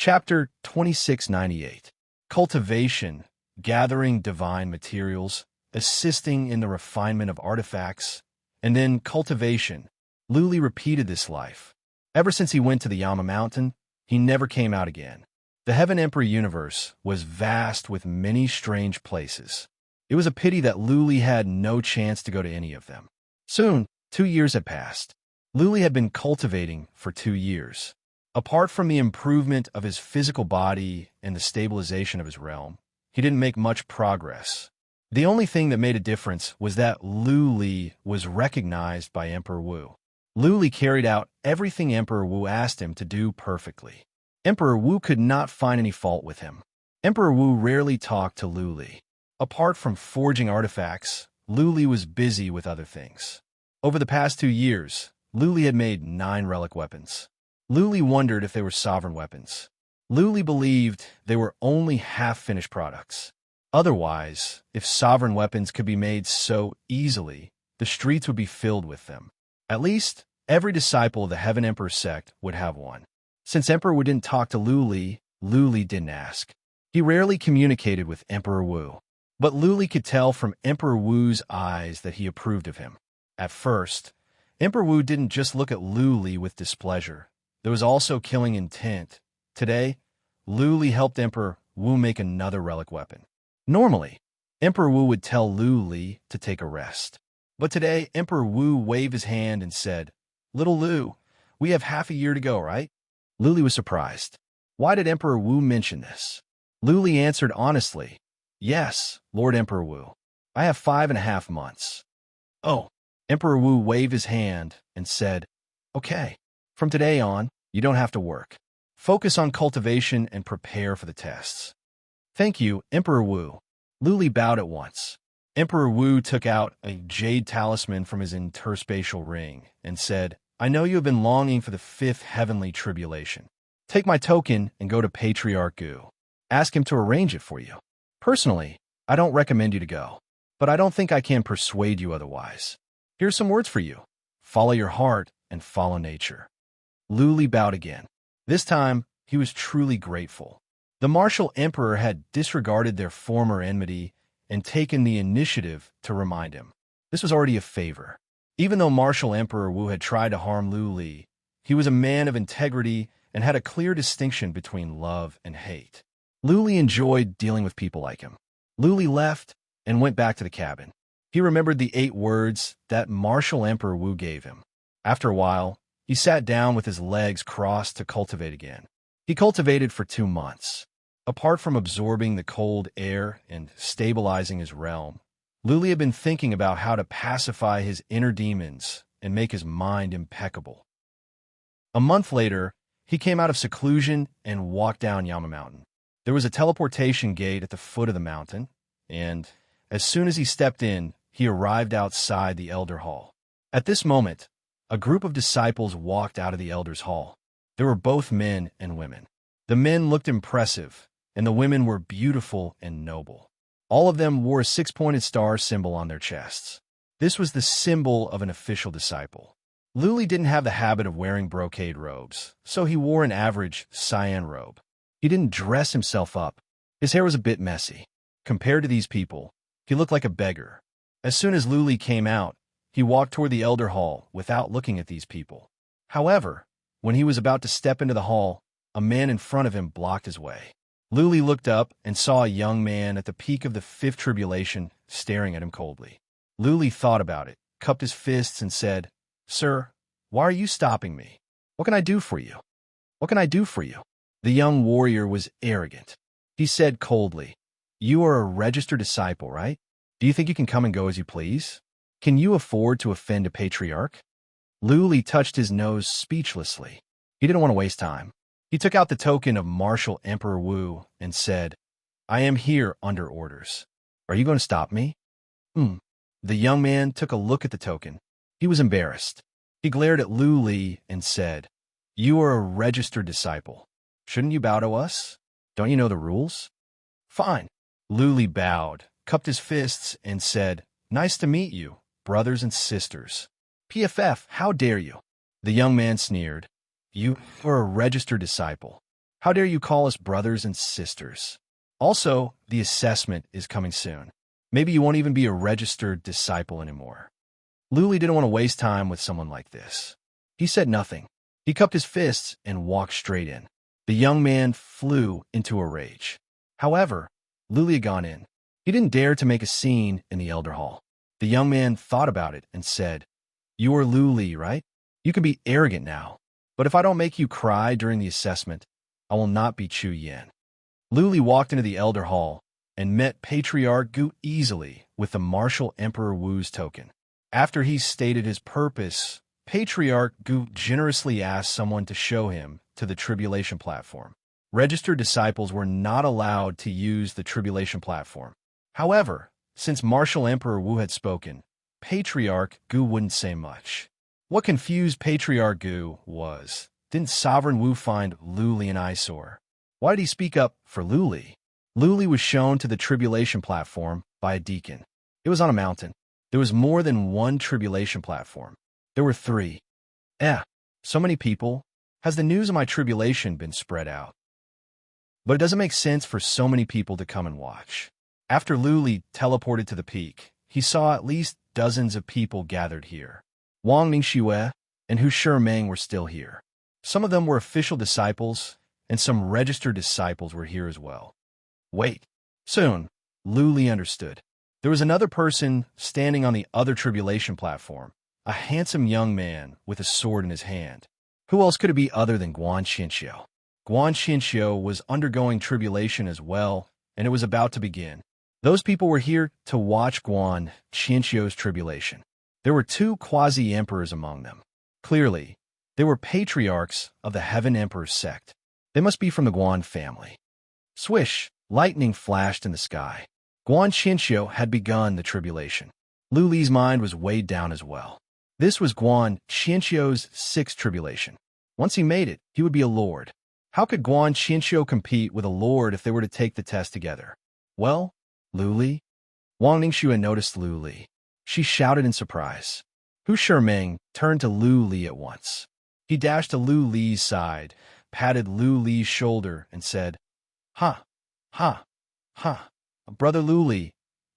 Chapter 2698. Cultivation, gathering divine materials, assisting in the refinement of artifacts, and then cultivation. Luli repeated this life. Ever since he went to the Yama Mountain, he never came out again. The Heaven Emperor universe was vast with many strange places. It was a pity that Luli had no chance to go to any of them. Soon, 2 years had passed. Luli had been cultivating for 2 years. Apart from the improvement of his physical body and the stabilization of his realm, he didn't make much progress. The only thing that made a difference was that Luli was recognized by Emperor Wu. Luli carried out everything Emperor Wu asked him to do perfectly. Emperor Wu could not find any fault with him. Emperor Wu rarely talked to Luli. Apart from forging artifacts, Luli was busy with other things. Over the past 2 years, Luli had made 9 relic weapons. Luli wondered if they were sovereign weapons. Luli believed they were only half-finished products. Otherwise, if sovereign weapons could be made so easily, the streets would be filled with them. At least, every disciple of the Heaven Emperor sect would have one. Since Emperor Wu didn't talk to Luli, Luli didn't ask. He rarely communicated with Emperor Wu. But Luli could tell from Emperor Wu's eyes that he approved of him. At first, Emperor Wu didn't just look at Luli with displeasure. There was also killing intent. Today, Luli helped Emperor Wu make another relic weapon. Normally, Emperor Wu would tell Luli to take a rest. But today, Emperor Wu waved his hand and said, "Little Lu, we have half a year to go, right?" Luli was surprised. Why did Emperor Wu mention this? Luli answered honestly, "Yes, Lord Emperor Wu. I have 5.5 months." Oh, Emperor Wu waved his hand and said, "Okay, from today on, you don't have to work. Focus on cultivation and prepare for the tests." "Thank you, Emperor Wu." Luli bowed at once. Emperor Wu took out a jade talisman from his interspatial ring and said, "I know you have been longing for the 5th heavenly tribulation. Take my token and go to Patriarch Gu. Ask him to arrange it for you. Personally, I don't recommend you to go, but I don't think I can persuade you otherwise. Here's some words for you. Follow your heart and follow nature." Luli bowed again. This time, he was truly grateful. The martial emperor had disregarded their former enmity and taken the initiative to remind him. This was already a favor. Even though martial Emperor Wu had tried to harm Luli, he was a man of integrity and had a clear distinction between love and hate. Luli enjoyed dealing with people like him. Luli left and went back to the cabin. He remembered the 8 words that martial Emperor Wu gave him. After a while, he sat down with his legs crossed to cultivate again. He cultivated for 2 months. Apart from absorbing the cold air and stabilizing his realm, Luli had been thinking about how to pacify his inner demons and make his mind impeccable. A month later, he came out of seclusion and walked down Yama Mountain. There was a teleportation gate at the foot of the mountain, and as soon as he stepped in, he arrived outside the Elder Hall. At this moment, a group of disciples walked out of the Elder's Hall. There were both men and women. The men looked impressive, and the women were beautiful and noble. All of them wore a 6-pointed star symbol on their chests. This was the symbol of an official disciple. Luli didn't have the habit of wearing brocade robes, so he wore an average cyan robe. He didn't dress himself up. His hair was a bit messy. Compared to these people, he looked like a beggar. As soon as Luli came out, he walked toward the Elder Hall without looking at these people. However, when he was about to step into the hall, a man in front of him blocked his way. Luli looked up and saw a young man at the peak of the 5th tribulation staring at him coldly. Luli thought about it, cupped his fists, and said, "Sir, why are you stopping me? What can I do for you? What can I do for you?" The young warrior was arrogant. He said coldly, "You are a registered disciple, right? Do you think you can come and go as you please? Can you afford to offend a patriarch?" Luli touched his nose speechlessly. He didn't want to waste time. He took out the token of martial Emperor Wu and said, "I am here under orders. Are you going to stop me?" The young man took a look at the token. He was embarrassed. He glared at Luli and said, "You are a registered disciple. Shouldn't you bow to us? Don't you know the rules?" "Fine." Luli bowed, cupped his fists, and said, "Nice to meet you, brothers and sisters." "PFF, how dare you?" The young man sneered. "You are a registered disciple. How dare you call us brothers and sisters? Also, the assessment is coming soon. Maybe you won't even be a registered disciple anymore. Luli didn't want to waste time with someone like this. He said nothing. He cupped his fists and walked straight in. The young man flew into a rage. However, Luli had gone in. He didn't dare to make a scene in the elder hall. The young man thought about it and said, "You are Luli, right? You can be arrogant now. But if I don't make you cry during the assessment, I will not be Chu Yan." Luli walked into the elder hall and met Patriarch Gu easily with the martial Emperor Wu's token. After he stated his purpose, Patriarch Gu generously asked someone to show him to the tribulation platform. Registered disciples were not allowed to use the tribulation platform. However, since Martial Emperor Wu had spoken, Patriarch Gu wouldn't say much. What confused Patriarch Gu was, didn't Sovereign Wu find Luli an eyesore? Why did he speak up for Luli? Luli was shown to the tribulation platform by a deacon. It was on a mountain. There was more than one tribulation platform. There were 3. So many people. Has the news of my tribulation been spread out? But it doesn't make sense for so many people to come and watch. After Luli teleported to the peak, he saw at least dozens of people gathered here. Wang Ningxue and Hu Shimeng were still here. Some of them were official disciples, and some registered disciples were here as well. Wait. Soon, Luli understood. There was another person standing on the other tribulation platform, a handsome young man with a sword in his hand. Who else could it be other than Guan Xinxiu? Guan Xinxiu was undergoing tribulation as well, and it was about to begin. Those people were here to watch Guan Xinxiu's tribulation. There were 2 quasi-emperors among them. Clearly, they were patriarchs of the Heaven Emperor's sect. They must be from the Guan family. Swish, lightning flashed in the sky. Guan Xinxiu had begun the tribulation. Luli's mind was weighed down as well. This was Guan Xinxiu's 6th tribulation. Once he made it, he would be a lord. How could Guan Xinxiu compete with a lord if they were to take the test together? Well, Luli? Wang Ningxue had noticed Luli. She shouted in surprise. Hu Shimeng turned to Luli at once. He dashed to Luli's side, patted Luli's shoulder, and said, "Ha, ha, ha. Brother Luli,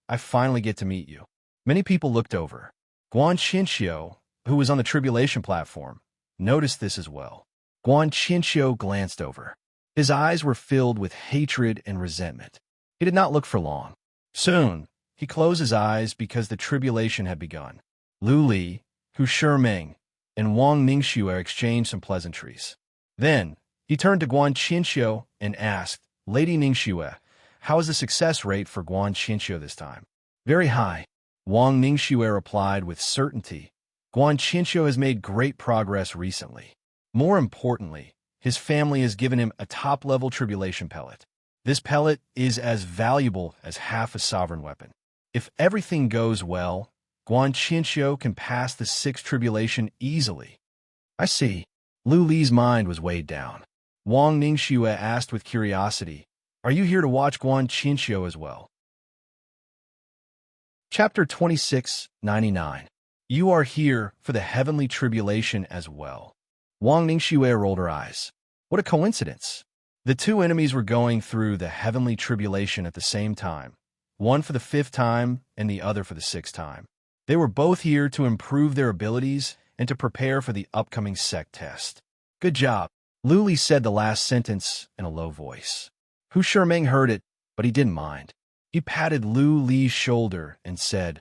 I finally get to meet you." Many people looked over. Guan Xinxiu, who was on the tribulation platform, noticed this as well. Guan Xinxiu glanced over. His eyes were filled with hatred and resentment. He did not look for long. Soon, he closed his eyes because the tribulation had begun. Luli, Hu Shimeng, and Wang Ningxue exchanged some pleasantries. Then, he turned to Guan Xinxiu and asked, "Lady Ningxue, how is the success rate for Guan Xinxiu this time?" "Very high," Wang Ningxue replied with certainty. Guan Xinxiu has made great progress recently. More importantly, his family has given him a top-level tribulation pellet. This pellet is as valuable as half a sovereign weapon. If everything goes well, Guan Xinxiu can pass the 6th tribulation easily. I see. Luli's mind was weighed down. Wang Ningxue asked with curiosity, "Are you here to watch Guan Xinxiu as well?" Chapter 2699. You are here for the heavenly tribulation as well. Wang Ningxue rolled her eyes. What a coincidence. The 2 enemies were going through the heavenly tribulation at the same time, one for the 5th time and the other for the 6th time. They were both here to improve their abilities and to prepare for the upcoming sect test. Good job. Luli said the last sentence in a low voice. Hu Shimeng heard it, but he didn't mind. He patted Luli's shoulder and said,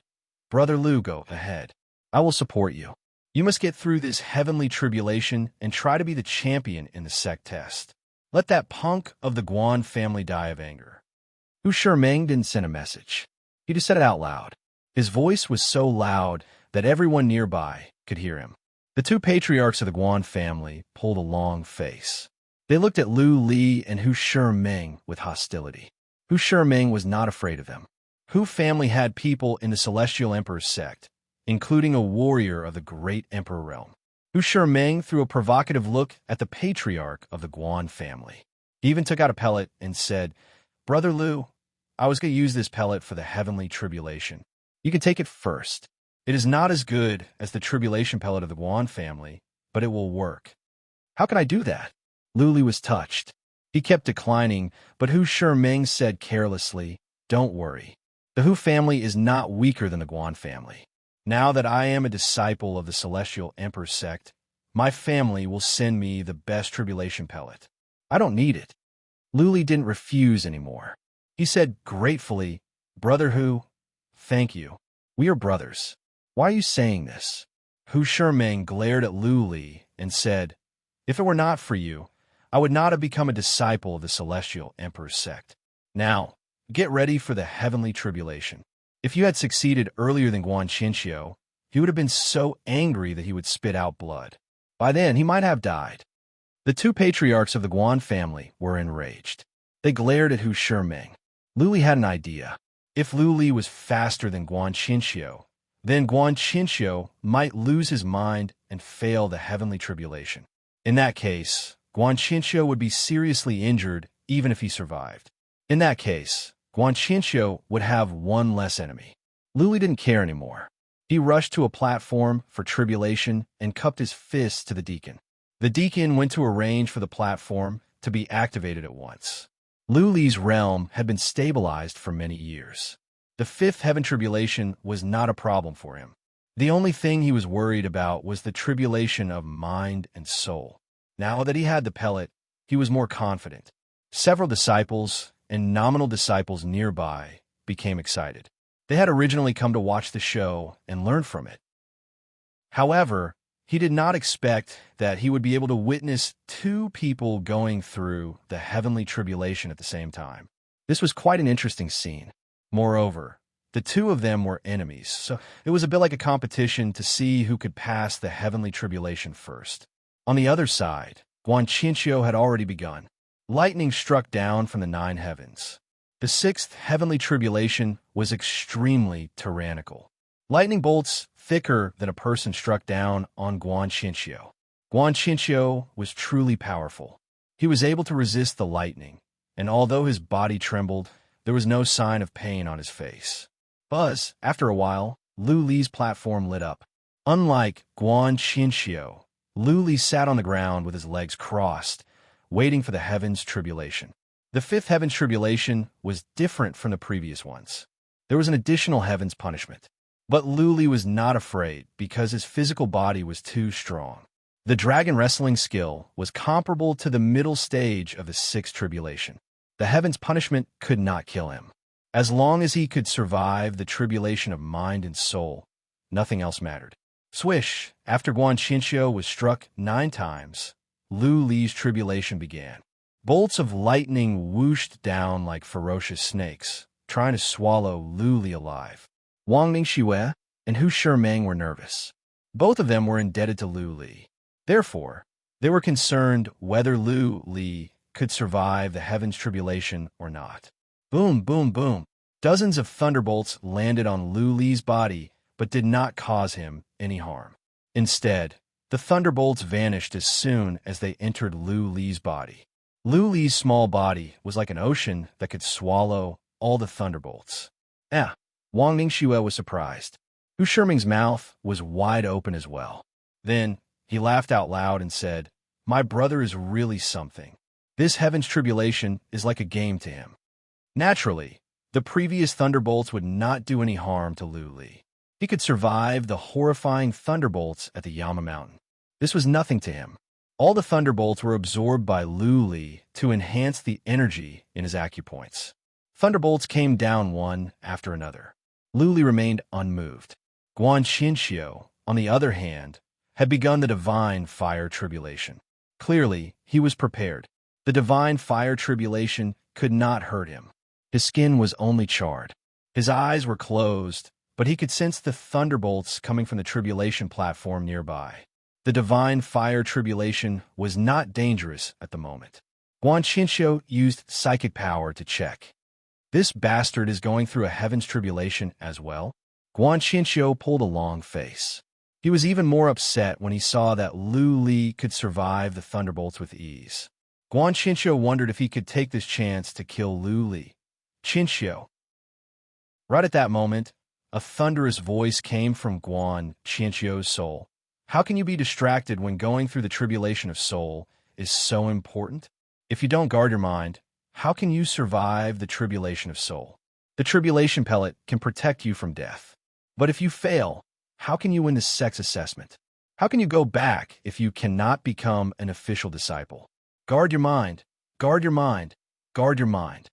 "Brother Lu, go ahead. I will support you. You must get through this heavenly tribulation and try to be the champion in the sect test. Let that punk of the Guan family die of anger." Hu Shimeng didn't send a message. He just said it out loud. His voice was so loud that everyone nearby could hear him. The 2 patriarchs of the Guan family pulled a long face. They looked at Luli and Hu Shimeng with hostility. Hu Shimeng was not afraid of them. Hu family had people in the Celestial Emperor's sect, including a warrior of the Great Emperor realm. Hu Shimeng threw a provocative look at the patriarch of the Guan family. He even took out a pellet and said, "Brother Lu, I was going to use this pellet for the heavenly tribulation. You can take it first. It is not as good as the tribulation pellet of the Guan family, but it will work." "How can I do that?" Luli was touched. He kept declining, but Hu Shiming said carelessly, "Don't worry. The Hu family is not weaker than the Guan family. Now that I am a disciple of the Celestial Emperor sect, my family will send me the best tribulation pellet. I don't need it." Lu Li didn't refuse anymore. He said gratefully, "Brother Hu, thank you. We are brothers. Why are you saying this?" Hu Shiming glared at Lu Li and said, "If it were not for you, I would not have become a disciple of the Celestial Emperor sect. Now, get ready for the heavenly tribulation." If you had succeeded earlier than Guan Qinxiu, he would have been so angry that he would spit out blood. By then, he might have died. The two patriarchs of the Guan family were enraged. They glared at Hu Shiming. Lu Li had an idea. If Lu Li was faster than Guan Qinxiu, then Guan Qinxiu might lose his mind and fail the heavenly tribulation. In that case, Guan Qinxiu would be seriously injured even if he survived. In that case, Guan Qinxiu would have one less enemy. Lu Li didn't care anymore. He rushed to a platform for tribulation and cupped his fists to the deacon. The deacon went to arrange for the platform to be activated at once. Lu Li's realm had been stabilized for many years. The fifth heaven tribulation was not a problem for him. The only thing he was worried about was the tribulation of mind and soul. Now that he had the pellet, he was more confident. Several disciples and nominal disciples nearby became excited. They had originally come to watch the show and learn from it. However, he did not expect that he would be able to witness two people going through the heavenly tribulation at the same time. This was quite an interesting scene. Moreover, the two of them were enemies, so it was a bit like a competition to see who could pass the heavenly tribulation first. On the other side, Guan Qinxiu had already begun. Lightning struck down from the 9 heavens. The 6th heavenly tribulation was extremely tyrannical. Lightning bolts thicker than a person struck down on Guan Qinxiu. Guan Qinxiu was truly powerful. He was able to resist the lightning, and although his body trembled, there was no sign of pain on his face. Buzz, after a while, Lu Li's platform lit up. Unlike Guan Qinxiu, Lu Li sat on the ground with his legs crossed, waiting for the heavens tribulation. The 5th heaven's tribulation was different from the previous ones. There was an additional heaven's punishment. But Lu Li was not afraid because his physical body was too strong. The dragon wrestling skill was comparable to the middle stage of the 6th tribulation. The heaven's punishment could not kill him. As long as he could survive the tribulation of mind and soul, nothing else mattered. Swish, after Guan Qinxiu was struck 9 times, Lu Li's tribulation began. Bolts of lightning whooshed down like ferocious snakes, trying to swallow Lu Li alive. Wang Ningxue and Hu Shiming were nervous. Both of them were indebted to Lu Li. Therefore, they were concerned whether Lu Li could survive the heaven's tribulation or not. Boom, boom, boom. Dozens of thunderbolts landed on Lu Li's body but did not cause him any harm. Instead, the thunderbolts vanished as soon as they entered Lu Li's body. Lu Li's small body was like an ocean that could swallow all the thunderbolts. Wang Ningxue was surprised. Hu Shiming's mouth was wide open as well. Then, he laughed out loud and said, "My brother is really something. This heaven's tribulation is like a game to him." Naturally, the previous thunderbolts would not do any harm to Lu Li. He could survive the horrifying thunderbolts at the Yama Mountain. This was nothing to him. All the thunderbolts were absorbed by Lu Li to enhance the energy in his acupoints. Thunderbolts came down one after another. Lu Li remained unmoved. Guan Qinxiu, on the other hand, had begun the divine fire tribulation. Clearly, he was prepared. The divine fire tribulation could not hurt him. His skin was only charred. His eyes were closed, but he could sense the thunderbolts coming from the tribulation platform nearby. The divine fire tribulation was not dangerous at the moment. Guan Qinxiu used psychic power to check. This bastard is going through a heaven's tribulation as well? Guan Qinxiu pulled a long face. He was even more upset when he saw that Lu Li could survive the thunderbolts with ease. Guan Qinxiu wondered if he could take this chance to kill Lu Li. Qinxiu. Right at that moment, a thunderous voice came from Guan Qinxiu's soul. How can you be distracted when going through the tribulation of soul is so important? If you don't guard your mind, how can you survive the tribulation of soul? The tribulation pellet can protect you from death. But if you fail, how can you win the sex assessment? How can you go back if you cannot become an official disciple? Guard your mind, guard your mind, guard your mind.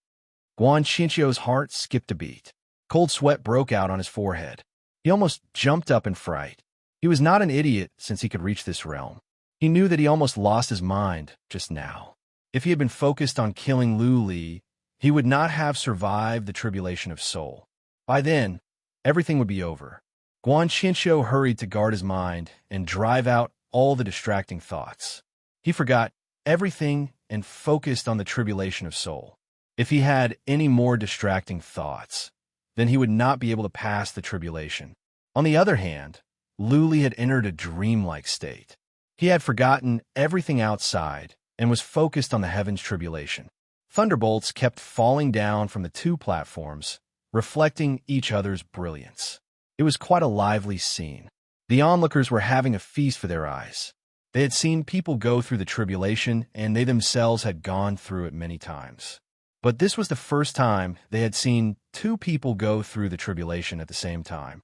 Guan Xinqiu's heart skipped a beat. Cold sweat broke out on his forehead. He almost jumped up in fright. He was not an idiot since he could reach this realm. He knew that he almost lost his mind just now. If he had been focused on killing Lu Li, he would not have survived the tribulation of soul. By then, everything would be over. Guan Xinqiu hurried to guard his mind and drive out all the distracting thoughts. He forgot everything and focused on the tribulation of soul. If he had any more distracting thoughts, then he would not be able to pass the tribulation. On the other hand, Lu Li had entered a dreamlike state. He had forgotten everything outside and was focused on the heavens tribulation. Thunderbolts kept falling down from the two platforms, reflecting each other's brilliance. It was quite a lively scene. The onlookers were having a feast for their eyes. They had seen people go through the tribulation, and they themselves had gone through it many times. But this was the first time they had seen two people go through the tribulation at the same time.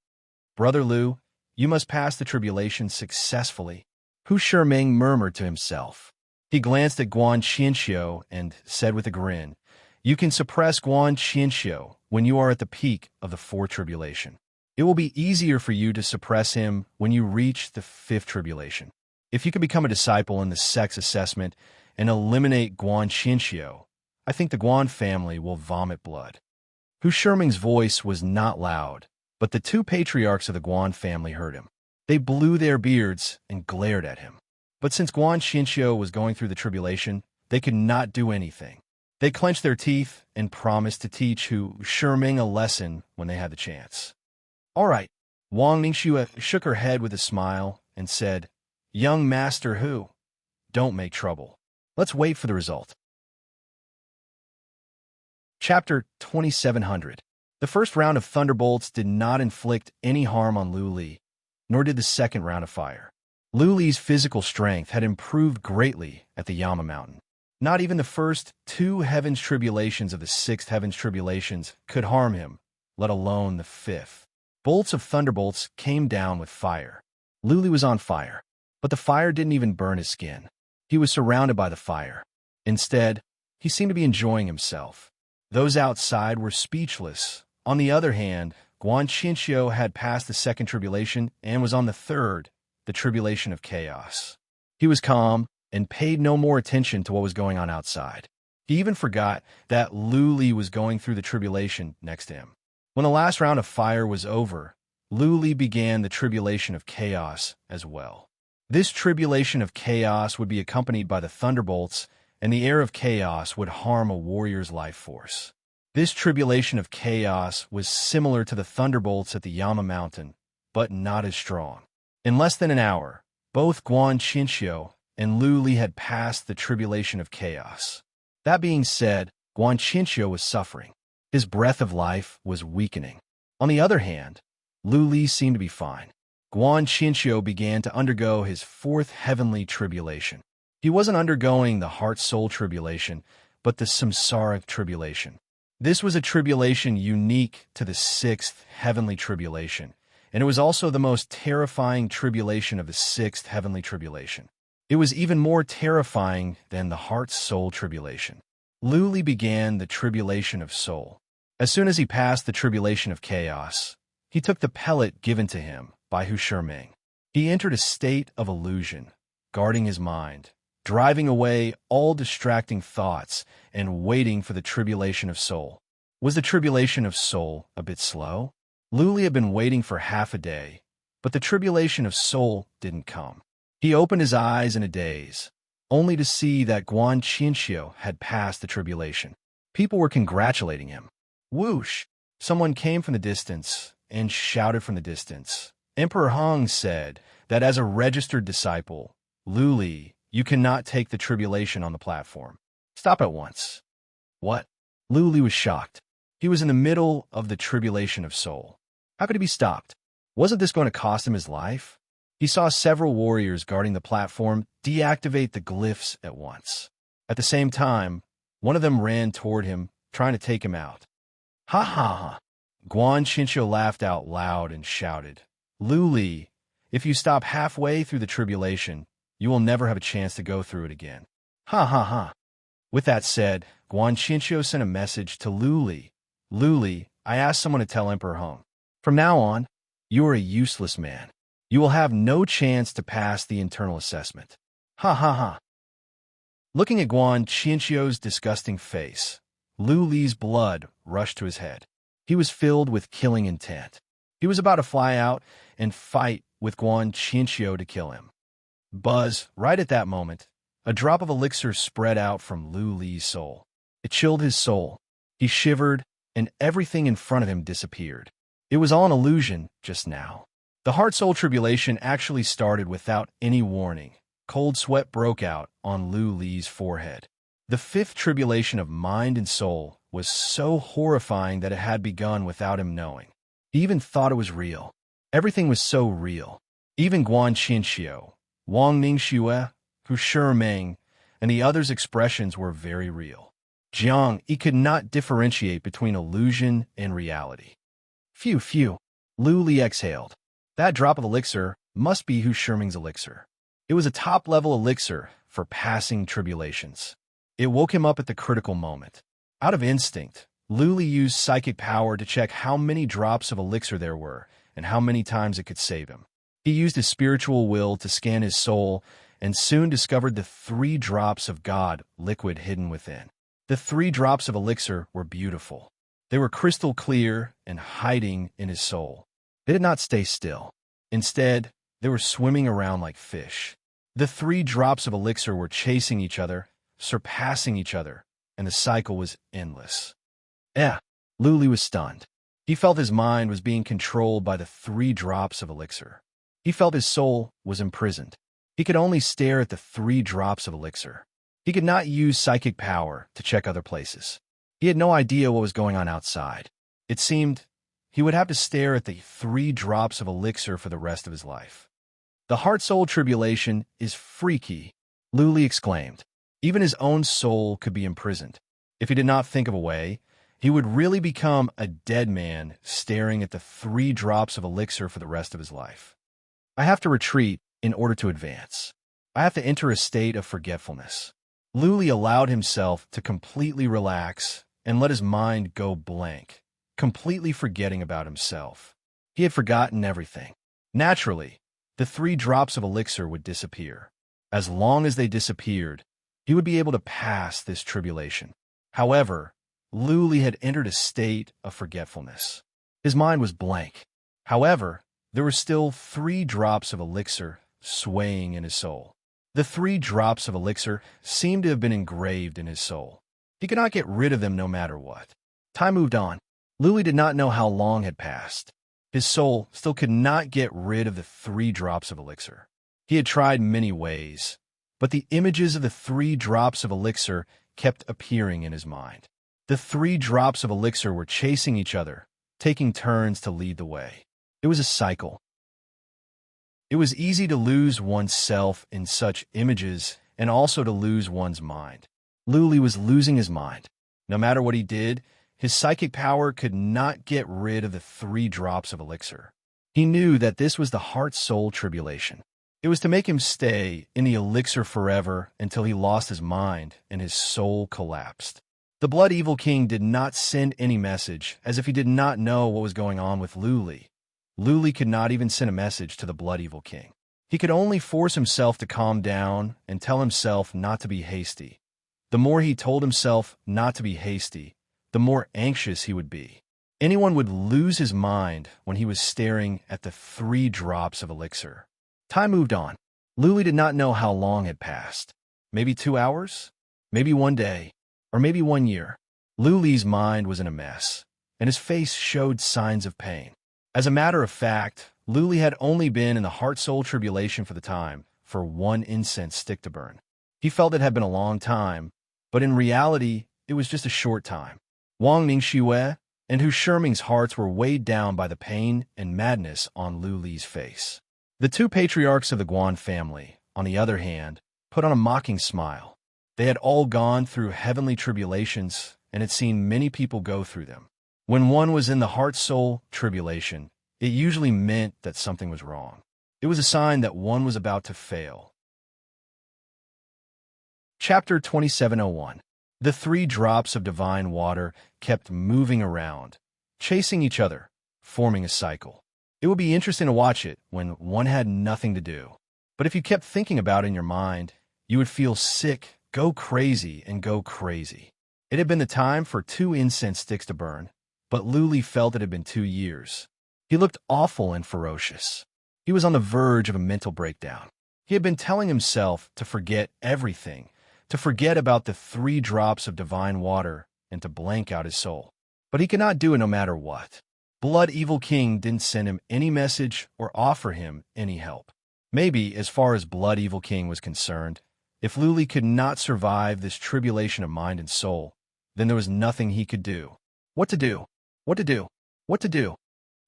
"Brother Lu, you must pass the tribulation successfully," Hu Shiming murmured to himself. He glanced at Guan Xinqiu and said with a grin, "You can suppress Guan Xinqiu when you are at the peak of the fourth tribulation. It will be easier for you to suppress him when you reach the fifth tribulation. If you can become a disciple in the sex assessment and eliminate Guan Xinqiu, I think the Guan family will vomit blood." Hu Shiming's voice was not loud, but the two patriarchs of the Guan family heard him. They blew their beards and glared at him. But since Guan Xinqiu was going through the tribulation, they could not do anything. They clenched their teeth and promised to teach Hu Shiming a lesson when they had the chance. "All right." Wang Ningxue shook her head with a smile and said, "Young Master Hu, don't make trouble. Let's wait for the result." Chapter 2700. The first round of thunderbolts did not inflict any harm on Lu Li, nor did the second round of fire. Lu Li's physical strength had improved greatly at the Yama Mountain. Not even the first two heavens tribulations of the sixth heavens tribulations could harm him, let alone the fifth. Bolts of thunderbolts came down with fire. Lu Li was on fire, but the fire didn't even burn his skin. He was surrounded by the fire. Instead, he seemed to be enjoying himself. Those outside were speechless. On the other hand, Guan Xinqiu had passed the second tribulation and was on the third, the tribulation of chaos. He was calm and paid no more attention to what was going on outside. He even forgot that Lu Li was going through the tribulation next to him. When the last round of fire was over, Lu Li began the tribulation of chaos as well. This tribulation of chaos would be accompanied by the thunderbolts, and the air of chaos would harm a warrior's life force. This tribulation of chaos was similar to the thunderbolts at the Yama Mountain, but not as strong. In less than an hour, both Guan Xinqiu and Lu Li had passed the tribulation of chaos. That being said, Guan Xinqiu was suffering. His breath of life was weakening. On the other hand, Lu Li seemed to be fine. Guan Xinqiu began to undergo his fourth heavenly tribulation. He wasn't undergoing the heart-soul tribulation, but the samsaric tribulation. This was a tribulation unique to the sixth heavenly tribulation, and it was also the most terrifying tribulation of the sixth heavenly tribulation. It was even more terrifying than the heart-soul tribulation. Lu Li began the tribulation of soul. As soon as he passed the tribulation of chaos, he took the pellet given to him by Hu Shiming. He entered a state of illusion, guarding his mind, driving away all distracting thoughts, and waiting for the tribulation of soul. Was the tribulation of soul a bit slow? Lu Li had been waiting for half a day, but the tribulation of soul didn't come. He opened his eyes in a daze, only to see that Guan Xinqiu had passed the tribulation. People were congratulating him. Whoosh! Someone came from the distance and shouted from the distance. Emperor Hong said that as a registered disciple, Lu Li, you cannot take the tribulation on the platform. Stop at once. What? Lu Li was shocked. He was in the middle of the tribulation of soul. How could he be stopped? Wasn't this going to cost him his life? He saw several warriors guarding the platform deactivate the glyphs at once. At the same time, one of them ran toward him, trying to take him out. Ha ha ha! Guan Xinqiu laughed out loud and shouted, Lu Li, if you stop halfway through the tribulation, you will never have a chance to go through it again. Ha ha ha! With that said, Guan Xinqiu sent a message to Lu Li. Lu Li, I asked someone to tell Emperor Hong. From now on, you are a useless man. You will have no chance to pass the internal assessment. Ha ha ha! Looking at Guan Xinqiu's disgusting face, Lu Li's blood rushed to his head. He was filled with killing intent. He was about to fly out and fight with Guan Xinqiu to kill him. Buzz, right at that moment, a drop of elixir spread out from Lu Li's soul. It chilled his soul. He shivered, and everything in front of him disappeared. It was all an illusion just now. The heart-soul tribulation actually started without any warning. Cold sweat broke out on Lu Li's forehead. The fifth tribulation of mind and soul was so horrifying that it had begun without him knowing. He even thought it was real. Everything was so real. Even Guan Xinqiu, Wang Ningxue, Hu Shiming, and the others' expressions were very real. Jiang, he could not differentiate between illusion and reality. Phew, phew. Lu Li exhaled. That drop of elixir must be Hu Shiming's elixir. It was a top-level elixir for passing tribulations. It woke him up at the critical moment. Out of instinct, Lu Li used psychic power to check how many drops of elixir there were and how many times it could save him. He used his spiritual will to scan his soul and soon discovered the 3 drops of God liquid hidden within. The 3 drops of elixir were beautiful. They were crystal clear and hiding in his soul. They did not stay still. Instead, they were swimming around like fish. The 3 drops of elixir were chasing each other, surpassing each other, and the cycle was endless. Lu Li was stunned. He felt his mind was being controlled by the 3 drops of elixir. He felt his soul was imprisoned. He could only stare at the 3 drops of elixir. He could not use psychic power to check other places. He had no idea what was going on outside. It seemed he would have to stare at the 3 drops of elixir for the rest of his life. The heart-soul tribulation is freaky, Lu Li exclaimed. Even his own soul could be imprisoned. If he did not think of a way, he would really become a dead man staring at the 3 drops of elixir for the rest of his life. I have to retreat in order to advance. I have to enter a state of forgetfulness. Lu Li allowed himself to completely relax and let his mind go blank, completely forgetting about himself. He had forgotten everything. Naturally, the 3 drops of elixir would disappear. As long as they disappeared, he would be able to pass this tribulation. However, Lu Li had entered a state of forgetfulness. His mind was blank. However, there were still 3 drops of elixir swaying in his soul. The 3 drops of elixir seemed to have been engraved in his soul. He could not get rid of them no matter what. Time moved on. Lu Li did not know how long had passed. His soul still could not get rid of the 3 drops of elixir. He had tried many ways, but the images of the 3 drops of elixir kept appearing in his mind. The 3 drops of elixir were chasing each other, taking turns to lead the way. It was a cycle. It was easy to lose one's self in such images and also to lose one's mind. Lu Li was losing his mind. No matter what he did, his psychic power could not get rid of the 3 drops of elixir. He knew that this was the heart-soul tribulation. It was to make him stay in the elixir forever until he lost his mind and his soul collapsed. The Blood Evil King did not send any message, as if he did not know what was going on with Lu Li. Lu Li could not even send a message to the Blood Evil King. He could only force himself to calm down and tell himself not to be hasty. The more he told himself not to be hasty, the more anxious he would be. Anyone would lose his mind when he was staring at the 3 drops of elixir. Time moved on. Lu Li did not know how long had passed. Maybe 2 hours? Maybe 1 day? Or maybe 1 year? Lu Li's mind was in a mess, and his face showed signs of pain. As a matter of fact, Lu Li had only been in the heart-soul tribulation for 1 incense stick to burn. He felt it had been a long time, but in reality, it was just a short time. Wang Ningxue and Hu Shiming's hearts were weighed down by the pain and madness on Lu Li's face. The 2 patriarchs of the Guan family, on the other hand, put on a mocking smile. They had all gone through heavenly tribulations and had seen many people go through them. When one was in the heart-soul tribulation, it usually meant that something was wrong. It was a sign that one was about to fail. Chapter 2701. The three drops of divine water kept moving around, chasing each other, forming a cycle. It would be interesting to watch it when one had nothing to do. But if you kept thinking about it in your mind, you would feel sick, go crazy, and go crazy. It had been the time for 2 incense sticks to burn, but Luli felt it had been 2 years. He looked awful and ferocious. He was on the verge of a mental breakdown. He had been telling himself to forget everything, to forget about the 3 drops of divine water, and to blank out his soul. But he could not do it no matter what. Blood Evil King didn't send him any message or offer him any help. Maybe, as far as Blood Evil King was concerned, if Luli could not survive this tribulation of mind and soul, then there was nothing he could do. What to do? What to do? What to do?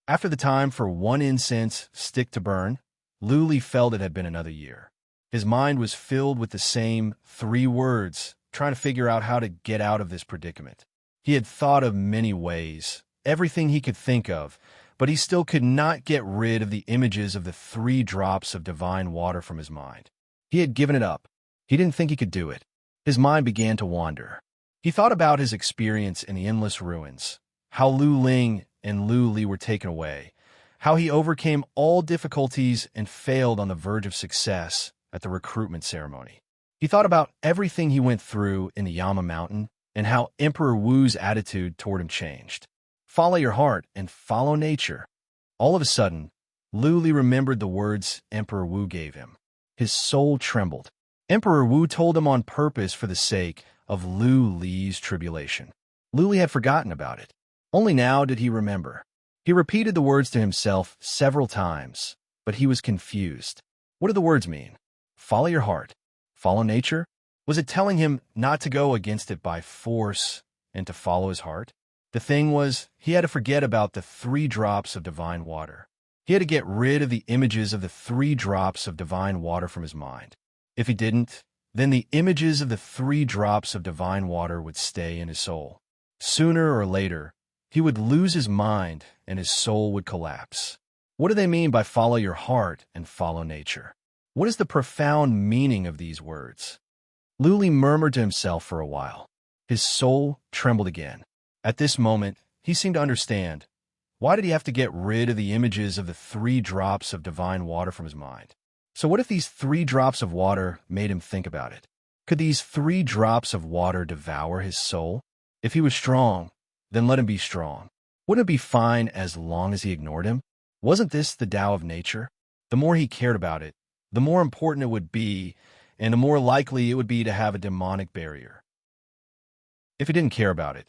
After the time for 1 incense stick to burn, Luli felt it had been another year. His mind was filled with the same 3 words, trying to figure out how to get out of this predicament. He had thought of many ways, everything he could think of, but he still could not get rid of the images of the 3 drops of divine water from his mind. He had given it up. He didn't think he could do it. His mind began to wander. He thought about his experience in the endless ruins, how Lu Ling and Lu Li were taken away, how he overcame all difficulties and failed on the verge of success at the recruitment ceremony. He thought about everything he went through in the Yama Mountain and how Emperor Wu's attitude toward him changed. Follow your heart and follow nature. All of a sudden, Lu Li remembered the words Emperor Wu gave him. His soul trembled. Emperor Wu told him on purpose for the sake of Lu Li's tribulation. Lu Li had forgotten about it. Only now did he remember. He repeated the words to himself several times, but he was confused. What did the words mean? Follow your heart. Follow nature? Was it telling him not to go against it by force and to follow his heart? The thing was, he had to forget about the 3 drops of divine water. He had to get rid of the images of the 3 drops of divine water from his mind. If he didn't, then the images of the 3 drops of divine water would stay in his soul. Sooner or later, he would lose his mind and his soul would collapse. What do they mean by follow your heart and follow nature? What is the profound meaning of these words? Lu Li murmured to himself for a while. His soul trembled again. At this moment, he seemed to understand. Why did he have to get rid of the images of the 3 drops of divine water from his mind? So what if these 3 drops of water made him think about it? Could these 3 drops of water devour his soul? If he was strong, then let him be strong. Wouldn't it be fine as long as he ignored him? Wasn't this the Tao of nature? The more he cared about it, the more important it would be, and the more likely it would be to have a demonic barrier. If he didn't care about it,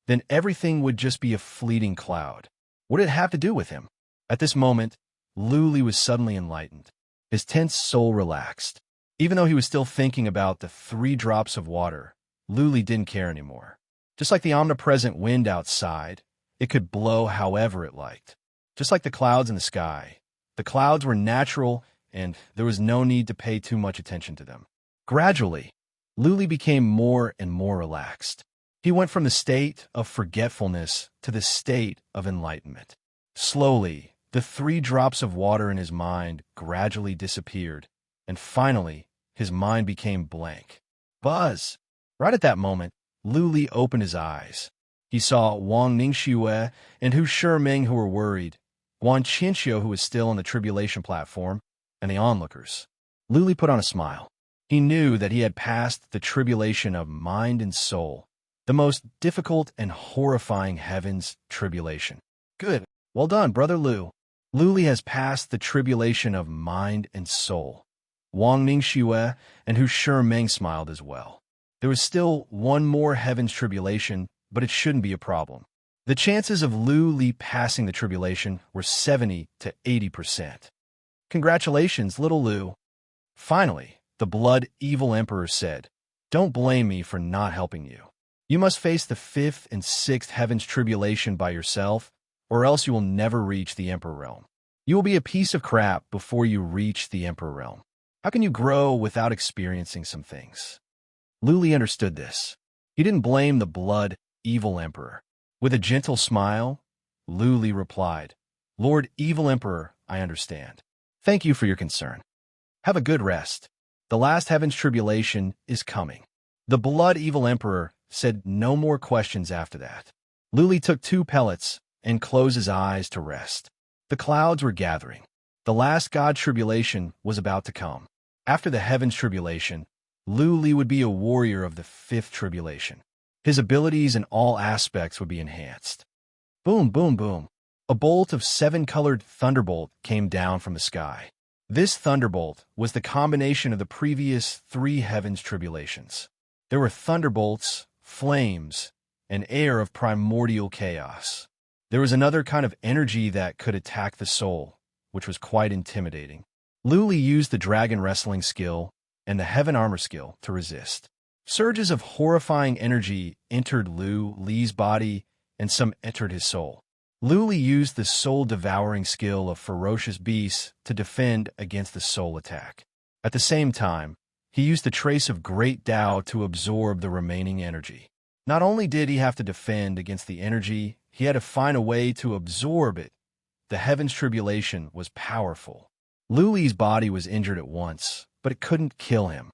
then everything would just be a fleeting cloud. What did it have to do with him? At this moment, Lu Li was suddenly enlightened. His tense soul relaxed. Even though he was still thinking about the 3 drops of water, Lu Li didn't care anymore. Just like the omnipresent wind outside, it could blow however it liked. Just like the clouds in the sky, the clouds were natural and there was no need to pay too much attention to them. Gradually, Lu Li became more and more relaxed. He went from the state of forgetfulness to the state of enlightenment. Slowly, the 3 drops of water in his mind gradually disappeared, and finally, his mind became blank. Buzz! Right at that moment, Lu Li opened his eyes. He saw Wang Ningxue and Hu Shiming who were worried, Guan Qinxiu who was still on the tribulation platform, and the onlookers. Lu Li put on a smile. He knew that he had passed the tribulation of mind and soul, the most difficult and horrifying heaven's tribulation. Good. Well done, Brother Lu. Lu Li has passed the tribulation of mind and soul. Wang Ningxue and Hu Shiming smiled as well. There was still one more heaven's tribulation, but it shouldn't be a problem. The chances of Lu Li passing the tribulation were 70 to 80%. Congratulations, little Lu. Finally, the Blood Evil Emperor said, "Don't blame me for not helping you. You must face the 5th and 6th heaven's tribulation by yourself, or else you will never reach the Emperor realm. You will be a piece of crap before you reach the Emperor realm. How can you grow without experiencing some things?" Lu Li understood this. He didn't blame the blood evil emperor. With a gentle smile, Lu Li replied, Lord Evil Emperor, I understand. Thank you for your concern. Have a good rest. The last heaven's tribulation is coming. The blood evil emperor said no more questions after that. Lu Li took 2 pellets and closed his eyes to rest. The clouds were gathering. The last god tribulation was about to come. After the heaven's tribulation, Lu Li would be a warrior of the 5th tribulation. His abilities in all aspects would be enhanced. Boom, boom, boom. A bolt of 7-colored thunderbolt came down from the sky. This thunderbolt was the combination of the previous 3 heavens tribulations. There were thunderbolts, flames, and air of primordial chaos. There was another kind of energy that could attack the soul, which was quite intimidating. Lu Li used the dragon wrestling skill and the heaven armor skill to resist. Surges of horrifying energy entered Lu Li's body, and some entered his soul. Lu Li used the soul-devouring skill of ferocious beasts to defend against the soul attack. At the same time, he used the trace of great Tao to absorb the remaining energy. Not only did he have to defend against the energy, he had to find a way to absorb it. The heaven's tribulation was powerful. Lu Li's body was injured at once, but it couldn't kill him.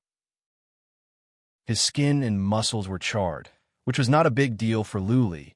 His skin and muscles were charred, which was not a big deal for Lu Li.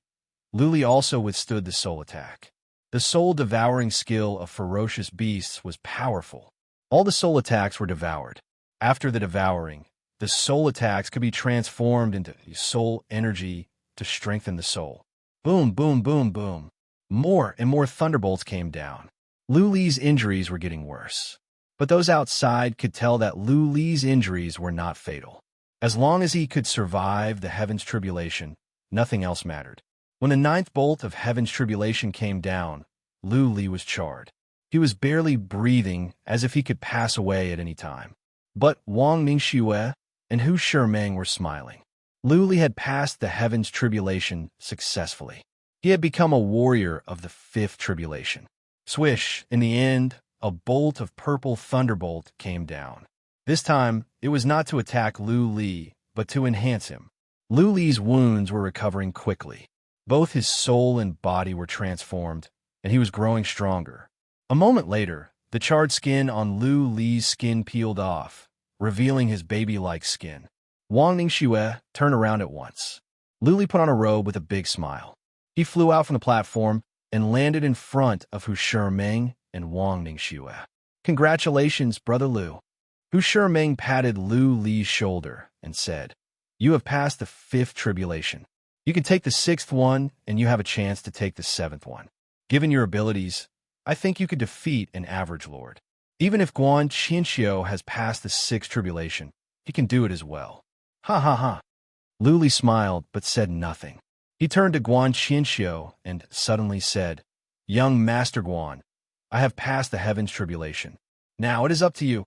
Lu Li also withstood the soul attack. The soul-devouring skill of ferocious beasts was powerful. All the soul attacks were devoured. After the devouring, the soul attacks could be transformed into soul energy to strengthen the soul. Boom, boom, boom, boom. More and more thunderbolts came down. Lu Li's injuries were getting worse. But those outside could tell that Lu Li's injuries were not fatal. As long as he could survive the heaven's tribulation, nothing else mattered. When the 9th bolt of heaven's tribulation came down, Lu Li was charred. He was barely breathing, as if he could pass away at any time. But Wang Mingxue and Hu Shimeng were smiling. Lu Li had passed the heaven's tribulation successfully. He had become a warrior of the 5th tribulation. Swish, in the end, a bolt of purple thunderbolt came down. This time, it was not to attack Lu Li, but to enhance him. Lu Li's wounds were recovering quickly. Both his soul and body were transformed, and he was growing stronger. A moment later, the charred skin on Lu Li's skin peeled off, revealing his baby-like skin. Wang Ningxue turned around at once. Lu Li put on a robe with a big smile. He flew out from the platform and landed in front of Hu Shimeng and Wang Ningxue. Congratulations, Brother Lu. Hu Shimeng patted Lu Li's shoulder and said, You have passed the 5th tribulation. You can take the 6th one, and you have a chance to take the 7th one. Given your abilities, I think you could defeat an average lord. Even if Guan Qinxiu has passed the 6th tribulation, he can do it as well. Ha ha ha. Lu Li smiled but said nothing. He turned to Guan Qinxiu and suddenly said, Young Master Guan, I have passed the heaven's tribulation. Now it is up to you.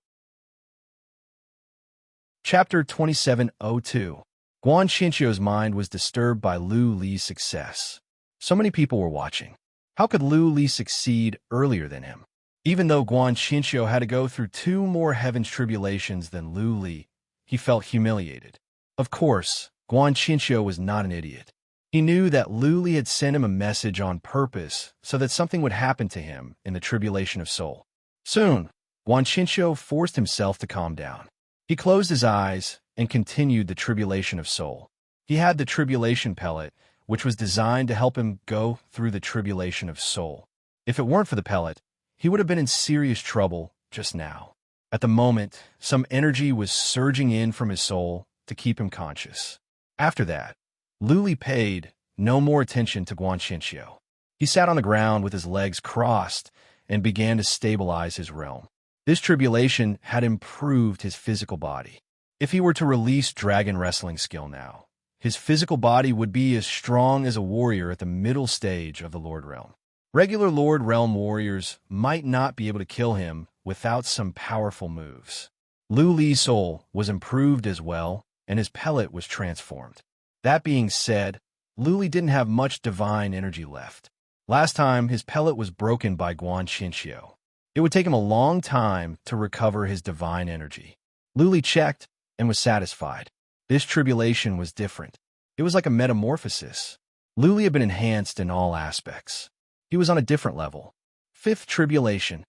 Chapter 2702. Guan Qinxiu's mind was disturbed by Lu Li's success. So many people were watching. How could Lu Li succeed earlier than him? Even though Guan Qinxiu had to go through 2 more heaven's tribulations than Lu Li, he felt humiliated. Of course, Guan Qinxiu was not an idiot. He knew that Lu Li had sent him a message on purpose so that something would happen to him in the tribulation of soul. Soon, Guan Qinxiu forced himself to calm down. He closed his eyes and continued the tribulation of soul. He had the tribulation pellet, which was designed to help him go through the tribulation of soul. If it weren't for the pellet, he would have been in serious trouble just now. At the moment, some energy was surging in from his soul to keep him conscious. After that, Lu Li paid no more attention to Guan Qinxiu. He sat on the ground with his legs crossed and began to stabilize his realm. This tribulation had improved his physical body. If he were to release dragon wrestling skill now, his physical body would be as strong as a warrior at the middle stage of the Lord Realm. Regular Lord Realm warriors might not be able to kill him without some powerful moves. Lu Li's soul was improved as well, and his pellet was transformed. That being said, Lu Li didn't have much divine energy left. Last time, his pellet was broken by Guan Qinxiu. It would take him a long time to recover his divine energy. Lu Li checked and was satisfied. This tribulation was different. It was like a metamorphosis. Luli had been enhanced in all aspects. He was on a different level. Fifth tribulation,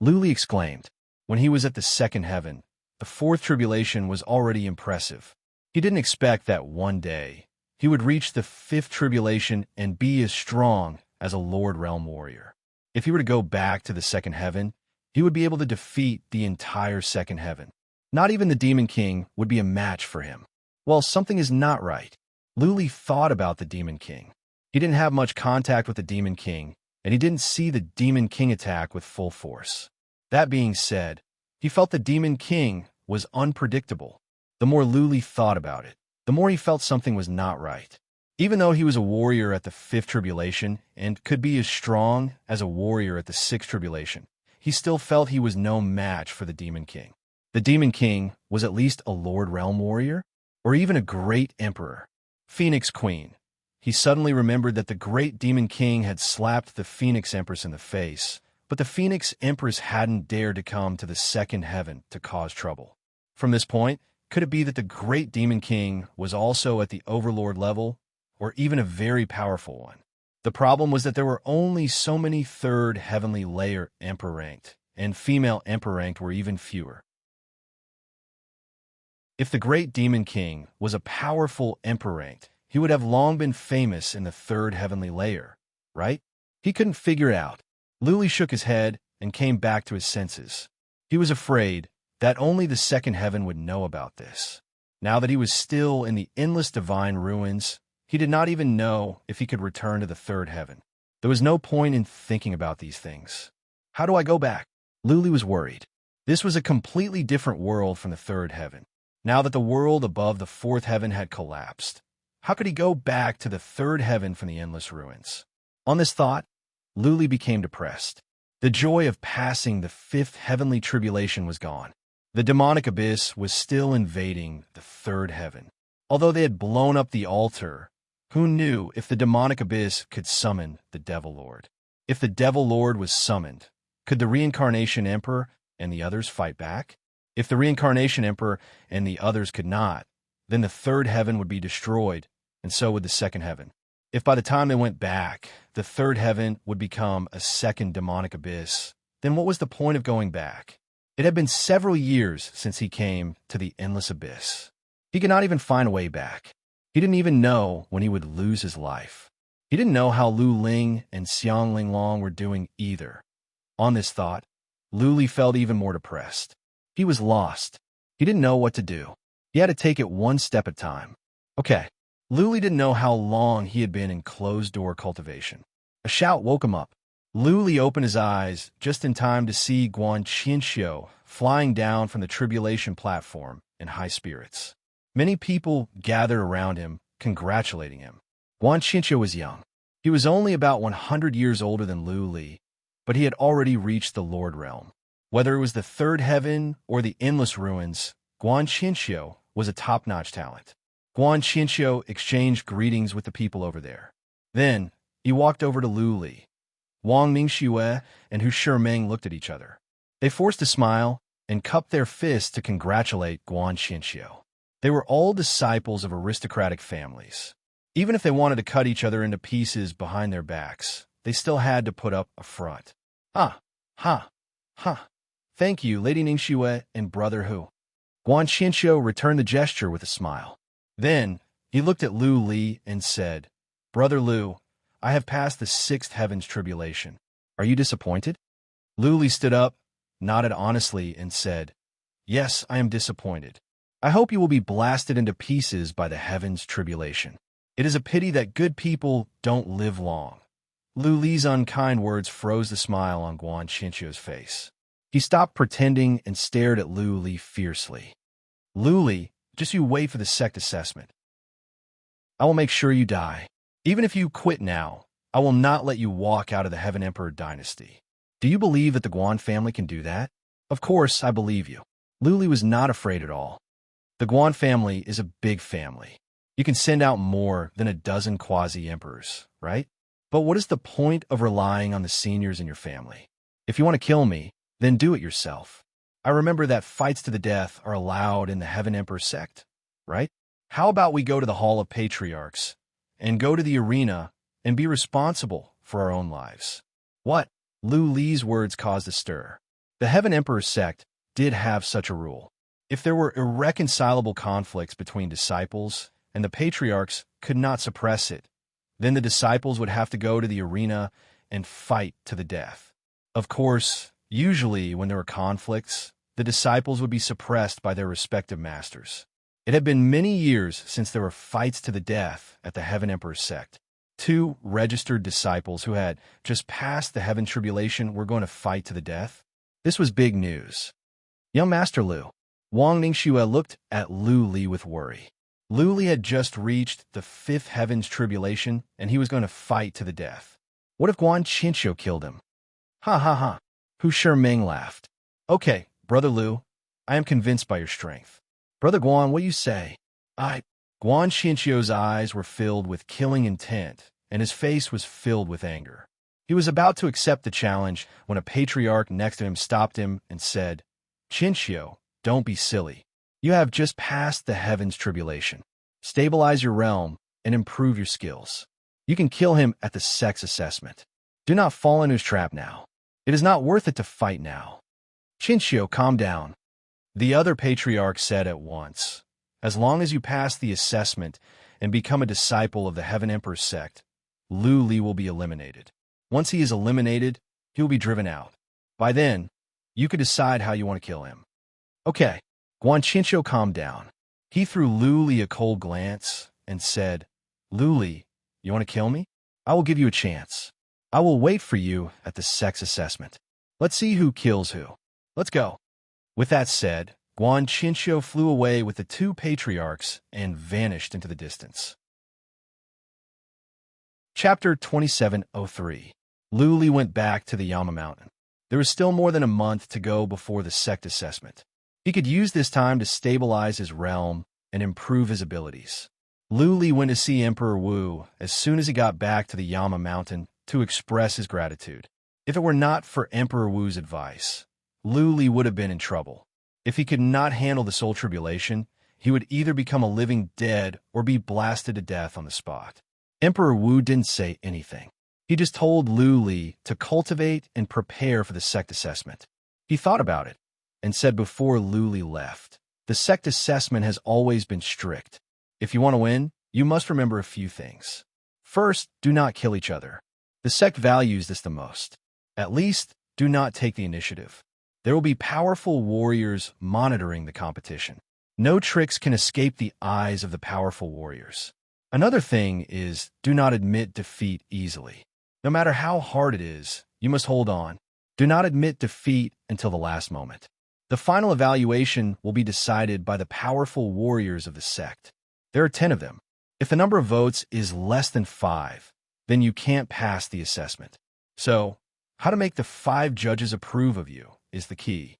Luli exclaimed. When he was at the second heaven, the fourth tribulation was already impressive. He didn't expect that one day he would reach the fifth tribulation and be as strong as a Lord Realm warrior. If he were to go back to the second heaven, he would be able to defeat the entire second heaven. Not even the Demon King would be a match for him. Well, something is not right. Luli thought about the Demon King. He didn't have much contact with the Demon King, and he didn't see the Demon King attack with full force. That being said, he felt the Demon King was unpredictable. The more Luli thought about it, the more he felt something was not right. Even though he was a warrior at the fifth tribulation and could be as strong as a warrior at the sixth tribulation, he still felt he was no match for the Demon King. The Demon King was at least a Lord Realm warrior, or even a great emperor. Phoenix Queen. He suddenly remembered that the great Demon King had slapped the Phoenix Empress in the face, but the Phoenix Empress hadn't dared to come to the second heaven to cause trouble. From this point, could it be that the great Demon King was also at the Overlord level, or even a very powerful one? The problem was that there were only so many third heavenly layer Emperor ranked, and female Emperor ranked were even fewer. If the great Demon King was a powerful Emperor ranked, he would have long been famous in the third heavenly layer, right? He couldn't figure it out. Luli shook his head and came back to his senses. He was afraid that only the second heaven would know about this. Now that he was still in the endless divine ruins, he did not even know if he could return to the third heaven. There was no point in thinking about these things. How do I go back? Luli was worried. This was a completely different world from the third heaven. Now that the world above the fourth heaven had collapsed, how could he go back to the third heaven from the endless ruins? On this thought, Luli became depressed. The joy of passing the fifth heavenly tribulation was gone. The demonic abyss was still invading the third heaven. Although they had blown up the altar, who knew if the demonic abyss could summon the Devil Lord? If the Devil Lord was summoned, could the Reincarnation Emperor and the others fight back? If the Reincarnation Emperor and the others could not, then the third heaven would be destroyed, and so would the second heaven. If by the time they went back, the third heaven would become a second demonic abyss, then what was the point of going back? It had been several years since he came to the endless abyss. He could not even find a way back. He didn't even know when he would lose his life. He didn't know how Lu Ling and Xiang Ling Long were doing either. On this thought, Luli felt even more depressed. He was lost. He didn't know what to do. He had to take it one step at a time. Okay. Luli didn't know how long he had been in closed-door cultivation. A shout woke him up. Luli opened his eyes just in time to see Guan Qianxiu flying down from the tribulation platform in high spirits. Many people gathered around him, congratulating him. Guan Qianxiu was young. He was only about 100 years older than Luli, but he had already reached the Lord Realm. Whether it was the third heaven or the endless ruins, Guan Qianxiu was a top-notch talent. Guan Qianxiu exchanged greetings with the people over there. Then, he walked over to Luli. Wang Mingxue and Hu Shimeng looked at each other. They forced a smile and cupped their fists to congratulate Guan Qianxiu. They were all disciples of aristocratic families. Even if they wanted to cut each other into pieces behind their backs, they still had to put up a front. Ha! Thank you, Lady Ningxue and Brother Hu. Guan Qianxiu returned the gesture with a smile. Then, he looked at Lu Li and said, Brother Lu, I have passed the sixth heaven's tribulation. Are you disappointed? Lu Li stood up, nodded honestly, and said, Yes, I am disappointed. I hope you will be blasted into pieces by the heaven's tribulation. It is a pity that good people don't live long. Lu Li's unkind words froze the smile on Guan Qianxiu's face. He stopped pretending and stared at Lu Li fiercely. Lu Li, just you wait for the sect assessment. I will make sure you die. Even if you quit now, I will not let you walk out of the Heaven Emperor dynasty. Do you believe that the Guan family can do that? Of course, I believe you. Lu Li was not afraid at all. The Guan family is a big family. You can send out more than a dozen quasi-emperors, right? But what is the point of relying on the seniors in your family? If you want to kill me, then do it yourself. I remember that fights to the death are allowed in the Heaven Emperor sect, right? How about we go to the Hall of Patriarchs and go to the arena and be responsible for our own lives? What? Lu Li's words caused a stir. The Heaven Emperor sect did have such a rule. If there were irreconcilable conflicts between disciples and the patriarchs could not suppress it, then the disciples would have to go to the arena and fight to the death. Of course, usually when there were conflicts, the disciples would be suppressed by their respective masters. It had been many years since there were fights to the death at the Heaven Emperor sect. 2 registered disciples who had just passed the Heaven Tribulation were going to fight to the death. This was big news. Young Master Lu. Wang Ningxue looked at Lu Li with worry. Lu Li had just reached the 5th Heaven's Tribulation, and he was going to fight to the death. What if Guan Qinxiu killed him? Ha ha ha. Hu Shiming laughed. Okay, Brother Lu, I am convinced by your strength. Brother Guan, what do you say? Guan Qinxiu's eyes were filled with killing intent, and his face was filled with anger. He was about to accept the challenge when a patriarch next to him stopped him and said, Qinxiu, don't be silly. You have just passed the Heaven's Tribulation. Stabilize your realm and improve your skills. You can kill him at the sex assessment. Do not fall into his trap now. It is not worth it to fight now. Qinxiu, calm down. The other patriarch said at once, as long as you pass the assessment and become a disciple of the Heaven Emperor sect, Lu Li will be eliminated. Once he is eliminated, he will be driven out. By then, you could decide how you want to kill him. Okay, Guan Qinxiu calmed down. He threw Lu Li a cold glance and said, Lu Li, you want to kill me? I will give you a chance. I will wait for you at the sex assessment. Let's see who kills who. Let's go. With that said, Guan Qinxiu flew away with the 2 patriarchs and vanished into the distance. Chapter 2703. Lu Li went back to the Yama Mountain. There was still more than a month to go before the sect assessment. He could use this time to stabilize his realm and improve his abilities. Lu Li went to see Emperor Wu as soon as he got back to the Yama Mountain to express his gratitude. If it were not for Emperor Wu's advice, Lu Li would have been in trouble. If he could not handle the soul tribulation, he would either become a living dead or be blasted to death on the spot. Emperor Wu didn't say anything. He just told Lu Li to cultivate and prepare for the sect assessment. He thought about it and said before Lu Li left, the sect assessment has always been strict. If you want to win, you must remember a few things. First, do not kill each other. The sect values this the most. At least, do not take the initiative. There will be powerful warriors monitoring the competition. No tricks can escape the eyes of the powerful warriors. Another thing is, do not admit defeat easily. No matter how hard it is, you must hold on. Do not admit defeat until the last moment. The final evaluation will be decided by the powerful warriors of the sect. There are 10 of them. If the number of votes is less than 5, then you can't pass the assessment. So, how to make the 5 judges approve of you is the key.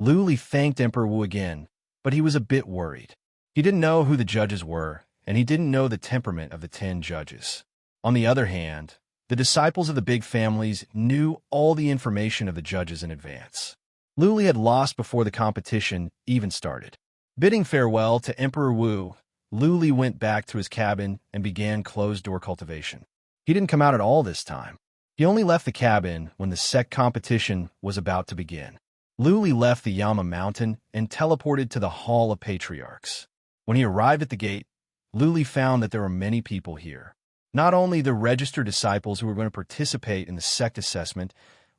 Lu Li thanked Emperor Wu again, but he was a bit worried. He didn't know who the judges were, and he didn't know the temperament of the 10 judges. On the other hand, the disciples of the big families knew all the information of the judges in advance. Lu Li had lost before the competition even started. Bidding farewell to Emperor Wu, Lu Li went back to his cabin and began closed-door cultivation. He didn't come out at all this time. He only left the cabin when the sect competition was about to begin. Lu Li left the Yama Mountain and teleported to the Hall of Patriarchs. When he arrived at the gate, Lu Li found that there were many people here. Not only the registered disciples who were going to participate in the sect assessment,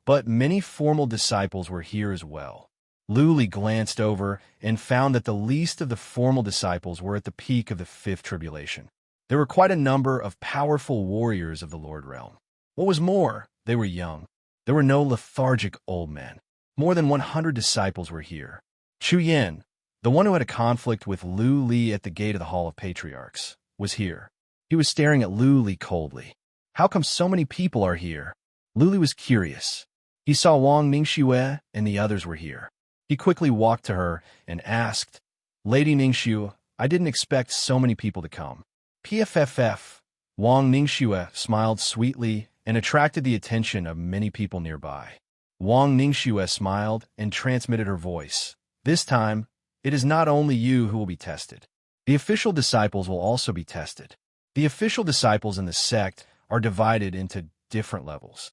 but many formal disciples were here as well. Lu Li glanced over and found that the least of the formal disciples were at the peak of the 5th tribulation. There were quite a number of powerful warriors of the Lord Realm. What was more, they were young. There were no lethargic old men. More than 100 disciples were here. Chu Yin, the one who had a conflict with Lu Li at the gate of the Hall of Patriarchs, was here. He was staring at Lu Li coldly. How come so many people are here? Lu Li was curious. He saw Wang Ningxue and the others were here. He quickly walked to her and asked, Lady Ningxue, I didn't expect so many people to come. PFFF. Wang Ningxue smiled sweetly and attracted the attention of many people nearby. Wang Ningxue smiled and transmitted her voice. This time, it is not only you who will be tested. The official disciples will also be tested. The official disciples in the sect are divided into different levels.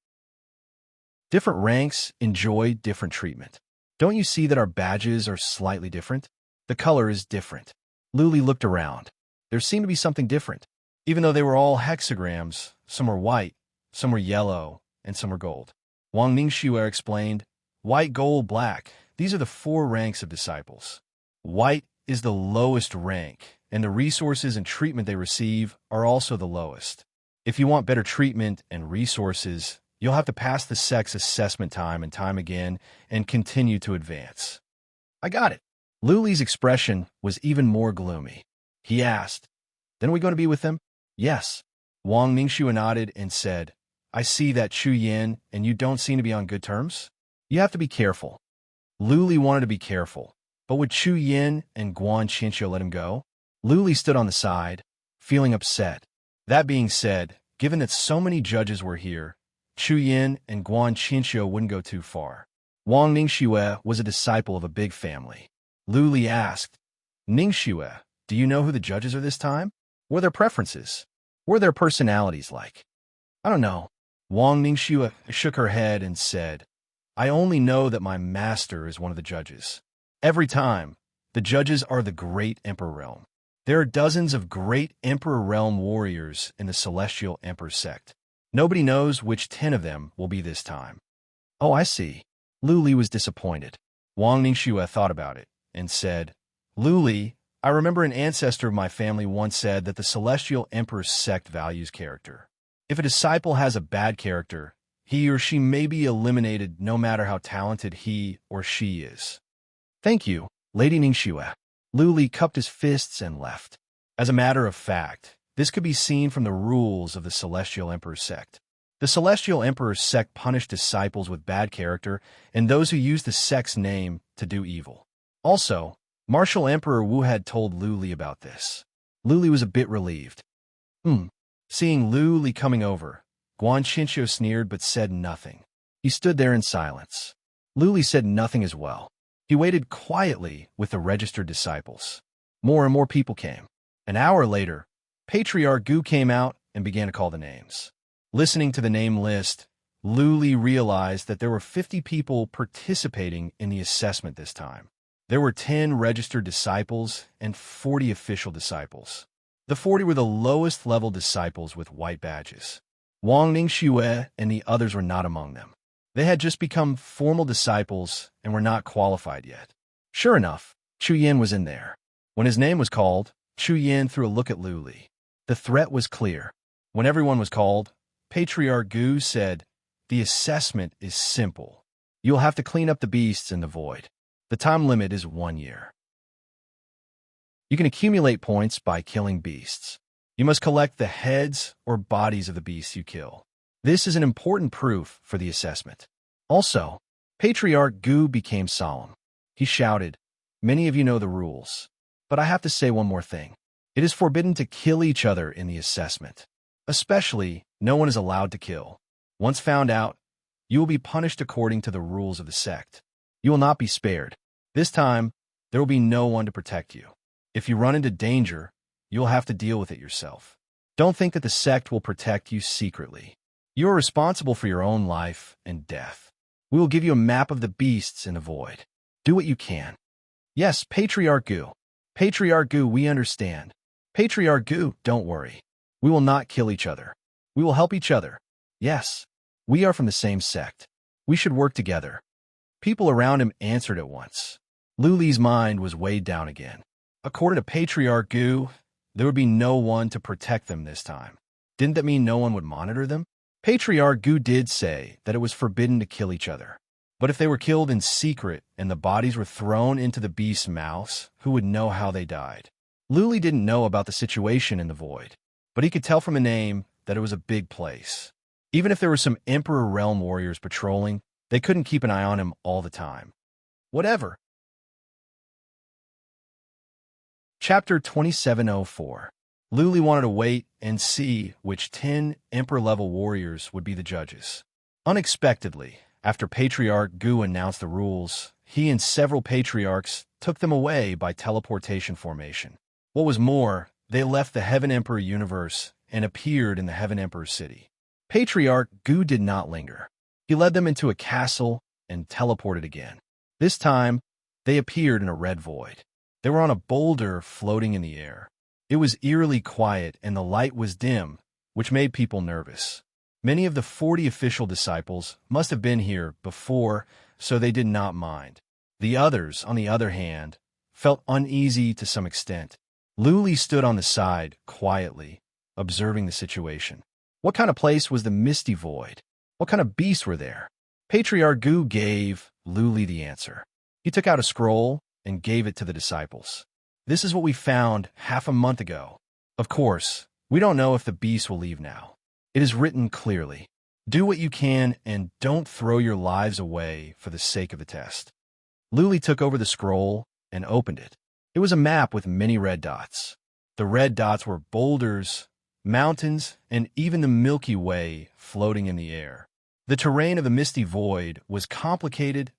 Different ranks enjoy different treatment. Don't you see that our badges are slightly different? The color is different. Luli looked around. There seemed to be something different. Even though they were all hexagrams, some were white, some were yellow, and some were gold. Wang Ningxue explained, white, gold, black, these are the 4 ranks of disciples. White is the lowest rank, and the resources and treatment they receive are also the lowest. If you want better treatment and resources, you'll have to pass the sect's assessment time and time again and continue to advance. I got it. Luli's expression was even more gloomy. He asked, then are we going to be with them? Yes. Wang Ningxue nodded and said, I see that Chu Yin and you don't seem to be on good terms. You have to be careful. Luli wanted to be careful, but would Chu Yin and Guan Qinqiu let him go? Luli stood on the side, feeling upset. That being said, given that so many judges were here, Chu Yin and Guan Qinqiu wouldn't go too far. Wang Ningxue was a disciple of a big family. Luli asked, Ningxue, do you know who the judges are this time? What are their preferences? What are their personalities like? I don't know. Wang Ningxue shook her head and said, I only know that my master is one of the judges. Every time, the judges are the great Emperor Realm. There are dozens of great Emperor Realm warriors in the Celestial Emperor sect. Nobody knows which 10 of them will be this time. Oh, I see. Luli was disappointed. Wang Ningxue thought about it and said, Luli, I remember an ancestor of my family once said that the Celestial Emperor sect values character. If a disciple has a bad character, he or she may be eliminated no matter how talented he or she is. Thank you, Lady Ningxue. Luli cupped his fists and left. As a matter of fact, this could be seen from the rules of the Celestial Emperor sect. The Celestial Emperor sect punished disciples with bad character and those who used the sect's name to do evil. Also, Martial Emperor Wu had told Luli about this. Luli was a bit relieved. Seeing Luli coming over, Guan Qinqiu sneered but said nothing. He stood there in silence. Luli said nothing as well. He waited quietly with the registered disciples. More and more people came. An hour later, Patriarch Gu came out and began to call the names. Listening to the name list, Luli realized that there were 50 people participating in the assessment this time. There were 10 registered disciples and 40 official disciples. The 40 were the lowest level disciples with white badges. Wang Ningxue and the others were not among them. They had just become formal disciples and were not qualified yet. Sure enough, Chu Yin was in there. When his name was called, Chu Yin threw a look at Luli. The threat was clear. When everyone was called, Patriarch Gu said, the assessment is simple. You'll have to clean up the beasts in the void. The time limit is 1 year. You can accumulate points by killing beasts. You must collect the heads or bodies of the beasts you kill. This is an important proof for the assessment. Also, Patriarch Gu became solemn. He shouted, many of you know the rules, but I have to say one more thing. It is forbidden to kill each other in the assessment. Especially, no one is allowed to kill. Once found out, you will be punished according to the rules of the sect. You will not be spared. This time, there will be no one to protect you. If you run into danger, you will have to deal with it yourself. Don't think that the sect will protect you secretly. You are responsible for your own life and death. We will give you a map of the beasts in the void. Do what you can. Yes, Patriarch Gu. Patriarch Gu, we understand. Patriarch Gu, don't worry. We will not kill each other. We will help each other. Yes, we are from the same sect. We should work together. People around him answered at once. Luli's mind was weighed down again. According to Patriarch Gu, there would be no one to protect them this time. Didn't that mean no one would monitor them? Patriarch Gu did say that it was forbidden to kill each other. But if they were killed in secret and the bodies were thrown into the beast's mouths, who would know how they died? Luli didn't know about the situation in the void, but he could tell from the name that it was a big place. Even if there were some Emperor Realm warriors patrolling, they couldn't keep an eye on him all the time. Whatever. Chapter 2704. Luli wanted to wait and see which 10 Emperor-level warriors would be the judges. Unexpectedly, after Patriarch Gu announced the rules, he and several patriarchs took them away by teleportation formation. What was more, they left the Heaven Emperor universe and appeared in the Heaven Emperor city. Patriarch Gu did not linger. He led them into a castle and teleported again. This time, they appeared in a red void. They were on a boulder floating in the air. It was eerily quiet and the light was dim, which made people nervous. Many of the 40 official disciples must have been here before, so they did not mind. The others, on the other hand, felt uneasy to some extent. Luli stood on the side, quietly, observing the situation. What kind of place was the misty void? What kind of beasts were there? Patriarch Gu gave Luli the answer. He took out a scroll and gave it to the disciples. This is what we found half a month ago. Of course, we don't know if the beast will leave now. It is written clearly. Do what you can and don't throw your lives away for the sake of the test. Luli took over the scroll and opened it. It was a map with many red dots. The red dots were boulders, mountains, and even the Milky Way floating in the air. The terrain of the misty void was complicated.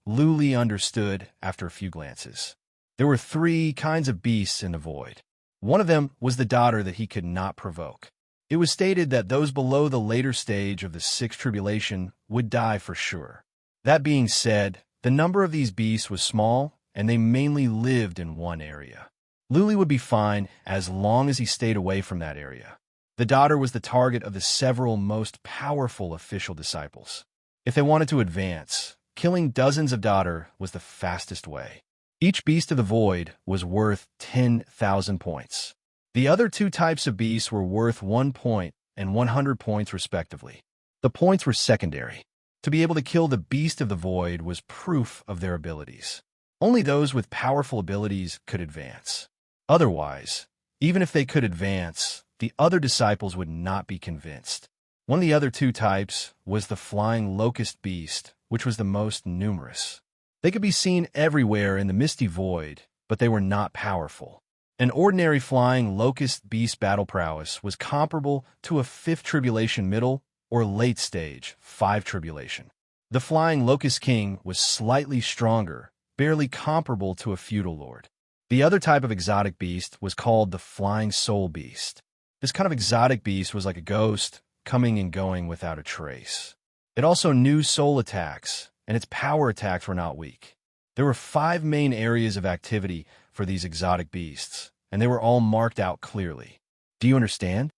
Luli understood after a few glances. There were 3 kinds of beasts in the void. One of them was the daughter that he could not provoke. It was stated that those below the later stage of the 6th tribulation would die for sure. That being said, the number of these beasts was small, and they mainly lived in one area. Luli would be fine as long as he stayed away from that area. The daughter was the target of the several most powerful official disciples. If they wanted to advance, killing dozens of daughter was the fastest way. Each beast of the void was worth 10,000 points. The other 2 types of beasts were worth 1 point and 100 points respectively. The points were secondary. To be able to kill the beast of the void was proof of their abilities. Only those with powerful abilities could advance. Otherwise, even if they could advance, the other disciples would not be convinced. One of the other 2 types was the flying locust beast, which was the most numerous. They could be seen everywhere in the misty void, but they were not powerful. An ordinary flying locust beast battle prowess was comparable to a 5th tribulation middle or late stage 5 tribulation. The flying locust king was slightly stronger, barely comparable to a feudal lord. The other type of exotic beast was called the flying soul beast. This kind of exotic beast was like a ghost, coming and going without a trace. It also knew soul attacks, and its power attacks were not weak. There were 5 main areas of activity for these exotic beasts, and they were all marked out clearly. Do you understand?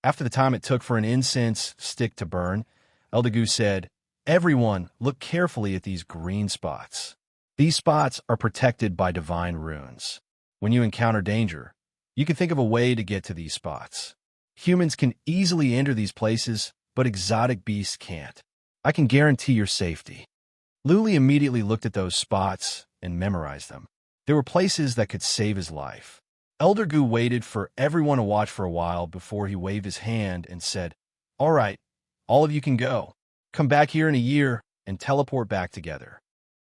After the time it took for an incense stick to burn, Elder Gu said, "Everyone, look carefully at these green spots. These spots are protected by divine runes. When you encounter danger, you can think of a way to get to these spots. Humans can easily enter these places, but exotic beasts can't. I can guarantee your safety." Luli immediately looked at those spots and memorized them. There were places that could save his life. Elder Gu waited for everyone to watch for a while before he waved his hand and said, "All right, all of you can go. Come back here in a year and teleport back together.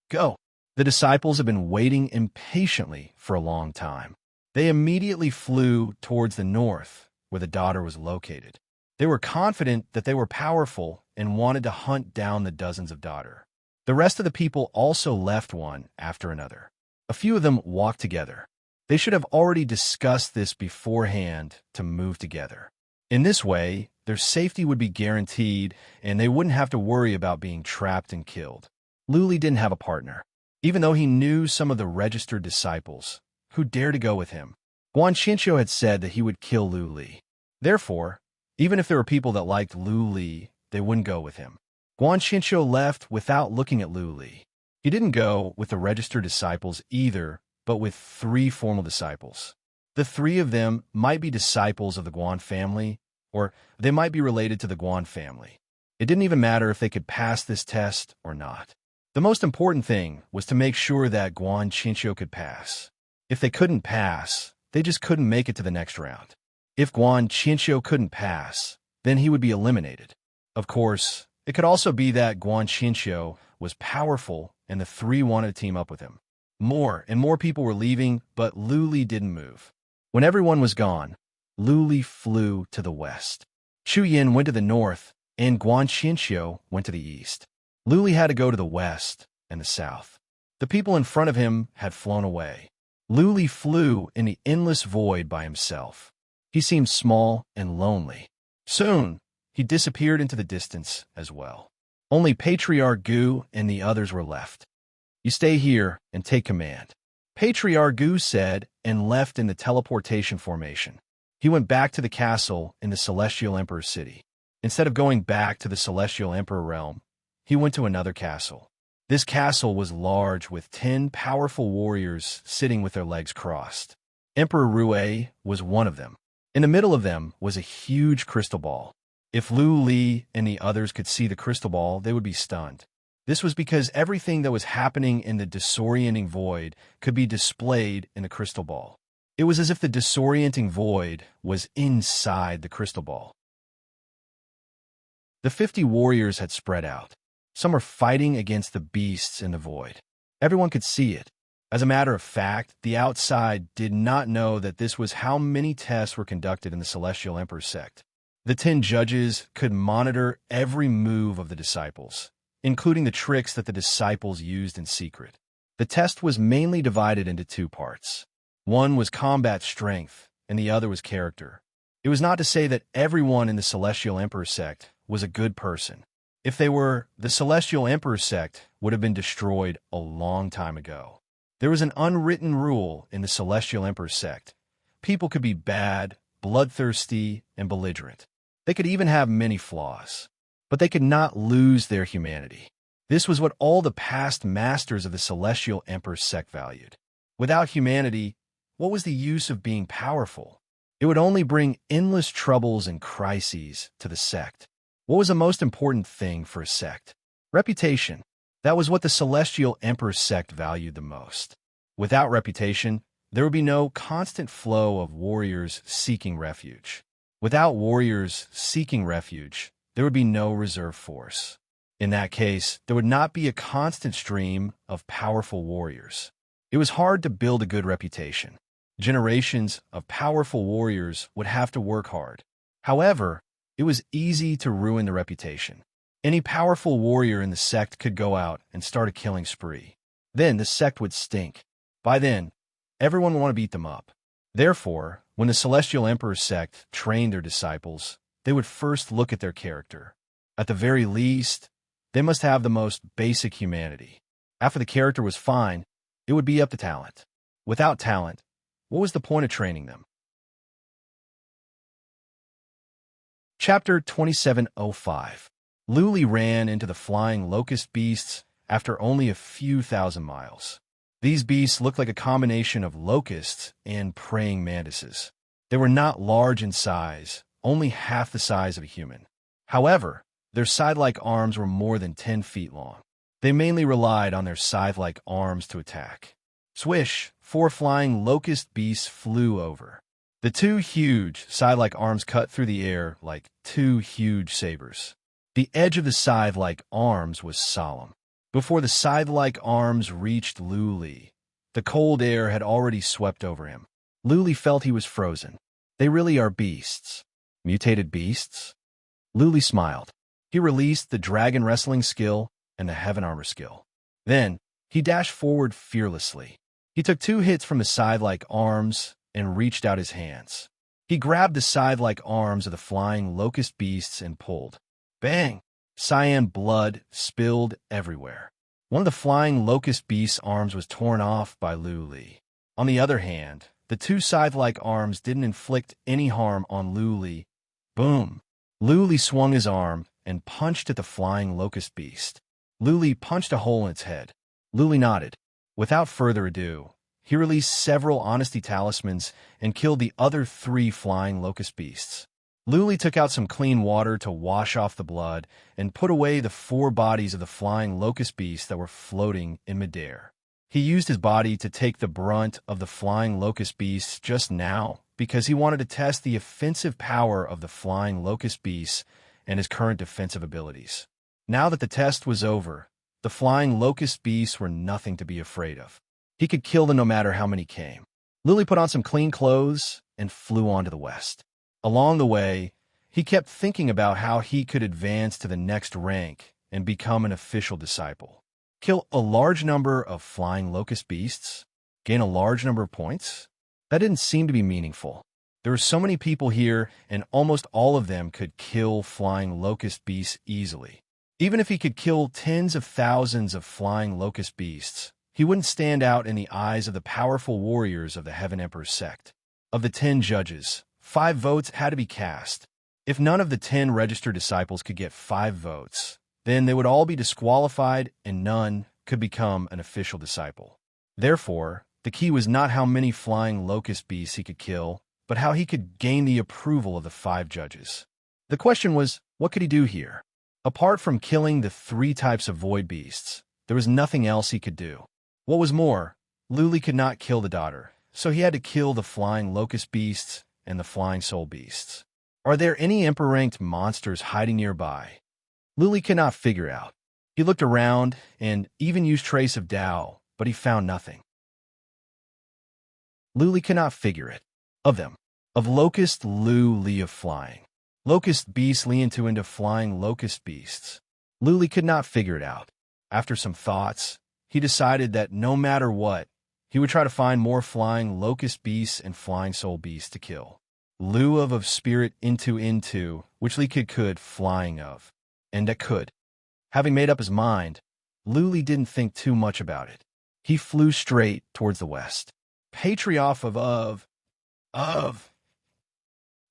Go." The disciples had been waiting impatiently for a long time. They immediately flew towards the north, where the daughter was located. They were confident that they were powerful and wanted to hunt down the dozens of daughter. The rest of the people also left one after another. A few of them walked together. They should have already discussed this beforehand to move together. In this way, their safety would be guaranteed and they wouldn't have to worry about being trapped and killed. Luli didn't have a partner, even though he knew some of the registered disciples who dared to go with him. Guan Xinqiu had said that he would kill Luli. Therefore, even if there were people that liked Luli, they wouldn't go with him. Guan Xinqiu left without looking at Luli. He didn't go with the registered disciples either, but with 3 formal disciples. The 3 of them might be disciples of the Guan family, or they might be related to the Guan family. It didn't even matter if they could pass this test or not. The most important thing was to make sure that Guan Xinqiu could pass. If they couldn't pass, they just couldn't make it to the next round. If Guan Xinqiu couldn't pass, then he would be eliminated. Of course, it could also be that Guan Xinqiu was powerful and the 3 wanted to team up with him. More and more people were leaving, but Luli didn't move. When everyone was gone, Luli flew to the west. Chu Yin went to the north, and Guan Xinqiu went to the east. Luli had to go to the west and the south. The people in front of him had flown away. Luli flew in the endless void by himself. He seemed small and lonely. Soon, he disappeared into the distance as well. Only Patriarch Gu and the others were left. "You stay here and take command," Patriarch Gu said, and left in the teleportation formation. He went back to the castle in the Celestial Emperor's city. Instead of going back to the Celestial Emperor realm, he went to another castle. This castle was large, with 10 powerful warriors sitting with their legs crossed. Emperor Rue was one of them. In the middle of them was a huge crystal ball. If Lu Li and the others could see the crystal ball, they would be stunned. This was because everything that was happening in the disorienting void could be displayed in the crystal ball. It was as if the disorienting void was inside the crystal ball. The 50 warriors had spread out. Some were fighting against the beasts in the void. Everyone could see it. As a matter of fact, the outside did not know that this was how many tests were conducted in the Celestial Emperor's sect. The 10 judges could monitor every move of the disciples, including the tricks that the disciples used in secret. The test was mainly divided into 2 parts. One was combat strength, and the other was character. It was not to say that everyone in the Celestial Emperor sect was a good person. If they were, the Celestial Emperor sect would have been destroyed a long time ago. There was an unwritten rule in the Celestial Emperor sect. People could be bad, bloodthirsty, and belligerent. They could even have many flaws, but they could not lose their humanity. This was what all the past masters of the Celestial Emperor sect valued. Without humanity, what was the use of being powerful? It would only bring endless troubles and crises to the sect. What was the most important thing for a sect? Reputation. That was what the Celestial Emperor sect valued the most. Without reputation, there would be no constant flow of warriors seeking refuge. Without warriors seeking refuge, there would be no reserve force. In that case, there would not be a constant stream of powerful warriors. It was hard to build a good reputation. Generations of powerful warriors would have to work hard. However, it was easy to ruin the reputation. Any powerful warrior in the sect could go out and start a killing spree. Then the sect would stink. By then, everyone would want to beat them up. Therefore, when the Celestial Emperor sect trained their disciples, they would first look at their character. At the very least, they must have the most basic humanity. After the character was fine, it would be up to talent. Without talent, what was the point of training them? Chapter 2705. Luli ran into the flying locust beasts after only a few thousand miles. These beasts looked like a combination of locusts and praying mantises. They were not large in size, only half the size of a human. However, their scythe-like arms were more than 10 feet long. They mainly relied on their scythe-like arms to attack. Swish, 4 flying locust beasts flew over. The 2 huge scythe-like arms cut through the air like 2 huge sabers. The edge of the scythe-like arms was solemn. Before the scythe-like arms reached Luli, the cold air had already swept over him. Luli felt he was frozen. They really are beasts. Mutated beasts? Luli smiled. He released the dragon wrestling skill and the heaven armor skill. Then, he dashed forward fearlessly. He took 2 hits from the scythe-like arms and reached out his hands. He grabbed the scythe-like arms of the flying locust beasts and pulled. Bang! Cyan blood spilled everywhere. One of the flying locust beast's arms was torn off by Luli. On the other hand, the 2 scythe-like arms didn't inflict any harm on Luli. Boom! Luli swung his arm and punched at the flying locust beast. Luli punched a hole in its head. Luli nodded. Without further ado, he released several honesty talismans and killed the other 3 flying locust beasts. Luli took out some clean water to wash off the blood and put away the 4 bodies of the flying locust beasts that were floating in midair. He used his body to take the brunt of the flying locust beasts just now because he wanted to test the offensive power of the flying locust beasts and his current defensive abilities. Now that the test was over, the flying locust beasts were nothing to be afraid of. He could kill them no matter how many came. Luli put on some clean clothes and flew on to the west. Along the way, he kept thinking about how he could advance to the next rank and become an official disciple. Kill a large number of flying locust beasts? Gain a large number of points? That didn't seem to be meaningful. There were so many people here, and almost all of them could kill flying locust beasts easily. Even if he could kill tens of thousands of flying locust beasts, he wouldn't stand out in the eyes of the powerful warriors of the Heaven Emperor's sect. Of the 10 judges, 5 votes had to be cast. If none of the 10 registered disciples could get 5 votes, then they would all be disqualified and none could become an official disciple. Therefore, the key was not how many flying locust beasts he could kill, but how he could gain the approval of the 5 judges. The question was, what could he do here? Apart from killing the 3 types of void beasts, there was nothing else he could do. What was more, Luli could not kill the daughter, so he had to kill the flying locust beasts and the flying soul beasts. Are there any Emperor-ranked monsters hiding nearby? Luli could not figure out. He looked around and even used Trace of Tao, but he found nothing. Luli could not figure it. Of them. Of locust Lu of flying. Locust beasts into flying locust beasts. Luli could not figure it out. After some thoughts, he decided that no matter what, he would try to find more flying locust beasts and flying soul beasts to kill. Lu of spirit into, which Li could flying of. And that could. Having made up his mind, Luli didn't think too much about it. He flew straight towards the west. Patrioff of.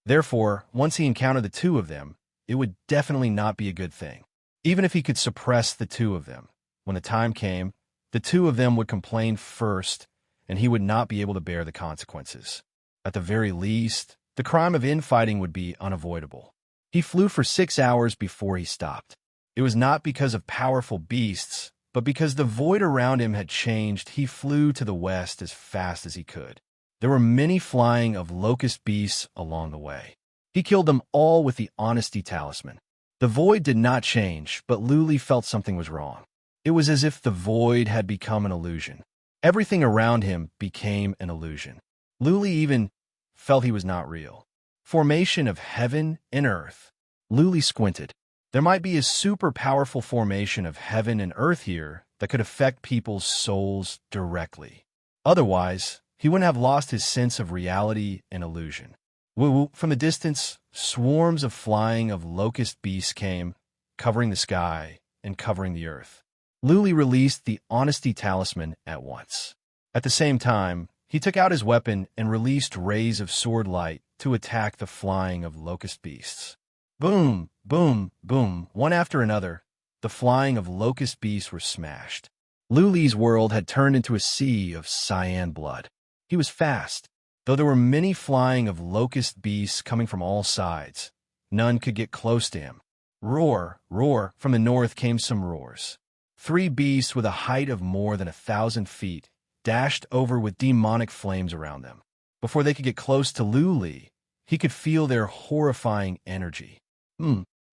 Therefore, once he encountered the 2 of them, it would definitely not be a good thing. Even if he could suppress the 2 of them, when the time came, the 2 of them would complain first, and he would not be able to bear the consequences. At the very least, the crime of infighting would be unavoidable. He flew for 6 hours before he stopped. It was not because of powerful beasts, but because the void around him had changed. He flew to the west as fast as he could. There were many flying of locust beasts along the way. He killed them all with the honesty talisman. The void did not change, but Luli felt something was wrong. It was as if the void had become an illusion. Everything around him became an illusion. Luli even felt he was not real. Formation of heaven and earth. Luli squinted. There might be a super powerful formation of heaven and earth here that could affect people's souls directly. Otherwise, he wouldn't have lost his sense of reality and illusion. Woo! From the distance, swarms of flying of locust beasts came, covering the sky and covering the earth. Luli released the honesty talisman at once. At the same time, he took out his weapon and released rays of sword light to attack the flying of locust beasts. Boom, boom, boom, one after another, the flying of locust beasts were smashed. Luli's world had turned into a sea of cyan blood. He was fast. Though there were many flying of locust beasts coming from all sides, none could get close to him. Roar, roar, from the north came some roars. 3 beasts with a height of more than 1,000 feet dashed over with demonic flames around them. Before they could get close to Luli, he could feel their horrifying energy.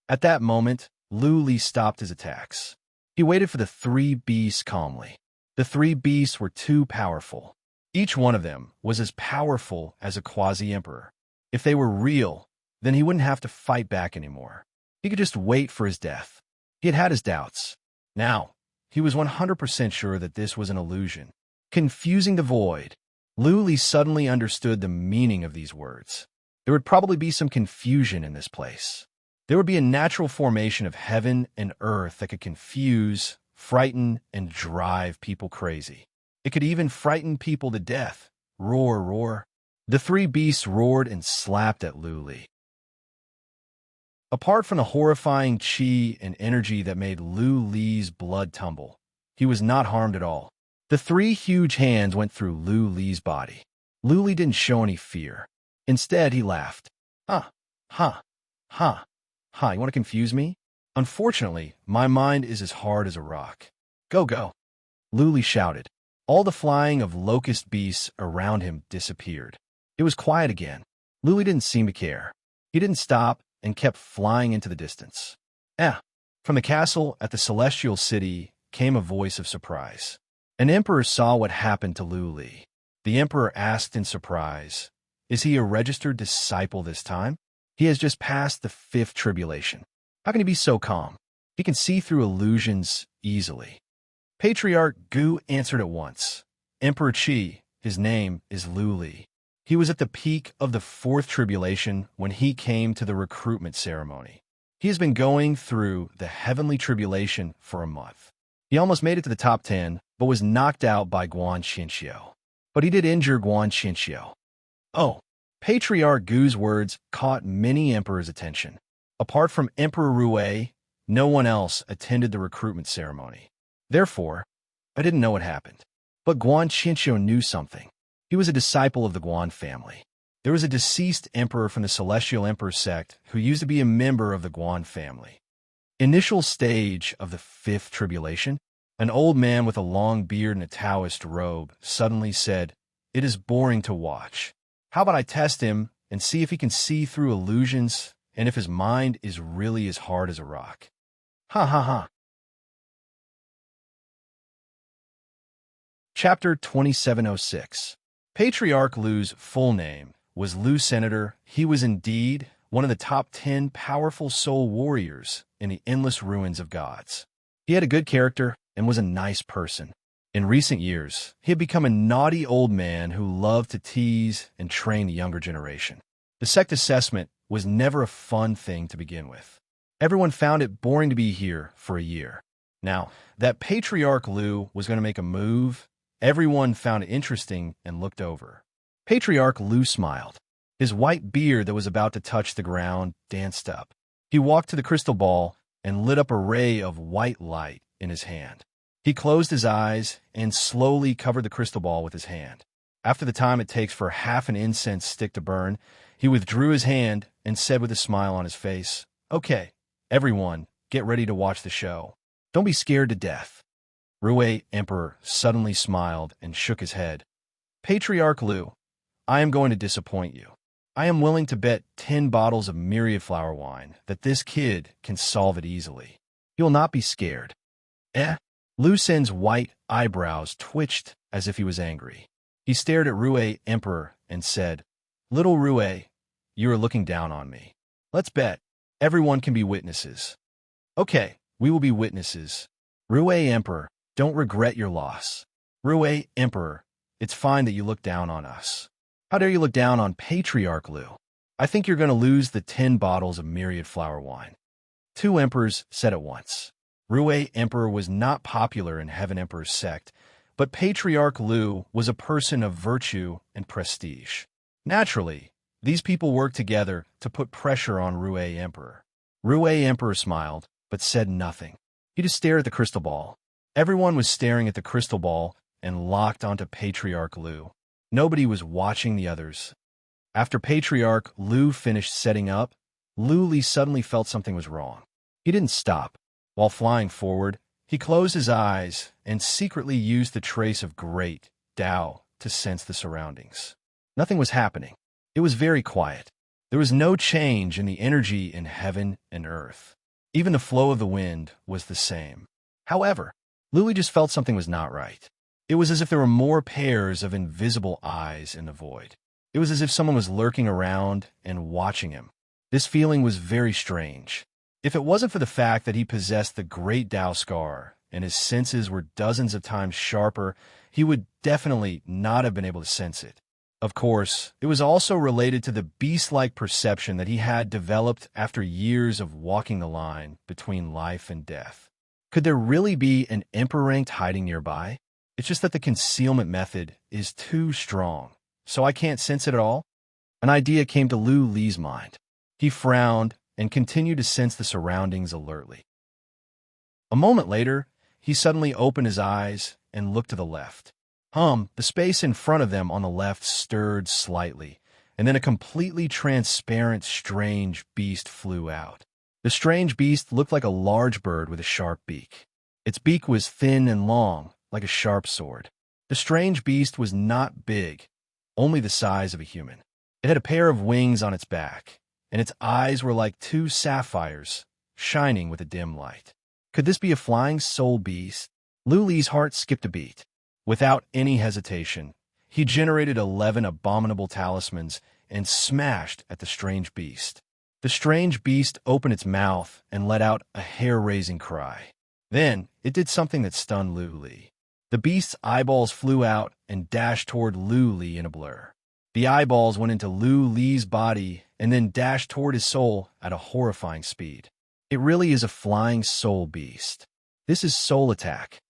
At that moment, Luli stopped his attacks. He waited for the 3 beasts calmly. The 3 beasts were too powerful. Each one of them was as powerful as a quasi-emperor. If they were real, then he wouldn't have to fight back anymore. He could just wait for his death. He had had his doubts. Now, he was 100% sure that this was an illusion. Confusing the void, Luli suddenly understood the meaning of these words. There would probably be some confusion in this place. There would be a natural formation of heaven and earth that could confuse, frighten, and drive people crazy. It could even frighten people to death. Roar, roar. The 3 beasts roared and slapped at Luli. Apart from the horrifying chi and energy that made Luli's blood tumble, he was not harmed at all. The 3 huge hands went through Luli's body. Luli didn't show any fear. Instead, he laughed. Ha, ha, ha, ha, you want to confuse me? Unfortunately, my mind is as hard as a rock. Go, go. Luli shouted. All the flying of locust beasts around him disappeared. It was quiet again. Luli didn't seem to care. He didn't stop and kept flying into the distance. From the castle at the celestial city came a voice of surprise. An emperor saw what happened to Luli. The emperor asked in surprise, "Is he a registered disciple this time? He has just passed the 5th tribulation. How can he be so calm? He can see through illusions easily." Patriarch Gu answered at once. "Emperor Qi, His name is Luli. He was at the peak of the fourth tribulation when he came to the recruitment ceremony. He has been going through the heavenly tribulation for a month. He almost made it to the top 10, but was knocked out by Guan Xinxiu. But he did injure Guan Xinxiu. Oh, Patriarch Gu's words caught many emperors' attention. Apart from Emperor Rui, no one else attended the recruitment ceremony. Therefore, I didn't know what happened. But Guan Xinxiu knew something. He was a disciple of the Guan family. There was a deceased emperor from the Celestial Emperor sect who used to be a member of the Guan family. Initial stage of the fifth tribulation, an old man with a long beard and a Taoist robe suddenly said, "It is boring to watch. How about I test him and see if he can see through illusions and if his mind is really as hard as a rock?" Ha ha ha. Chapter 2706. Patriarch Lu's full name was Lu Senator. He was indeed one of the top 10 powerful soul warriors in the endless ruins of gods. He had a good character and was a nice person. In recent years, he had become a naughty old man who loved to tease and train the younger generation. The sect assessment was never a fun thing to begin with. Everyone found it boring to be here for a year. Now, that Patriarch Lu was going to make a move, everyone found it interesting and looked over. Patriarch Lu smiled. His white beard that was about to touch the ground danced up. He walked to the crystal ball and lit up a ray of white light in his hand. He closed his eyes and slowly covered the crystal ball with his hand. After the time it takes for half an incense stick to burn, he withdrew his hand and said with a smile on his face, "Okay, everyone, get ready to watch the show. Don't be scared to death." Rui Emperor suddenly smiled and shook his head. "Patriarch Lu, I am going to disappoint you. I am willing to bet 10 bottles of myriad flower wine that this kid can solve it easily. He will not be scared." Eh? Lu Sen's white eyebrows twitched as if he was angry. He stared at Rui Emperor and said, "Little Rui, you are looking down on me. Let's bet. Everyone can be witnesses." "Okay, we will be witnesses. Rui Emperor, don't regret your loss. Rui Emperor, it's fine that you look down on us. How dare you look down on Patriarch Lu? I think you're going to lose the 10 bottles of myriad flower wine." Two emperors said at once. Rui Emperor was not popular in Heaven Emperor's sect, but Patriarch Lu was a person of virtue and prestige. Naturally, these people worked together to put pressure on Rui Emperor. Rui Emperor smiled, but said nothing. He just stared at the crystal ball. Everyone was staring at the crystal ball and locked onto Patriarch Lu. Nobody was watching the others. After Patriarch Lu finished setting up, Lu Li suddenly felt something was wrong. He didn't stop. While flying forward, he closed his eyes and secretly used the trace of great Tao to sense the surroundings. Nothing was happening. It was very quiet. There was no change in the energy in heaven and earth. Even the flow of the wind was the same. However, Luli just felt something was not right. It was as if there were more pairs of invisible eyes in the void. It was as if someone was lurking around and watching him. This feeling was very strange. If it wasn't for the fact that he possessed the great Tao scar and his senses were dozens of times sharper, he would definitely not have been able to sense it. Of course, it was also related to the beast-like perception that he had developed after years of walking the line between life and death. Could there really be an emperor-ranked hiding nearby? It's just that the concealment method is too strong, so I can't sense it at all? An idea came to Lu Li's mind. He frowned and continued to sense the surroundings alertly. A moment later, he suddenly opened his eyes and looked to the left. The space in front of them on the left stirred slightly, and then a completely transparent, strange beast flew out. The strange beast looked like a large bird with a sharp beak. Its beak was thin and long, like a sharp sword. The strange beast was not big, only the size of a human. It had a pair of wings on its back, and its eyes were like two sapphires, shining with a dim light. Could this be a flying soul beast? Lu Li's heart skipped a beat. Without any hesitation, he generated 11 abominable talismans and smashed at the strange beast. The strange beast opened its mouth and let out a hair-raising cry. Then, it did something that stunned Lu Li. The beast's eyeballs flew out and dashed toward Lu Li in a blur. The eyeballs went into Lu Li's body and then dashed toward his soul at a horrifying speed. It really is a flying soul beast. This is soul attack.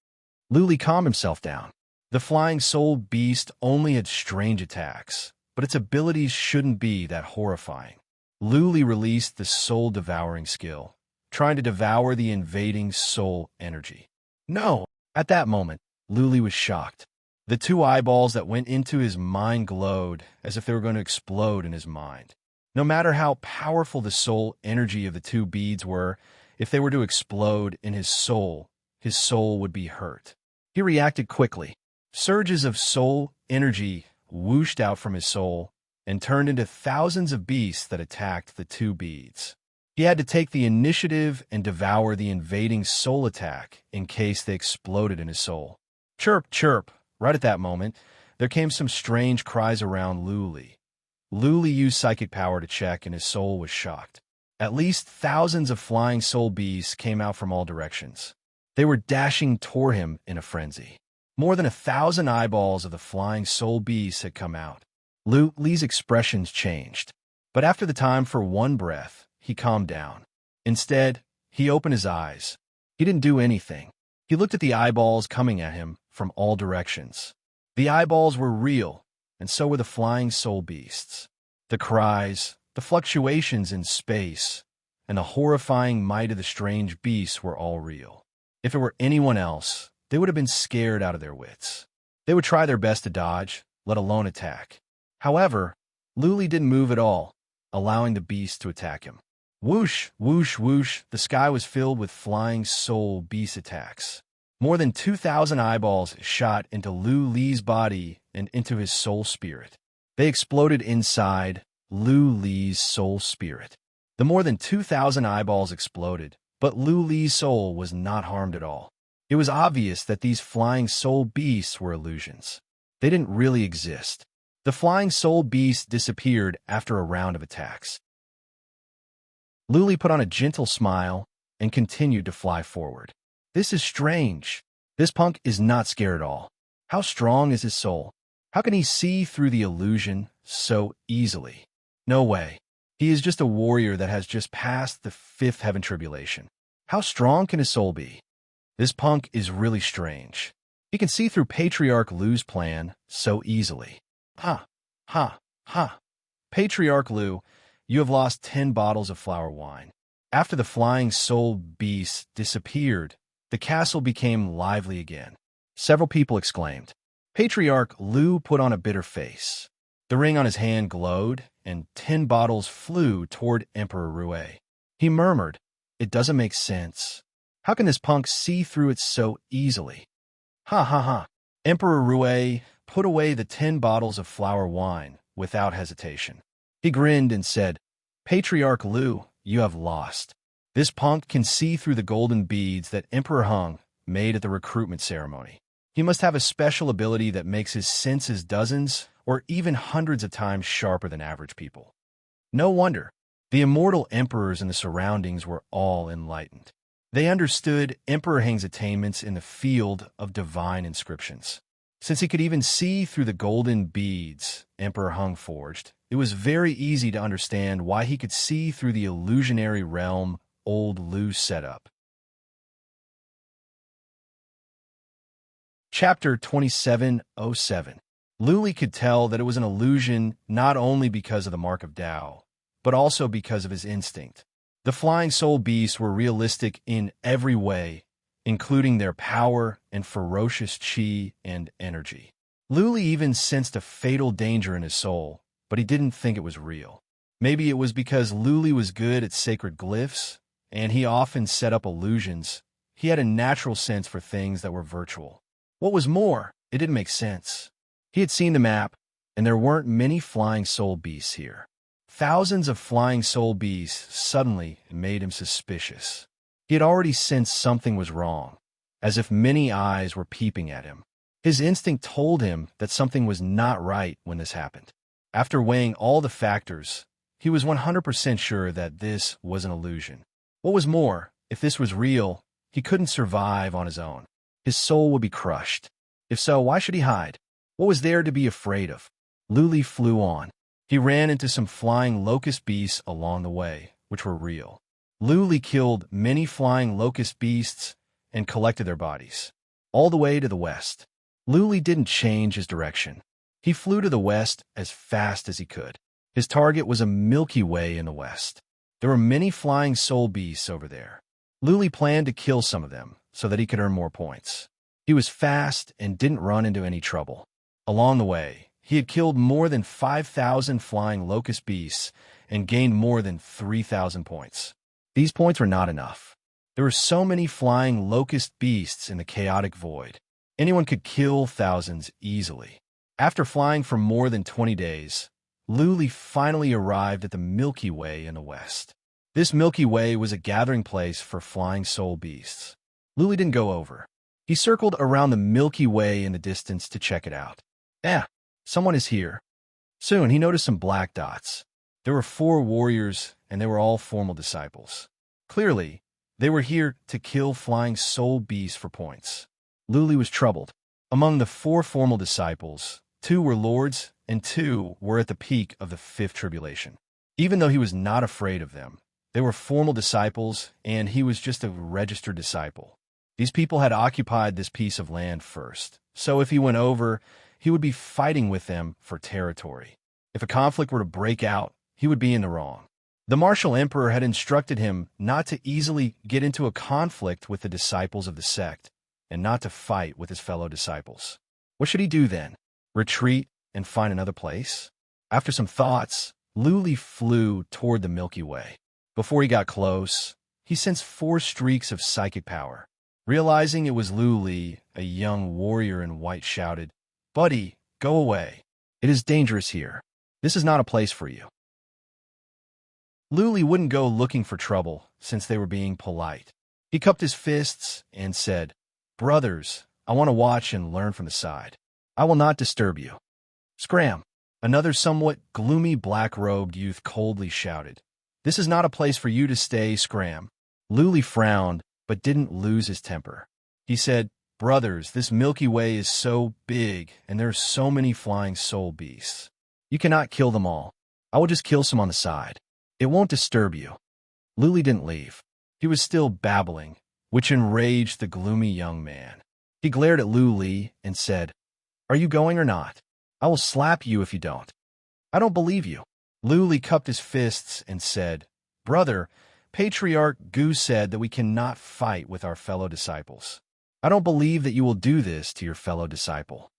Lu Li calmed himself down. The flying soul beast only had strange attacks, but its abilities shouldn't be that horrifying. Lu Li released the soul-devouring skill, trying to devour the invading soul energy. No! At that moment, Lu Li was shocked. The two eyeballs that went into his mind glowed as if they were going to explode in his mind. No matter how powerful the soul energy of the two beads were, if they were to explode in his soul would be hurt. He reacted quickly. Surges of soul energy whooshed out from his soul and turned into thousands of beasts that attacked the two beads. He had to take the initiative and devour the invading soul attack in case they exploded in his soul. Chirp, chirp. Right at that moment, there came some strange cries around Lu Li. Lu Li used psychic power to check, and his soul was shocked. At least thousands of flying soul beasts came out from all directions. They were dashing toward him in a frenzy. More than 1,000 eyeballs of the flying soul beasts had come out. Lu Li's expressions changed. But after the time for one breath, he calmed down. Instead, he opened his eyes. He didn't do anything. He looked at the eyeballs coming at him from all directions. The eyeballs were real, and so were the flying soul beasts. The cries, the fluctuations in space, and the horrifying might of the strange beasts were all real. If it were anyone else, they would have been scared out of their wits. They would try their best to dodge, let alone attack. However, Lu Li didn't move at all, allowing the beast to attack him. Whoosh, whoosh, whoosh, the sky was filled with flying soul beast attacks. More than 2,000 eyeballs shot into Lu Li's body and into his soul spirit. They exploded inside Lu Li's soul spirit. The more than 2,000 eyeballs exploded, but Lu Li's soul was not harmed at all. It was obvious that these flying soul beasts were illusions. They didn't really exist. The flying soul beasts disappeared after a round of attacks. Lu Li put on a gentle smile and continued to fly forward. This is strange. This punk is not scared at all. How strong is his soul? How can he see through the illusion so easily? No way. He is just a warrior that has just passed the fifth heaven tribulation. How strong can his soul be? This punk is really strange. He can see through Patriarch Lu's plan so easily. Ha, ha, ha. Patriarch Lu, you have lost 10 bottles of flower wine. After the flying soul beast disappeared, the castle became lively again. Several people exclaimed. Patriarch Lu put on a bitter face. The ring on his hand glowed, and 10 bottles flew toward Emperor Rue. He murmured, "It doesn't make sense. How can this punk see through it so easily?" Ha ha ha. Emperor Rue put away the 10 bottles of flower wine without hesitation. He grinned and said, Patriarch Lu, you have lost. This punk can see through the golden beads that Emperor Hung made at the recruitment ceremony. He must have a special ability that makes his senses dozens or even hundreds of times sharper than average people. No wonder. The immortal emperors in the surroundings were all enlightened. They understood Emperor Hang's attainments in the field of divine inscriptions. Since he could even see through the golden beads Emperor Hung forged, it was very easy to understand why he could see through the illusionary realm old Lu set up. Chapter 2707. Lu Li could tell that it was an illusion not only because of the mark of Tao, but also because of his instinct. The flying soul beasts were realistic in every way, including their power and ferocious chi and energy. Lu Li even sensed a fatal danger in his soul, but he didn't think it was real. Maybe it was because Lu Li was good at sacred glyphs, and he often set up illusions. He had a natural sense for things that were virtual. What was more, it didn't make sense. He had seen the map, and there weren't many flying soul beasts here. Thousands of flying soul beasts suddenly made him suspicious. He had already sensed something was wrong, as if many eyes were peeping at him. His instinct told him that something was not right when this happened. After weighing all the factors, he was 100% sure that this was an illusion. What was more, if this was real, he couldn't survive on his own. His soul would be crushed. If so, why should he hide? What was there to be afraid of? Luli flew on. He ran into some flying locust beasts along the way, which were real. Luli killed many flying locust beasts and collected their bodies. All the way to the west. Luli didn't change his direction. He flew to the west as fast as he could. His target was a Milky Way in the west. There were many flying soul beasts over there. Luli planned to kill some of them so that he could earn more points. He was fast and didn't run into any trouble. Along the way, he had killed more than 5,000 flying locust beasts and gained more than 3,000 points. These points were not enough. There were so many flying locust beasts in the chaotic void. Anyone could kill thousands easily. After flying for more than 20 days, Luli finally arrived at the Milky Way in the west. This Milky Way was a gathering place for flying soul beasts. Luli didn't go over. He circled around the Milky Way in the distance to check it out. Someone is here. Soon he noticed some black dots. There were 4 warriors, and they were all formal disciples. Clearly, they were here to kill flying soul beasts for points. Luli was troubled. Among the 4 formal disciples, 2 were lords, and 2 were at the peak of the 5th tribulation. Even though he was not afraid of them, they were formal disciples, and he was just a registered disciple. These people had occupied this piece of land first, so if he went over, he would be fighting with them for territory. If a conflict were to break out, he would be in the wrong. The martial emperor had instructed him not to easily get into a conflict with the disciples of the sect, and not to fight with his fellow disciples. What should he do then? Retreat and find another place? After some thoughts, Luli flew toward the Milky Way. Before he got close, he sensed 4 streaks of psychic power. Realizing it was Luli, a young warrior in white shouted, "Buddy, go away. It is dangerous here. This is not a place for you." Luli wouldn't go looking for trouble, since they were being polite. He cupped his fists and said, "Brothers, I want to watch and learn from the side. I will not disturb you." Scram! Another somewhat gloomy black-robed youth coldly shouted, "This is not a place for you to stay, Scram." Luli frowned, but didn't lose his temper. He said, "Brothers, this Milky Way is so big, and there are so many flying soul beasts. You cannot kill them all. I will just kill some on the side. It won't disturb you." Luli didn't leave. He was still babbling, which enraged the gloomy young man. He glared at Luli and said, "Are you going or not? I will slap you if you don't." "I don't believe you." Luli cupped his fists and said, "Brother, Patriarch Gu said that we cannot fight with our fellow disciples. I don't believe that you will do this to your fellow disciple."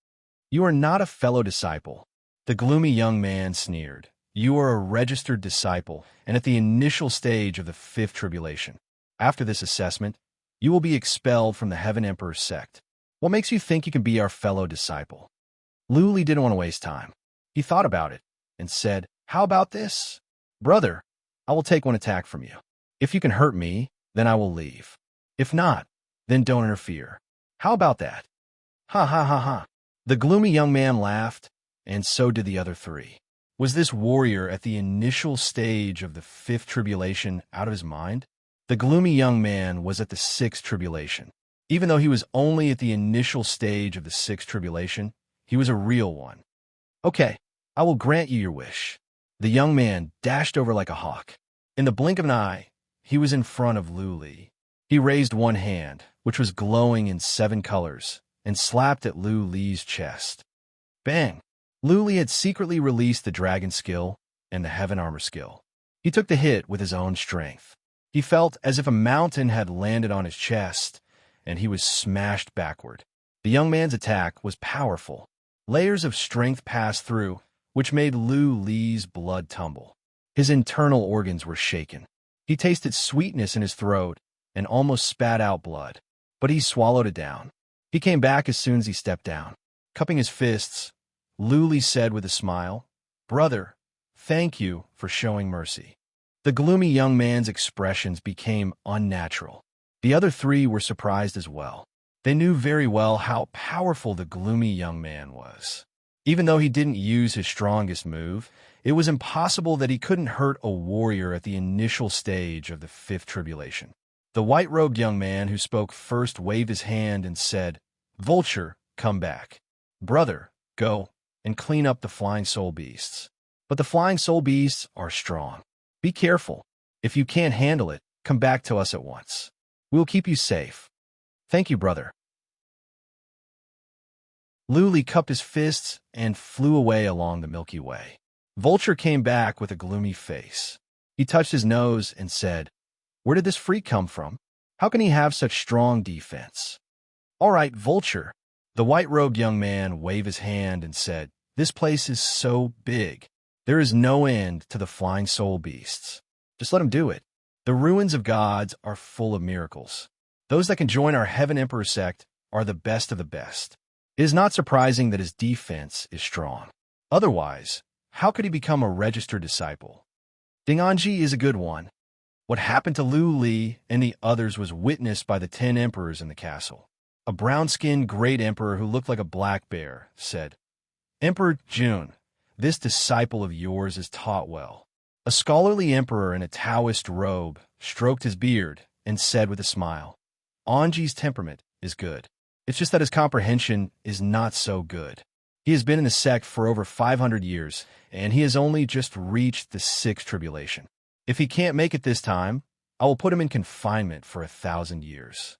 "You are not a fellow disciple." The gloomy young man sneered. "You are a registered disciple, and at the initial stage of the 5th tribulation. After this assessment, you will be expelled from the Heaven Emperor's sect. What makes you think you can be our fellow disciple?" Luli didn't want to waste time. He thought about it and said, "How about this? Brother, I will take one attack from you. If you can hurt me, then I will leave. If not, then don't interfere. How about that?" "Ha ha ha ha." The gloomy young man laughed, and so did the other 3. Was this warrior at the initial stage of the 5th tribulation out of his mind? The gloomy young man was at the 6th tribulation. Even though he was only at the initial stage of the 6th tribulation, he was a real one. "Okay, I will grant you your wish." The young man dashed over like a hawk. In the blink of an eye, he was in front of Luli. He raised one hand, which was glowing in 7 colors, and slapped at Luli's chest. Bang! Luli had secretly released the dragon skill and the heaven armor skill. He took the hit with his own strength. He felt as if a mountain had landed on his chest, and he was smashed backward. The young man's attack was powerful. Layers of strength passed through, which made Luli's blood tumble. His internal organs were shaken. He tasted sweetness in his throat and almost spat out blood, but he swallowed it down. He came back as soon as he stepped down. Cupping his fists, Luli said with a smile, "Brother, thank you for showing mercy." The gloomy young man's expressions became unnatural. The other 3 were surprised as well. They knew very well how powerful the gloomy young man was. Even though he didn't use his strongest move, it was impossible that he couldn't hurt a warrior at the initial stage of the 5th tribulation. The white-robed young man who spoke first waved his hand and said, "Vulture, come back. Brother, go and clean up the flying soul beasts. But the flying soul beasts are strong. Be careful. If you can't handle it, come back to us at once. We'll keep you safe. Thank you, brother. Luli cupped his fists and flew away along the Milky Way. Vulture came back with a gloomy face. He touched his nose and said, "Where did this freak come from? How can he have such strong defense?" "All right, Vulture." The white-robed young man waved his hand and said, "This place is so big. There is no end to the flying soul beasts. Just let him do it. The ruins of gods are full of miracles. Those that can join our Heaven Emperor sect are the best of the best. It is not surprising that his defense is strong. Otherwise, how could he become a registered disciple? Dinganji is a good one. What happened to Lu Li and the others was witnessed by the 10 emperors in the castle. A brown-skinned great emperor who looked like a black bear said, "Emperor Jun, this disciple of yours is taught well." A scholarly emperor in a Taoist robe stroked his beard and said with a smile, "Anji's temperament is good. It's just that his comprehension is not so good. He has been in the sect for over 500 years, and he has only just reached the 6th tribulation. If he can't make it this time, I will put him in confinement for 1,000 years."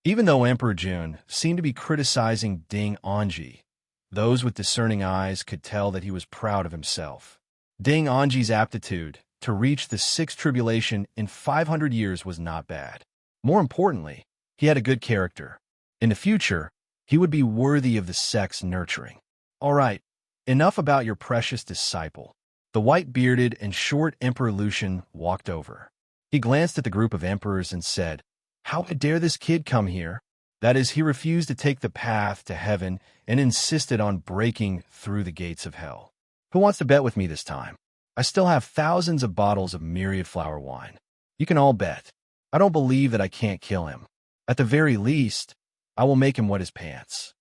Even though Emperor Jun seemed to be criticizing Ding Anji, those with discerning eyes could tell that he was proud of himself. Ding Anji's aptitude to reach the 6th tribulation in 500 years was not bad. More importantly, he had a good character. In the future, he would be worthy of the sect's nurturing. "All right, enough about your precious disciple." The white-bearded and short Emperor Lucian walked over. He glanced at the group of emperors and said, "How dare this kid come here?" That is, he refused to take the path to heaven and insisted on breaking through the gates of hell. "Who wants to bet with me this time? I still have thousands of bottles of myriad flower wine. You can all bet. I don't believe that I can't kill him. At the very least, I will make him wet his pants."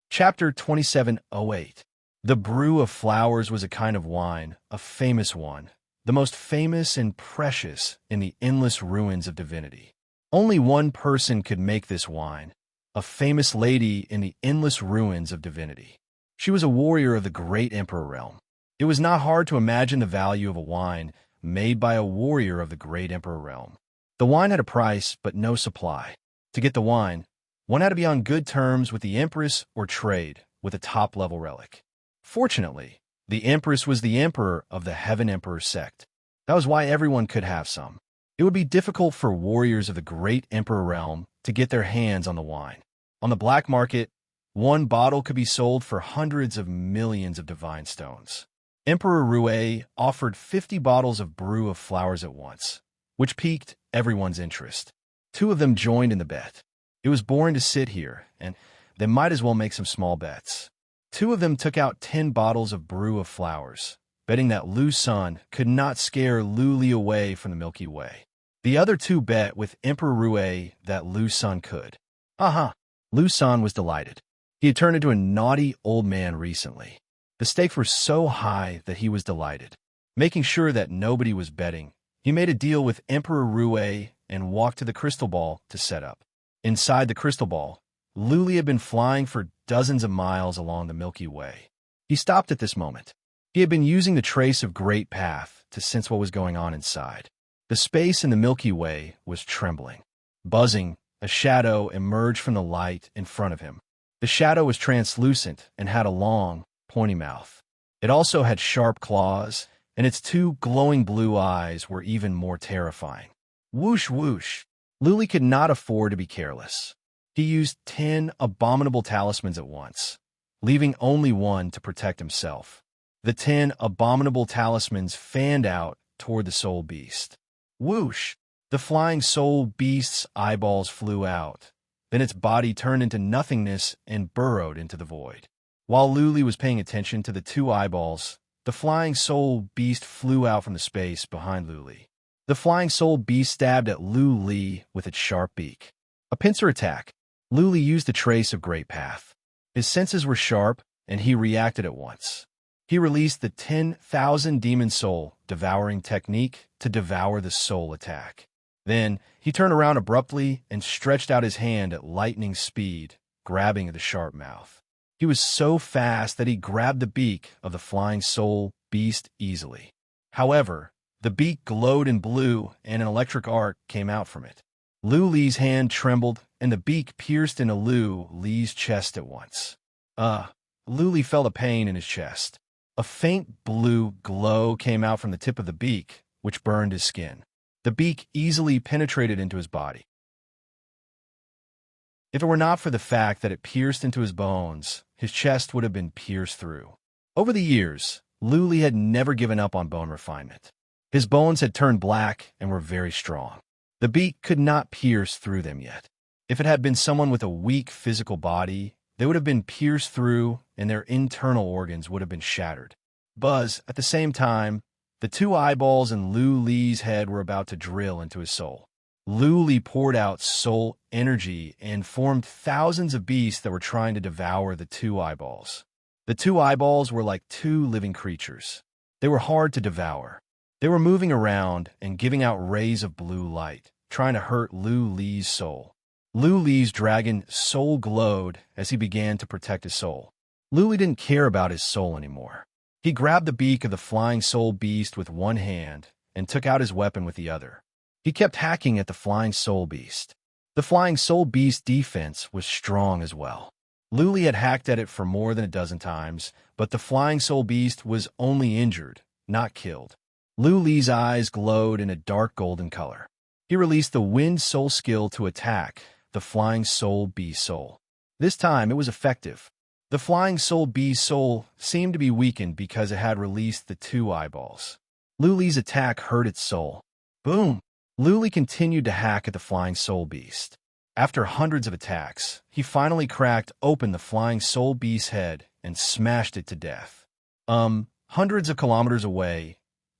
Chapter 2708. The brew of flowers was a kind of wine, a famous one, the most famous and precious in the endless ruins of divinity. Only one person could make this wine, a famous lady in the endless ruins of divinity. She was a warrior of the great emperor realm. It was not hard to imagine the value of a wine made by a warrior of the great emperor realm. The wine had a price, but no supply. To get the wine, one had to be on good terms with the empress or trade with a top-level relic. Fortunately, the empress was the emperor of the Heaven Emperor sect. That was why everyone could have some. It would be difficult for warriors of the great emperor realm to get their hands on the wine. On the black market, one bottle could be sold for hundreds of millions of divine stones. Emperor Rue offered 50 bottles of brew of flowers at once, which piqued everyone's interest. 2 of them joined in the bet. It was boring to sit here, and they might as well make some small bets. 2 of them took out 10 bottles of brew of flowers, betting that Lu Sun could not scare Lu Li away from the Milky Way. The other 2 bet with Emperor Rue that Lu Sun could. Aha! Lu Sun was delighted. He had turned into a naughty old man recently. The stakes were so high that he was delighted. Making sure that nobody was betting, he made a deal with Emperor Rue and walked to the crystal ball to set up. Inside the crystal ball, Lu Li had been flying for dozens of miles along the Milky Way. He stopped at this moment. He had been using the trace of Great Path to sense what was going on inside. The space in the Milky Way was trembling. Buzzing, a shadow emerged from the light in front of him. The shadow was translucent and had a long, pointy mouth. It also had sharp claws, and its 2 glowing blue eyes were even more terrifying. Whoosh, whoosh. Lu Li could not afford to be careless. He used 10 abominable talismans at once, leaving only one to protect himself. The 10 abominable talismans fanned out toward the soul beast. Whoosh! The flying soul beast's eyeballs flew out. Then its body turned into nothingness and burrowed into the void. While Lu Li was paying attention to the 2 eyeballs, the flying soul beast flew out from the space behind Lu Li. The flying soul beast stabbed at Lu Li with its sharp beak. A pincer attack. Lu Li used the trace of Great Path. His senses were sharp, and he reacted at once. He released the 10,000 demon soul devouring technique to devour the soul attack. Then he turned around abruptly and stretched out his hand at lightning speed, grabbing at the sharp mouth. He was so fast that he grabbed the beak of the flying soul beast easily. However, the beak glowed in blue and an electric arc came out from it. Lu Li's hand trembled and the beak pierced into Lu Li's chest at once. Lu Li felt a pain in his chest. A faint blue glow came out from the tip of the beak, which burned his skin. The beak easily penetrated into his body. If it were not for the fact that it pierced into his bones, his chest would have been pierced through. Over the years, Lu Li had never given up on bone refinement. His bones had turned black and were very strong. The beak could not pierce through them yet. If it had been someone with a weak physical body, they would have been pierced through and their internal organs would have been shattered. Buzz, at the same time, the two eyeballs in Lu Li's head were about to drill into his soul. Lu Li poured out soul energy and formed thousands of beasts that were trying to devour the two eyeballs. The two eyeballs were like two living creatures. They were hard to devour. They were moving around and giving out rays of blue light, trying to hurt Lu Li's soul. Lu Li's dragon soul glowed as he began to protect his soul. Lu Li didn't care about his soul anymore. He grabbed the beak of the flying soul beast with one hand and took out his weapon with the other. He kept hacking at the flying soul beast. The flying soul beast's defense was strong as well. Lu Li had hacked at it for more than a dozen times, but the flying soul beast was only injured, not killed. Lu Li's eyes glowed in a dark golden color. He released the wind soul skill to attack the flying soul beast's soul. This time it was effective. The flying soul beast's soul seemed to be weakened because it had released the two eyeballs. Lu Li's attack hurt its soul. Boom! Lu Li continued to hack at the flying soul beast. After hundreds of attacks, he finally cracked open the flying soul beast's head and smashed it to death. Hundreds of kilometers away,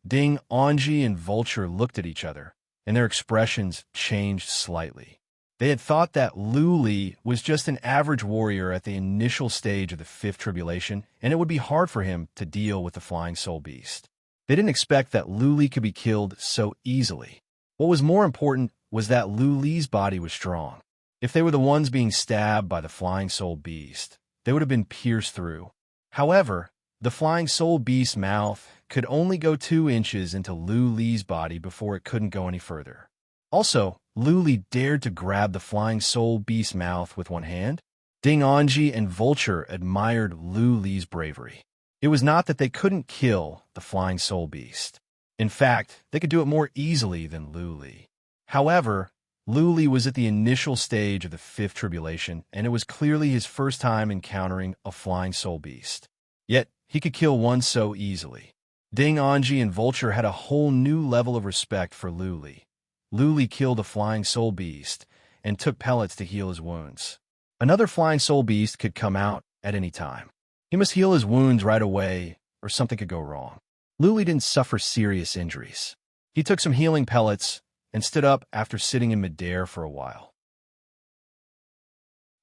Ding, Anji, and Vulture looked at each other, and their expressions changed slightly. They had thought that Lu Li was just an average warrior at the initial stage of the Fifth Tribulation, and it would be hard for him to deal with the flying soul beast. They didn't expect that Lu Li could be killed so easily. What was more important was that Lu Li's body was strong. If they were the ones being stabbed by the flying soul beast, they would have been pierced through. However, the flying soul beast's mouth could only go 2 inches into Lu Li's body before it couldn't go any further. Also, Lu Li dared to grab the flying soul beast's mouth with one hand. Ding, Anji, and Vulture admired Lu Li's bravery. It was not that they couldn't kill the flying soul beast. In fact, they could do it more easily than Lu Li. However, Lu Li was at the initial stage of the Fifth Tribulation, and it was clearly his first time encountering a flying soul beast. Yet, he could kill one so easily. Ding, Anji, and Vulture had a whole new level of respect for Lu Li. Lu Li killed a flying soul beast and took pellets to heal his wounds. Another flying soul beast could come out at any time. He must heal his wounds right away, or something could go wrong. Lu Li didn't suffer serious injuries. He took some healing pellets and stood up after sitting in midair for a while.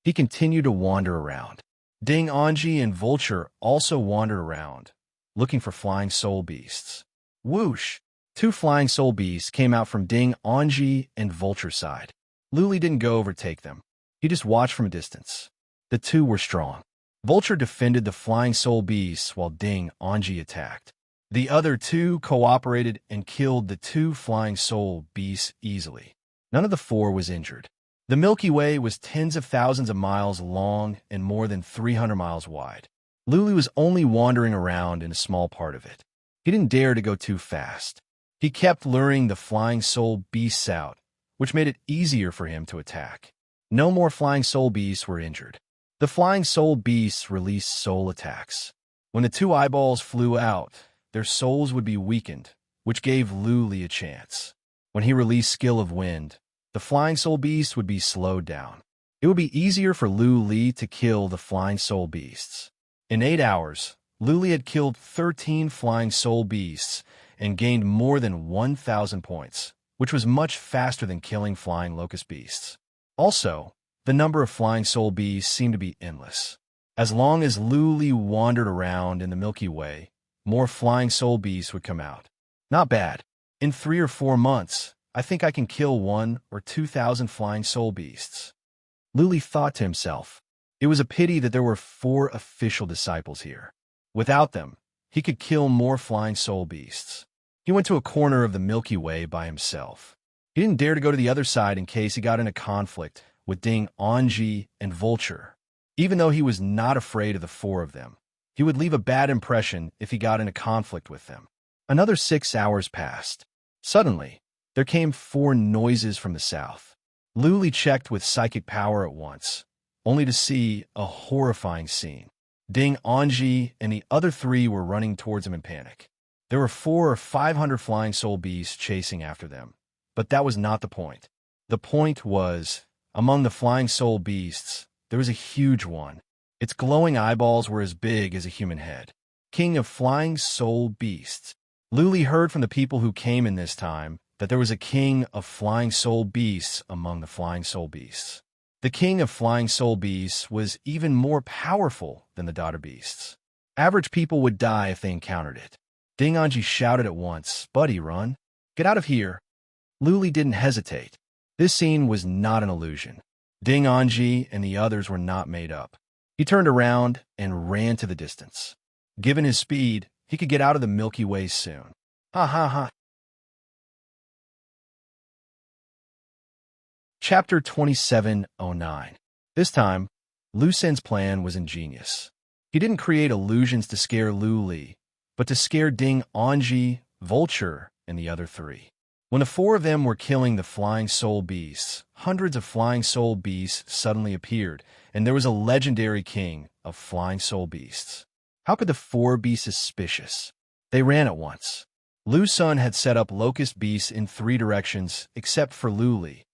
He continued to wander around. Ding, Anji, and Vulture also wandered around, looking for flying soul beasts. Whoosh! 2 flying soul beasts came out from Ding, Anji, and Vulture's side. Lu Li didn't go overtake them. He just watched from a distance. The 2 were strong. Vulture defended the flying soul beasts while Ding, Anji attacked. The other 2 cooperated and killed the 2 flying soul beasts easily. None of the 4 was injured. The Milky Way was tens of thousands of miles long and more than 300 miles wide. Lu Li was only wandering around in a small part of it. He didn't dare to go too fast. He kept luring the flying soul beasts out, which made it easier for him to attack. No more flying soul beasts were injured. The flying soul beasts released soul attacks. When the 2 eyeballs flew out, their souls would be weakened, which gave Lu Li a chance. When he released Skill of Wind, the flying soul beast would be slowed down. It would be easier for Lu Li to kill the flying soul beasts. In 8 hours, Lu Li had killed 13 flying soul beasts and gained more than 1,000 points, which was much faster than killing flying locust beasts. Also, the number of flying soul beasts seemed to be endless. As long as Lu Li wandered around in the Milky Way, more flying soul beasts would come out. Not bad. In 3 or 4 months, I think I can kill 1 or 2,000 flying soul beasts. Luli thought to himself. It was a pity that there were 4 official disciples here. Without them, he could kill more flying soul beasts. He went to a corner of the Milky Way by himself. He didn't dare to go to the other side in case he got in a conflict with Ding Anji and Vulture. Even though he was not afraid of the 4 of them, he would leave a bad impression if he got in a conflict with them. Another 6 hours passed. Suddenly, there came 4 noises from the south. Luli checked with psychic power at once, only to see a horrifying scene. Ding Anji and the other 3 were running towards him in panic. There were 400 or 500 flying soul beasts chasing after them, but that was not the point. The point was, among the flying soul beasts, there was a huge one. Its glowing eyeballs were as big as a human head. King of flying soul beasts. Luli heard from the people who came in this time that there was a king of flying soul beasts among the flying soul beasts. The king of flying soul beasts was even more powerful than the daughter beasts. Average people would die if they encountered it. Ding Anji shouted at once, "Buddy, run! Get out of here!" Luli didn't hesitate. This scene was not an illusion. Ding Anji and the others were not made up. He turned around and ran to the distance. Given his speed, he could get out of the Milky Way soon. Ha ha ha. Chapter 2709. This time, Lu Sen's plan was ingenious. He didn't create illusions to scare Luli, but to scare Ding Anji, Vulture, and the other 3. When the 4 of them were killing the flying soul beasts, hundreds of flying soul beasts suddenly appeared, and there was a legendary king of flying soul beasts. How could the 4 be suspicious? They ran at once. Lu Sen had set up locust beasts in 3 directions, except for Luli.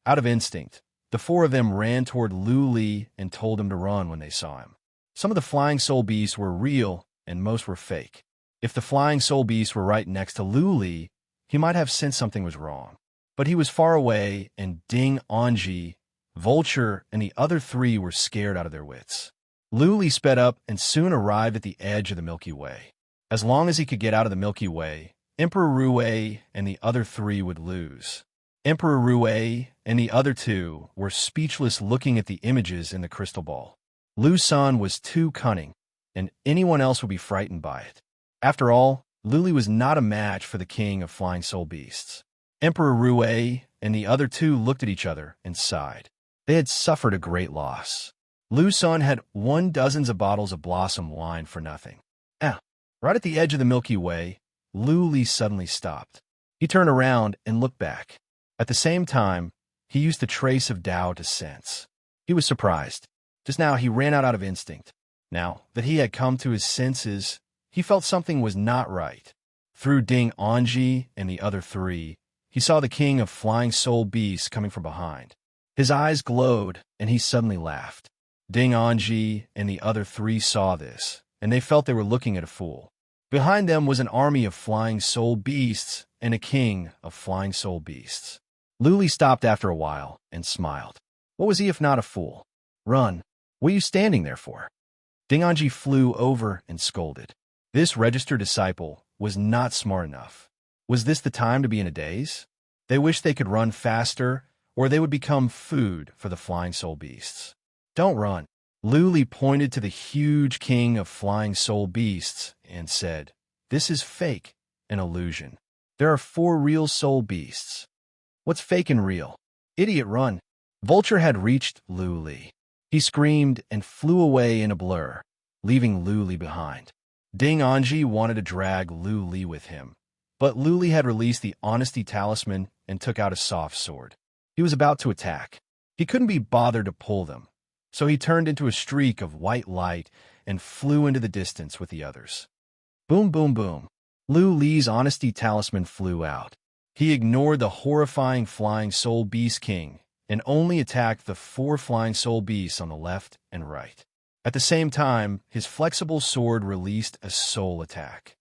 Out of instinct, the 4 of them ran toward Luli and told him to run when they saw him. Some of the flying soul beasts were real, and most were fake. If the flying soul beasts were right next to Luli, he might have sensed something was wrong. But he was far away, and Ding Anji, Vulture, and the other 3 were scared out of their wits. Luli sped up and soon arrived at the edge of the Milky Way. As long as he could get out of the Milky Way, Emperor Rue and the other 3 would lose. Emperor Rue and the other 2 were speechless looking at the images in the crystal ball. Lu Sen was too cunning, and anyone else would be frightened by it. After all, Luli was not a match for the king of flying soul beasts. Emperor Rue and the other 2 looked at each other and sighed. They had suffered a great loss. Lu Sen had 12 of bottles of blossom wine for nothing. Right at the edge of the Milky Way, Luli suddenly stopped. He turned around and looked back. At the same time, he used the trace of Tao to sense. He was surprised. Just now, he ran out of instinct. Now that he had come to his senses, he felt something was not right. Through Ding Anji and the other 3, he saw the king of flying soul beasts coming from behind. His eyes glowed, and he suddenly laughed. Ding Anji and the other 3 saw this, and they felt they were looking at a fool. Behind them was an army of flying soul beasts and a king of flying soul beasts. Luli stopped after a while and smiled. What was he if not a fool? Run. What are you standing there for? Ding Anji flew over and scolded. This registered disciple was not smart enough. Was this the time to be in a daze? They wished they could run faster, or they would become food for the flying soul beasts. Don't run. Luli pointed to the huge king of flying soul beasts and said, "This is fake, an illusion. There are 4 real soul beasts. What's fake and real? Idiot, run." Vulture had reached Luli. He screamed and flew away in a blur, leaving Luli behind. Ding Anji wanted to drag Luli with him, but Luli had released the honesty talisman and took out a soft sword. He was about to attack. He couldn't be bothered to pull them, so he turned into a streak of white light and flew into the distance with the others. Boom, boom, boom. Luli's honesty talisman flew out. He ignored the horrifying flying soul beast king and only attacked the 4 flying soul beasts on the left and right. At the same time, his flexible sword released a soul attack.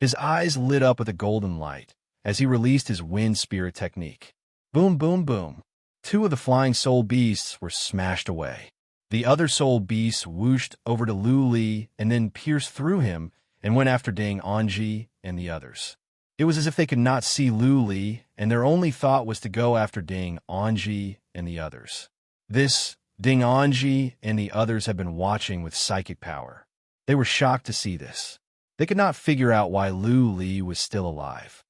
His eyes lit up with a golden light as he released his wind spirit technique. Boom, boom, boom. 2 of the flying soul beasts were smashed away. The other soul beasts whooshed over to Luli and then pierced through him and went after Ding Anji and the others. It was as if they could not see Lu Li, and their only thought was to go after Ding Anji and the others. Ding Anji and the others had been watching with psychic power. They were shocked to see this. They could not figure out why Lu Li was still alive.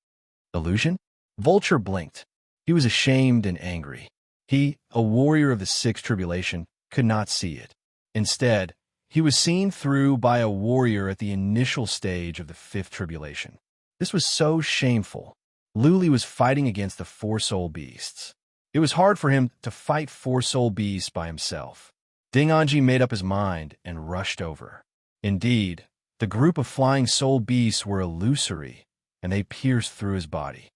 Illusion? Vulture blinked. He was ashamed and angry. He, a warrior of the sixth tribulation, could not see it. Instead, he was seen through by a warrior at the initial stage of the fifth tribulation. This was so shameful. Lu Li was fighting against the four soul beasts. It was hard for him to fight four soul beasts by himself. Ding Anji made up his mind and rushed over. Indeed, the group of flying soul beasts were illusory, and they pierced through his body.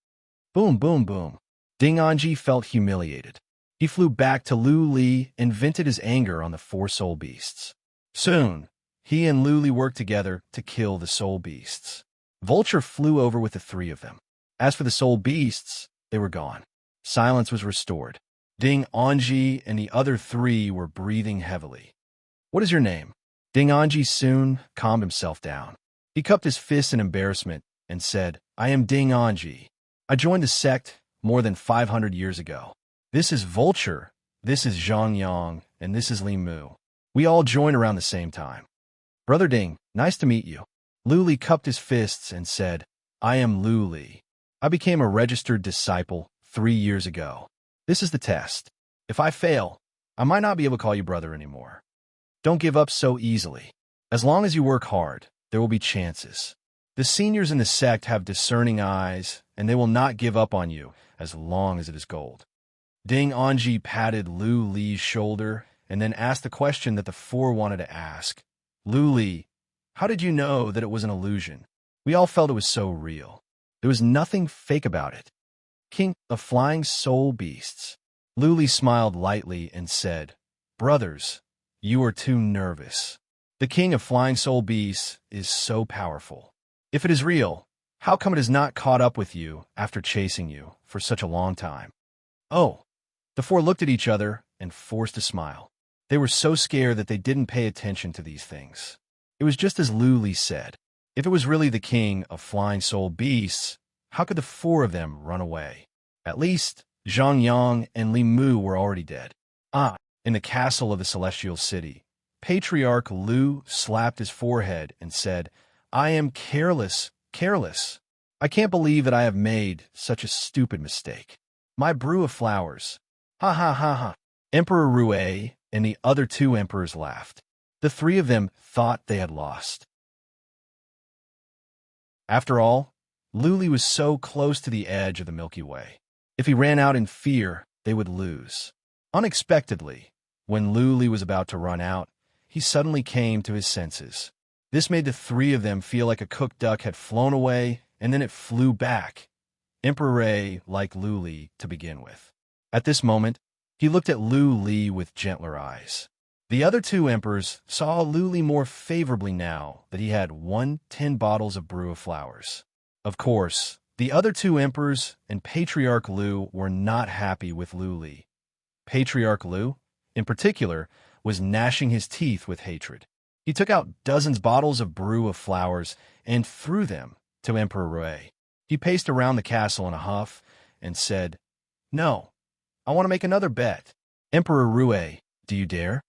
Boom, boom, boom. Ding Anji felt humiliated. He flew back to Lu Li and vented his anger on the four soul beasts. Soon, he and Lu Li worked together to kill the soul beasts. Vulture flew over with the three of them. As for the soul beasts, they were gone. Silence was restored. Ding Anji and the other three were breathing heavily. What is your name? Ding Anji soon calmed himself down. He cupped his fists in embarrassment and said, I am Ding Anji. I joined the sect more than 500 years ago. This is Vulture, this is Zhang Yang, and this is Li Mu. We all joined around the same time. Brother Ding, nice to meet you. Lu Li cupped his fists and said, I am Lu Li. I became a registered disciple 3 years ago. This is the test. If I fail, I might not be able to call you brother anymore. Don't give up so easily. As long as you work hard, there will be chances. The seniors in the sect have discerning eyes, and they will not give up on you as long as it is gold. Ding Anji patted Lu Li's shoulder and then asked the question that the four wanted to ask. Lu Li, how did you know that it was an illusion? We all felt it was so real. There was nothing fake about it. King of flying soul beasts. Lu Li smiled lightly and said, Brothers, you are too nervous. The king of flying soul beasts is so powerful. If it is real, how come it has not caught up with you after chasing you for such a long time? Oh, the four looked at each other and forced a smile. They were so scared that they didn't pay attention to these things. It was just as Lu Li said. If it was really the king of flying soul beasts, how could the four of them run away? At least, Zhang Yang and Li Mu were already dead. In the castle of the celestial city, Patriarch Lu slapped his forehead and said, I am careless. I can't believe that I have made such a stupid mistake. My brew of flowers. Ha ha ha ha. Emperor Rue and the other two emperors laughed. The three of them thought they had lost. After all, Lu Li was so close to the edge of the Milky Way. If he ran out in fear, they would lose. Unexpectedly, when Lu Li was about to run out, he suddenly came to his senses. This made the three of them feel like a cooked duck had flown away, and then it flew back. Emperor Ray liked Lu Li to begin with. At this moment, he looked at Lu Li with gentler eyes. The other two emperors saw Lu Li more favorably now that he had 10 bottles of brew of flowers. Of course, the other two emperors and Patriarch Lu were not happy with Lu Li. Patriarch Lu, in particular, was gnashing his teeth with hatred. He took out dozens bottles of brew of flowers and threw them to Emperor Rui. He paced around the castle in a huff and said, No, I want to make another bet. Emperor Rui, do you dare?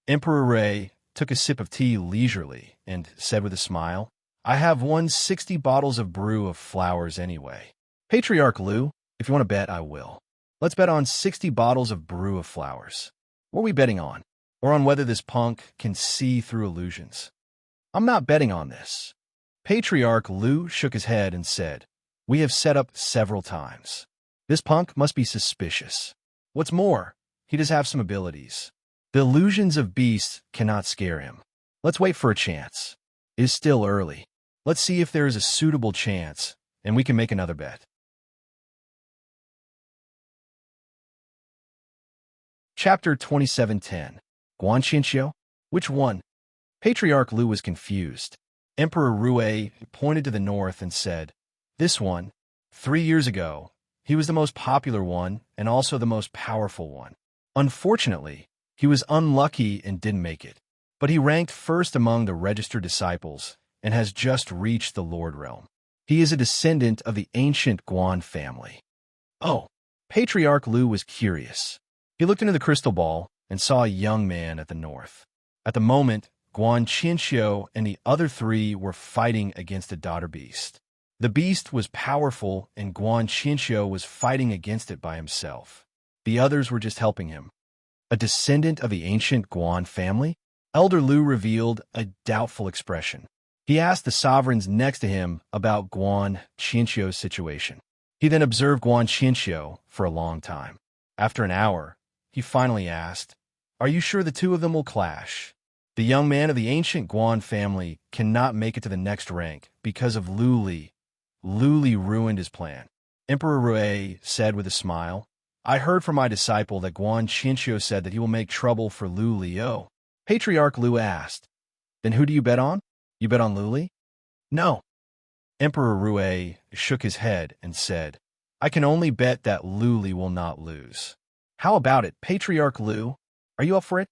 Emperor Rui took a sip of tea leisurely and said with a smile, I have 160 bottles of brew of flowers anyway. Patriarch Lu, if you want to bet, I will. Let's bet on 60 bottles of brew of flowers. What are we betting on? Or on whether this punk can see through illusions? I'm not betting on this. Patriarch Lu shook his head and said, We have set up several times. This punk must be suspicious. What's more, he does have some abilities. The illusions of beasts cannot scare him. Let's wait for a chance. It is still early. Let's see if there is a suitable chance, and we can make another bet. Chapter 2710. Guanqianxiu? Which one? Patriarch Lu was confused. Emperor Rui pointed to the north and said, This one. 3 years ago, he was the most popular one and also the most powerful one. Unfortunately, he was unlucky and didn't make it. But he ranked first among the registered disciples and has just reached the Lord realm. He is a descendant of the ancient Guan family. Oh, Patriarch Lu was curious. He looked into the crystal ball and saw a young man at the north. At the moment, Guan Qinxiu and the other three were fighting against a daughter beast. The beast was powerful, and Guan Qinxiu was fighting against it by himself. The others were just helping him. A descendant of the ancient Guan family? Elder Lu revealed a doubtful expression. He asked the sovereigns next to him about Guan Qinxiu's situation. He then observed Guan Qinxiu for a long time. After an hour, he finally asked, "Are you sure the two of them will clash?" The young man of the ancient Guan family cannot make it to the next rank because of Lu Li. Lu Li ruined his plan. Emperor Rui said with a smile, "I heard from my disciple that Guan Qinxiu said that he will make trouble for Lu Li." Oh. Patriarch Lu asked, "Then who do you bet on? You bet on Lu Li?" "No." Emperor Rui shook his head and said, "I can only bet that Lu Li will not lose." "How about it, Patriarch Lu? Are you up for it?"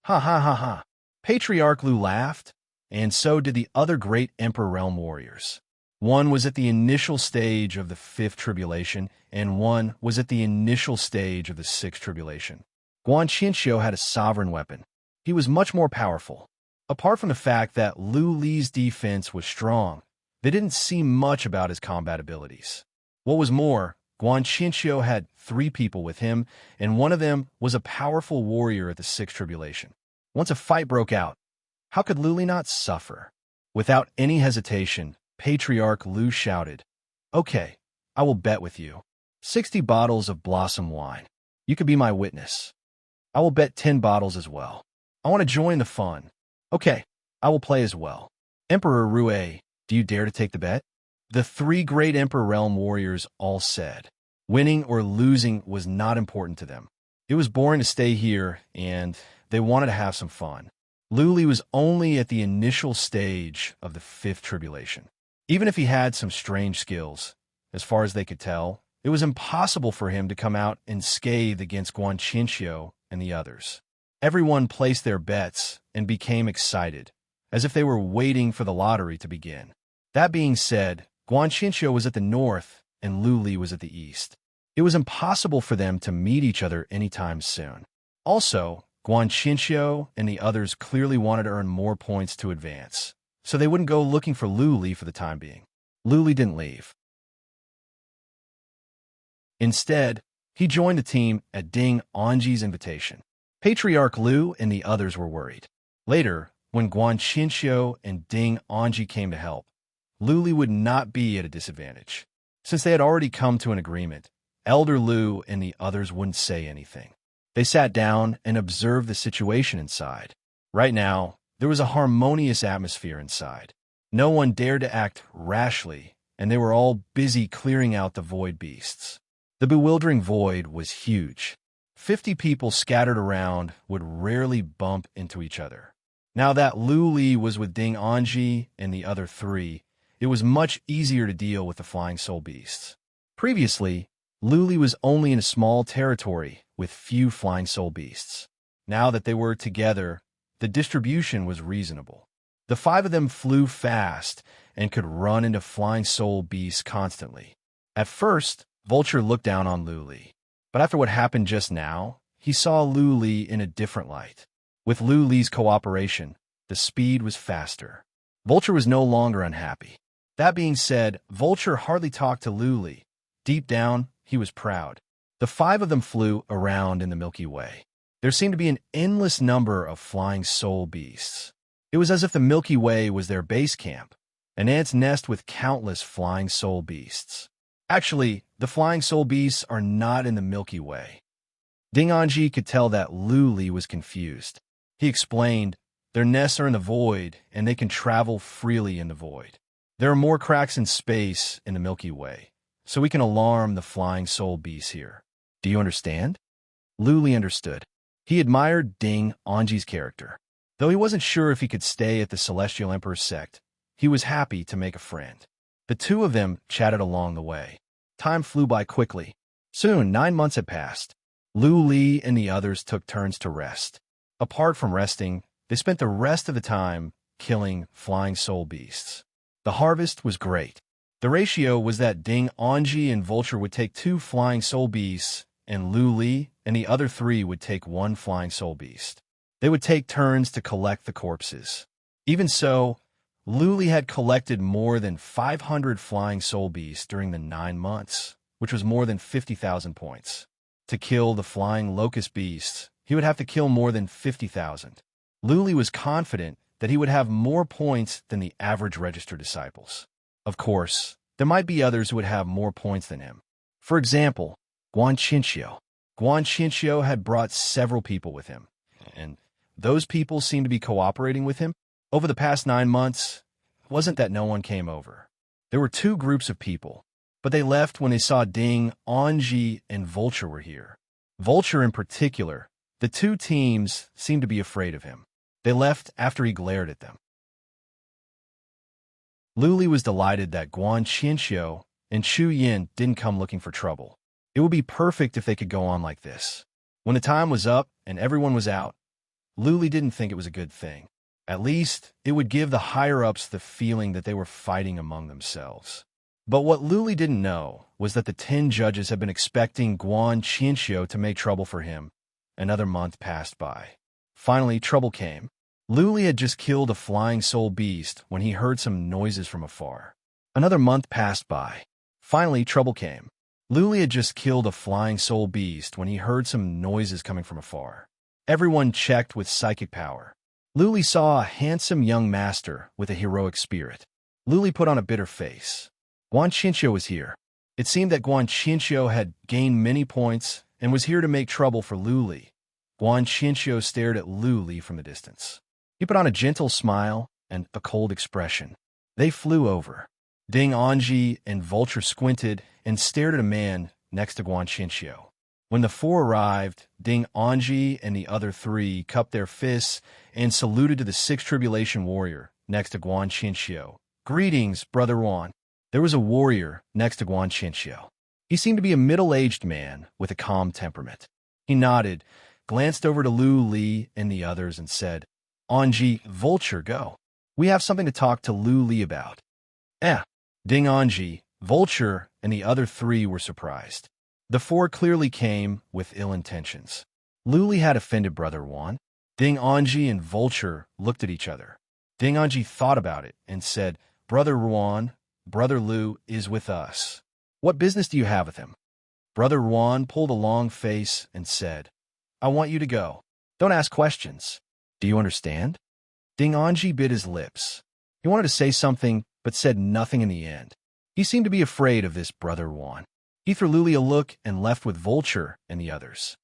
"Ha ha ha ha." Patriarch Lu laughed, and so did the other great Emperor Realm warriors. One was at the initial stage of the fifth tribulation, and one was at the initial stage of the sixth tribulation. Guan Qinxiu had a sovereign weapon. He was much more powerful. Apart from the fact that Lu Li's defense was strong, they didn't see much about his combat abilities. What was more, Guan Qinxiu had 3 people with him, and one of them was a powerful warrior at the sixth tribulation. Once a fight broke out, how could Lu Li not suffer? Without any hesitation, Patriarch Lu shouted, "Okay, I will bet with you. 60 bottles of blossom wine. You could be my witness. I will bet 10 bottles as well. I want to join the fun. Okay, I will play as well." "Emperor Rui, do you dare to take the bet?" The 3 great Emperor Realm warriors all said. Winning or losing was not important to them. It was boring to stay here, and they wanted to have some fun. Lu Li was only at the initial stage of the fifth tribulation. Even if he had some strange skills, as far as they could tell, it was impossible for him to come out unscathed against Guan Qinxiu and the others. Everyone placed their bets and became excited, as if they were waiting for the lottery to begin. That being said, Guan Qinxiu was at the north and Lu Li was at the east. It was impossible for them to meet each other anytime soon. Also, Guan Qinxiu and the others clearly wanted to earn more points to advance, so they wouldn't go looking for Lu Li for the time being. Lu Li didn't leave. Instead, he joined the team at Ding Anji's invitation. Patriarch Lu and the others were worried. Later, when Guan Qinxiu and Ding Anji came to help, Lu Li would not be at a disadvantage. Since they had already come to an agreement, Elder Lu and the others wouldn't say anything. They sat down and observed the situation inside. Right now, there was a harmonious atmosphere inside. No one dared to act rashly, and they were all busy clearing out the void beasts. The bewildering void was huge. 50 people scattered around would rarely bump into each other. Now that Lu Li was with Ding Anji and the other 3, it was much easier to deal with the flying soul beasts. Previously, Lu Li was only in a small territory with few flying soul beasts. Now that they were together, the distribution was reasonable. The 5 of them flew fast and could run into flying soul beasts constantly. At first, Vulture looked down on Lu Li, but after what happened just now, he saw Lu Li in a different light. With Lu Li's cooperation, the speed was faster. Vulture was no longer unhappy. That being said, Vulture hardly talked to Lu Li. Deep down, he was proud. The 5 of them flew around in the Milky Way. There seemed to be an endless number of flying soul beasts. It was as if the Milky Way was their base camp, an ant's nest with countless flying soul beasts. Actually, the flying soul beasts are not in the Milky Way. Ding Anji could tell that Lu Li was confused. He explained, "Their nests are in the void, and they can travel freely in the void. There are more cracks in space in the Milky Way, so we can alarm the flying soul beasts here. Do you understand?" Lu Li understood. He admired Ding Anji's character. Though he wasn't sure if he could stay at the Celestial Emperor's sect, he was happy to make a friend. The 2 of them chatted along the way. Time flew by quickly. Soon, 9 months had passed. Lu Li and the others took turns to rest. Apart from resting, they spent the rest of the time killing flying soul beasts. The harvest was great. The ratio was that Ding Anji and Vulture would take 2 flying soul beasts, and Lu Li and the other 3 would take 1 flying soul beast. They would take turns to collect the corpses. Even so, Lu Li had collected more than 500 flying soul beasts during the 9 months, which was more than 50,000 points. To kill the flying locust beasts, he would have to kill more than 50,000. Lu Li was confident that he would have more points than the average registered disciples. Of course, there might be others who would have more points than him. For example, Guan Qinxiu. Guan Qinxiu had brought several people with him, and those people seemed to be cooperating with him. Over the past 9 months, it wasn't that no one came over. There were 2 groups of people, but they left when they saw Ding Anji and Vulture were here. Vulture in particular, the 2 teams seemed to be afraid of him. They left after he glared at them. Lu Li was delighted that Guan Qinxiu and Chu Yin didn't come looking for trouble. It would be perfect if they could go on like this. When the time was up and everyone was out, Lu Li didn't think it was a good thing. At least, it would give the higher-ups the feeling that they were fighting among themselves. But what Lu Li didn't know was that the 10 judges had been expecting Guan Qinxiu to make trouble for him. Another month passed by. Finally, trouble came. Lu Li had just killed a flying soul beast when he heard some noises from afar. Another month passed by. Finally, trouble came. Lu Li had just killed a flying soul beast when he heard some noises coming from afar. Everyone checked with psychic power. Lu Li saw a handsome young master with a heroic spirit. Lu Li put on a bitter face. Guan Qinxiu was here. It seemed that Guan Qinxiu had gained many points and was here to make trouble for Lu Li. Guan Qinxiu stared at Lu Li from a distance. He put on a gentle smile and a cold expression. They flew over. Ding Anji and Vulture squinted and stared at a man next to Guan Qinxiu. When the 4 arrived, Ding Anji and the other 3 cupped their fists and saluted to the 6th Tribulation Warrior next to Guan Qinxiu. Greetings, Brother Wan. There was a warrior next to Guan Qinxiu. He seemed to be a middle-aged man with a calm temperament. He nodded, glanced over to Lu Li and the others, and said, Anji, Vulture, go. We have something to talk to Lu Li about. Ding Anji, Vulture, and the other 3 were surprised. The 4 clearly came with ill intentions. Lu Li had offended Brother Wan. Ding Anji and Vulture looked at each other. Ding Anji thought about it and said, Brother Wan, Brother Lu is with us. What business do you have with him? Brother Wan pulled a long face and said, I want you to go. Don't ask questions. Do you understand? Ding Anji bit his lips. He wanted to say something, but said nothing in the end. He seemed to be afraid of this Brother Wan. He threw Lu Li a look and left with Vulture and the others.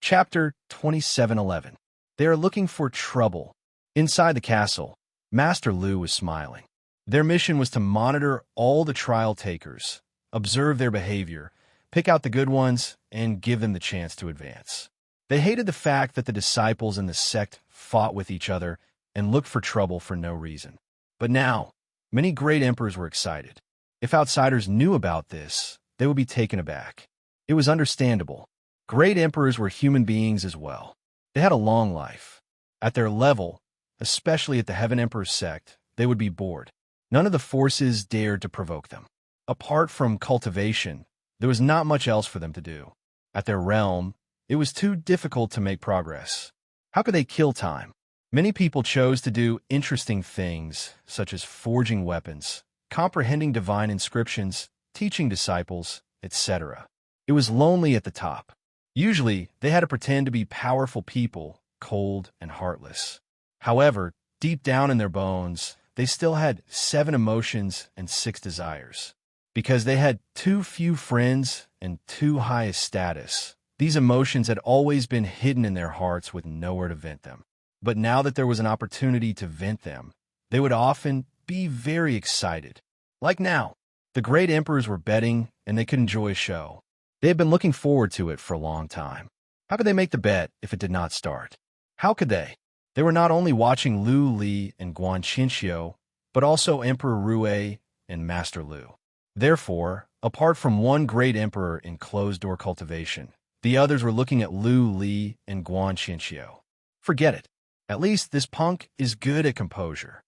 Chapter 27:11. They are looking for trouble. Inside the castle, Master Lu was smiling. Their mission was to monitor all the trial takers, observe their behavior, pick out the good ones, and give them the chance to advance. They hated the fact that the disciples in the sect fought with each other and looked for trouble for no reason. But now, many great emperors were excited. If outsiders knew about this, they would be taken aback. It was understandable. Great emperors were human beings as well. They had a long life. At their level, especially at the Heaven Emperor sect, they would be bored. None of the forces dared to provoke them. Apart from cultivation, there was not much else for them to do. At their realm, it was too difficult to make progress. How could they kill time? Many people chose to do interesting things, such as forging weapons, comprehending divine inscriptions, teaching disciples, etc. It was lonely at the top. Usually, they had to pretend to be powerful people, cold and heartless. However, deep down in their bones, they still had 7 emotions and 6 desires. Because they had too few friends and too high a status, these emotions had always been hidden in their hearts with nowhere to vent them. But now that there was an opportunity to vent them, they would often be very excited. Like now, the great emperors were betting and they could enjoy a show. They had been looking forward to it for a long time. How could they make the bet if it did not start? How could they? They were not only watching Lu Li and Guan Qinxiu, but also Emperor Rui and Master Lu. Therefore, apart from one great emperor in closed-door cultivation, the others were looking at Lu Li and Guan Qinxiu. Forget it. At least this punk is good at composure.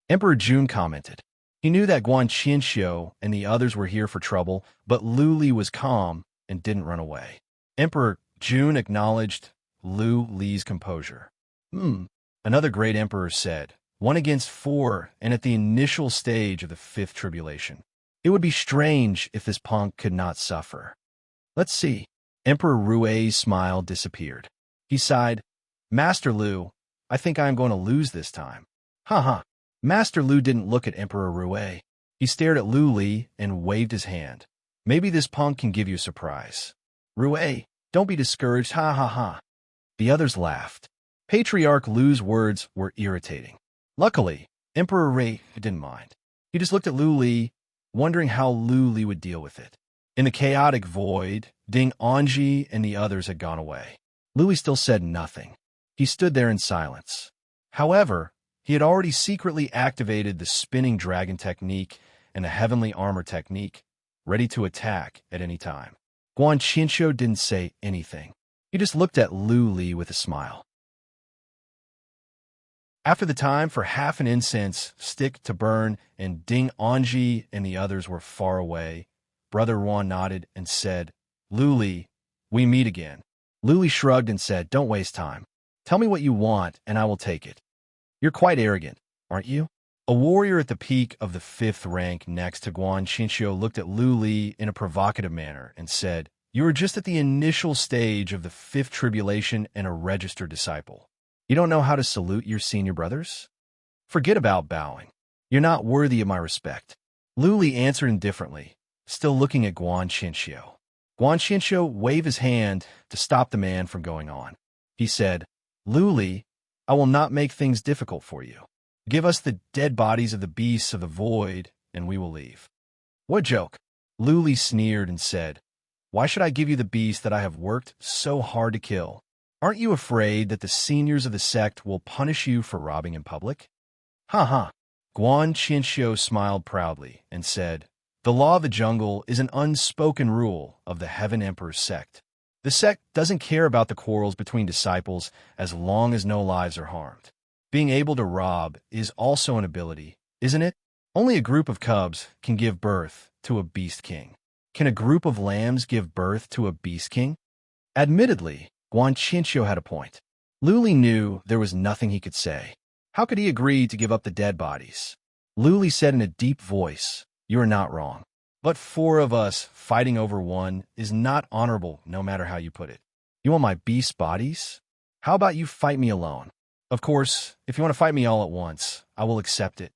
Emperor Jun commented. He knew that Guan Qinxiu and the others were here for trouble, but Lu Li was calm and didn't run away. Emperor Jun acknowledged Lu Li's composure. Another great emperor said, 1 against 4 and at the initial stage of the 5th tribulation. It would be strange if this punk could not suffer. Let's see. Emperor Rui's smile disappeared. He sighed, Master Lu, I think I am going to lose this time. Ha. Master Lu didn't look at Emperor Rui. He stared at Lu Li and waved his hand. Maybe this punk can give you a surprise. Rui, don't be discouraged, ha. The others laughed. Patriarch Lu's words were irritating. Luckily, Emperor Rui didn't mind. He just looked at Lu Li, wondering how Lu Li would deal with it. In the chaotic void, Ding Anji and the others had gone away. Lu Li still said nothing. He stood there in silence. However, he had already secretly activated the spinning dragon technique and the heavenly armor technique, ready to attack at any time. Guan Qinxiu didn't say anything. He just looked at Lu Li with a smile. After the time for half an incense stick to burn and Ding Anji and the others were far away, Brother Wan nodded and said, Lu Li, we meet again. Lu Li shrugged and said, Don't waste time. Tell me what you want and I will take it. You're quite arrogant, aren't you? A warrior at the peak of the 5th rank next to Guan Qinxiu looked at Lu Li in a provocative manner and said, You are just at the initial stage of the 5th tribulation and a registered disciple. You don't know how to salute your senior brothers? Forget about bowing. You're not worthy of my respect. Lu Li answered indifferently, still looking at Guan Qinxiu. Guan Qinxiu waved his hand to stop the man from going on. He said, Lu Li, I will not make things difficult for you. Give us the dead bodies of the beasts of the void, and we will leave. What joke? Lu Li sneered and said, Why should I give you the beast that I have worked so hard to kill? Aren't you afraid that the seniors of the sect will punish you for robbing in public? Ha. Guan Qinxiu smiled proudly and said, The law of the jungle is an unspoken rule of the Heaven Emperor's sect. The sect doesn't care about the quarrels between disciples as long as no lives are harmed. Being able to rob is also an ability, isn't it? Only a group of cubs can give birth to a beast king. Can a group of lambs give birth to a beast king? Admittedly, Guan Qinxiu had a point. Lu Li knew there was nothing he could say. How could he agree to give up the dead bodies? Lu Li said in a deep voice, You are not wrong. But 4 of us fighting over 1 is not honorable, no matter how you put it. You want my beast bodies? How about you fight me alone? Of course, if you want to fight me all at once, I will accept it.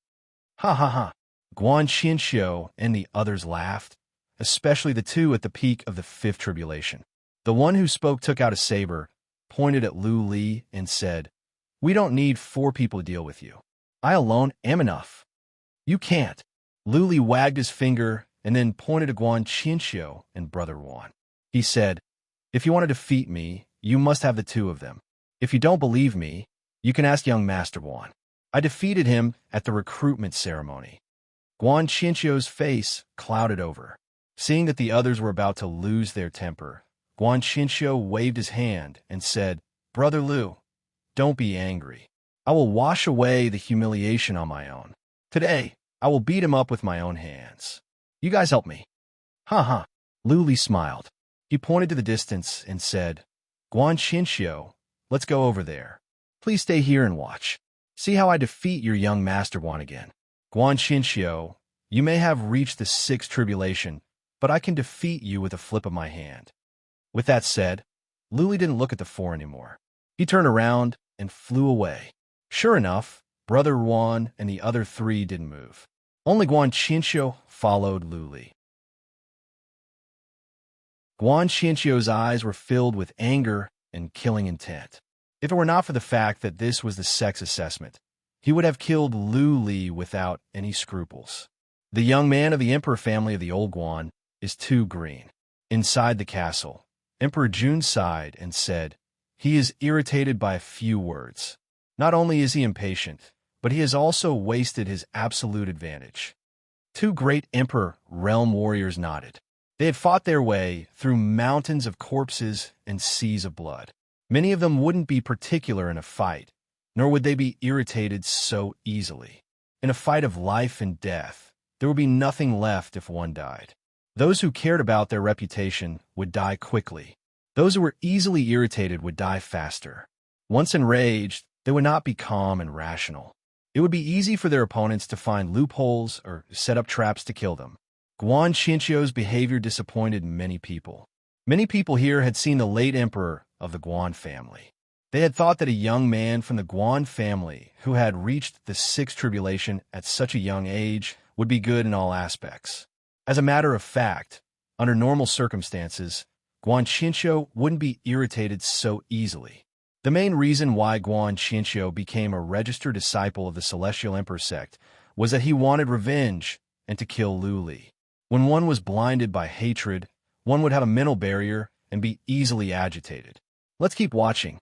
Ha. Guan Qinxiu and the others laughed, especially the 2 at the peak of the 5th tribulation. The one who spoke took out a saber, pointed at Lu Li, and said, We don't need 4 people to deal with you. I alone am enough. You can't. Lu Li wagged his finger and then pointed to Guan Qinxiu and Brother Wan. He said, If you want to defeat me, you must have the 2 of them. If you don't believe me, you can ask young Master Wan. I defeated him at the recruitment ceremony. Guan Qinxiu's face clouded over. Seeing that the others were about to lose their temper, Guan Qinxiu waved his hand and said, Brother Lu, don't be angry. I will wash away the humiliation on my own. Today, I will beat him up with my own hands. You guys help me. Ha. Lu Li smiled. He pointed to the distance and said, Guan Qinxiu, let's go over there. Please stay here and watch. See how I defeat your young Master Wan again. Guan Qinxiu, you may have reached the 6th tribulation, but I can defeat you with a flip of my hand. With that said, Lu Li didn't look at the 4 anymore. He turned around and flew away. Sure enough, Brother Wan and the other 3 didn't move. Only Guan Qinxiu followed Lu Li. Guan Qinxiu's eyes were filled with anger and killing intent. If it were not for the fact that this was the sex assessment, he would have killed Lu Li without any scruples. The young man of the Emperor family of the Old Guan is too green. Inside the castle, Emperor Jun sighed and said, He is irritated by a few words. Not only is he impatient, but he has also wasted his absolute advantage. 2 great Emperor realm warriors nodded. They had fought their way through mountains of corpses and seas of blood. Many of them wouldn't be particular in a fight, nor would they be irritated so easily. In a fight of life and death, there would be nothing left if one died. Those who cared about their reputation would die quickly. Those who were easily irritated would die faster. Once enraged, they would not be calm and rational. It would be easy for their opponents to find loopholes or set up traps to kill them. Guan Xinqiu's behavior disappointed many people. Many people here had seen the late emperor of the Guan family. They had thought that a young man from the Guan family who had reached the sixth tribulation at such a young age would be good in all aspects. As a matter of fact, under normal circumstances, Guan Xinqiu wouldn't be irritated so easily. The main reason why Guan Xinqiu became a registered disciple of the Celestial Emperor sect was that he wanted revenge and to kill Lu Li. When one was blinded by hatred, one would have a mental barrier and be easily agitated. Let's keep watching.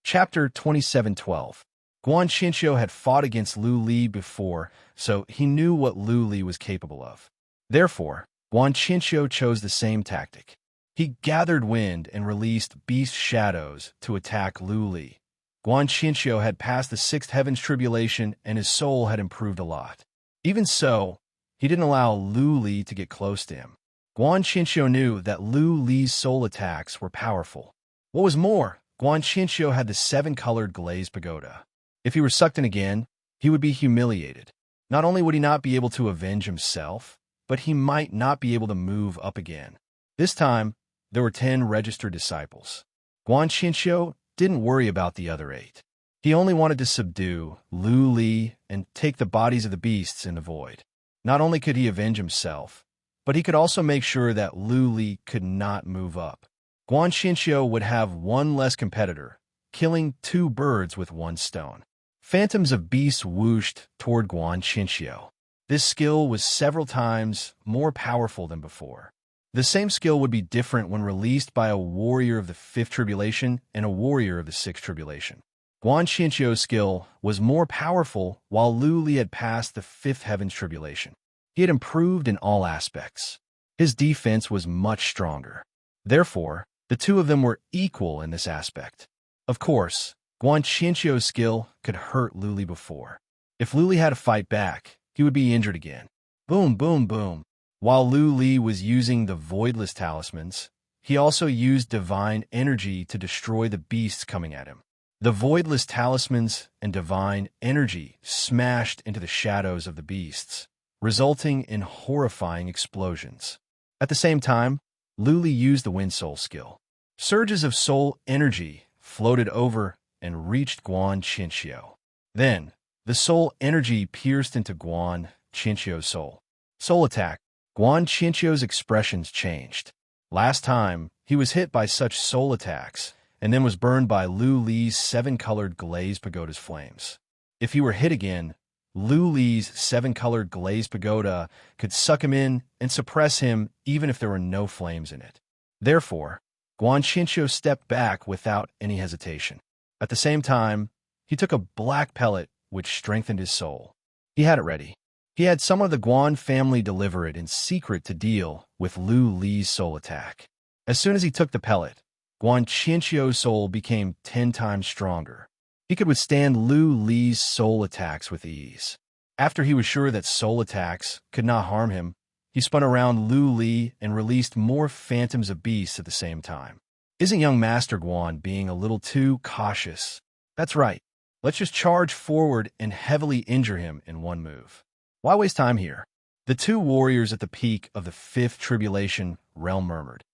Chapter 27:12. Guan Xinqiu had fought against Lu Li before, so he knew what Lu Li was capable of. Therefore, Guan Xinqiu chose the same tactic. He gathered wind and released beast shadows to attack Lu Li. Guan Xinqiu had passed the sixth heaven's tribulation and his soul had improved a lot. Even so, he didn't allow Lu Li to get close to him. Guan Xinqiu knew that Lu Li's soul attacks were powerful. What was more, Guan Xinqiu had the seven-colored glazed pagoda. If he were sucked in again, he would be humiliated. Not only would he not be able to avenge himself, but he might not be able to move up again. This time, there were 10 registered disciples. Guan Xinqiu didn't worry about the other 8. He only wanted to subdue Lu Li and take the bodies of the beasts in the void. Not only could he avenge himself, but he could also make sure that Lu Li could not move up. Guan Xinqiu would have one less competitor, killing 2 birds with 1 stone. Phantoms of beasts whooshed toward Guan Xinqiu. This skill was several times more powerful than before. The same skill would be different when released by a warrior of the 5th tribulation and a warrior of the 6th tribulation. Guan Xinqiu's skill was more powerful while Lu Li had passed the 5th heaven's tribulation. He had improved in all aspects. His defense was much stronger. Therefore, the two of them were equal in this aspect. Of course, Guan Xinqiu's skill could hurt Lu Li before. If Lu Li had to fight back, he would be injured again. Boom, boom, boom. While Lu Li was using the voidless talismans, he also used divine energy to destroy the beasts coming at him. The voidless talismans and divine energy smashed into the shadows of the beasts, resulting in horrifying explosions. At the same time, Lu Li used the Wind Soul skill. Surges of soul energy floated over and reached Guan Xinqiu. Then, the soul energy pierced into Guan Xinqiu's soul. Soul attack. Guan Xinqiu's expressions changed. Last time, he was hit by such soul attacks, and then was burned by Lu Li's 7-colored glazed pagoda's flames. If he were hit again, Lu Li's 7-colored glazed pagoda could suck him in and suppress him even if there were no flames in it. Therefore, Guan Xinqiu stepped back without any hesitation. At the same time, he took a black pellet which strengthened his soul. He had it ready. He had some of the Guan family deliver it in secret to deal with Lu Li's soul attack. As soon as he took the pellet, Guan Xinqiu's soul became 10 times stronger. He could withstand Lu Li's soul attacks with ease. After he was sure that soul attacks could not harm him, he spun around Lu Li and released more phantoms of beasts at the same time. Isn't young Master Guan being a little too cautious? That's right. Let's just charge forward and heavily injure him in one move. Why waste time here? The 2 warriors at the peak of the 5th tribulation realm murmured.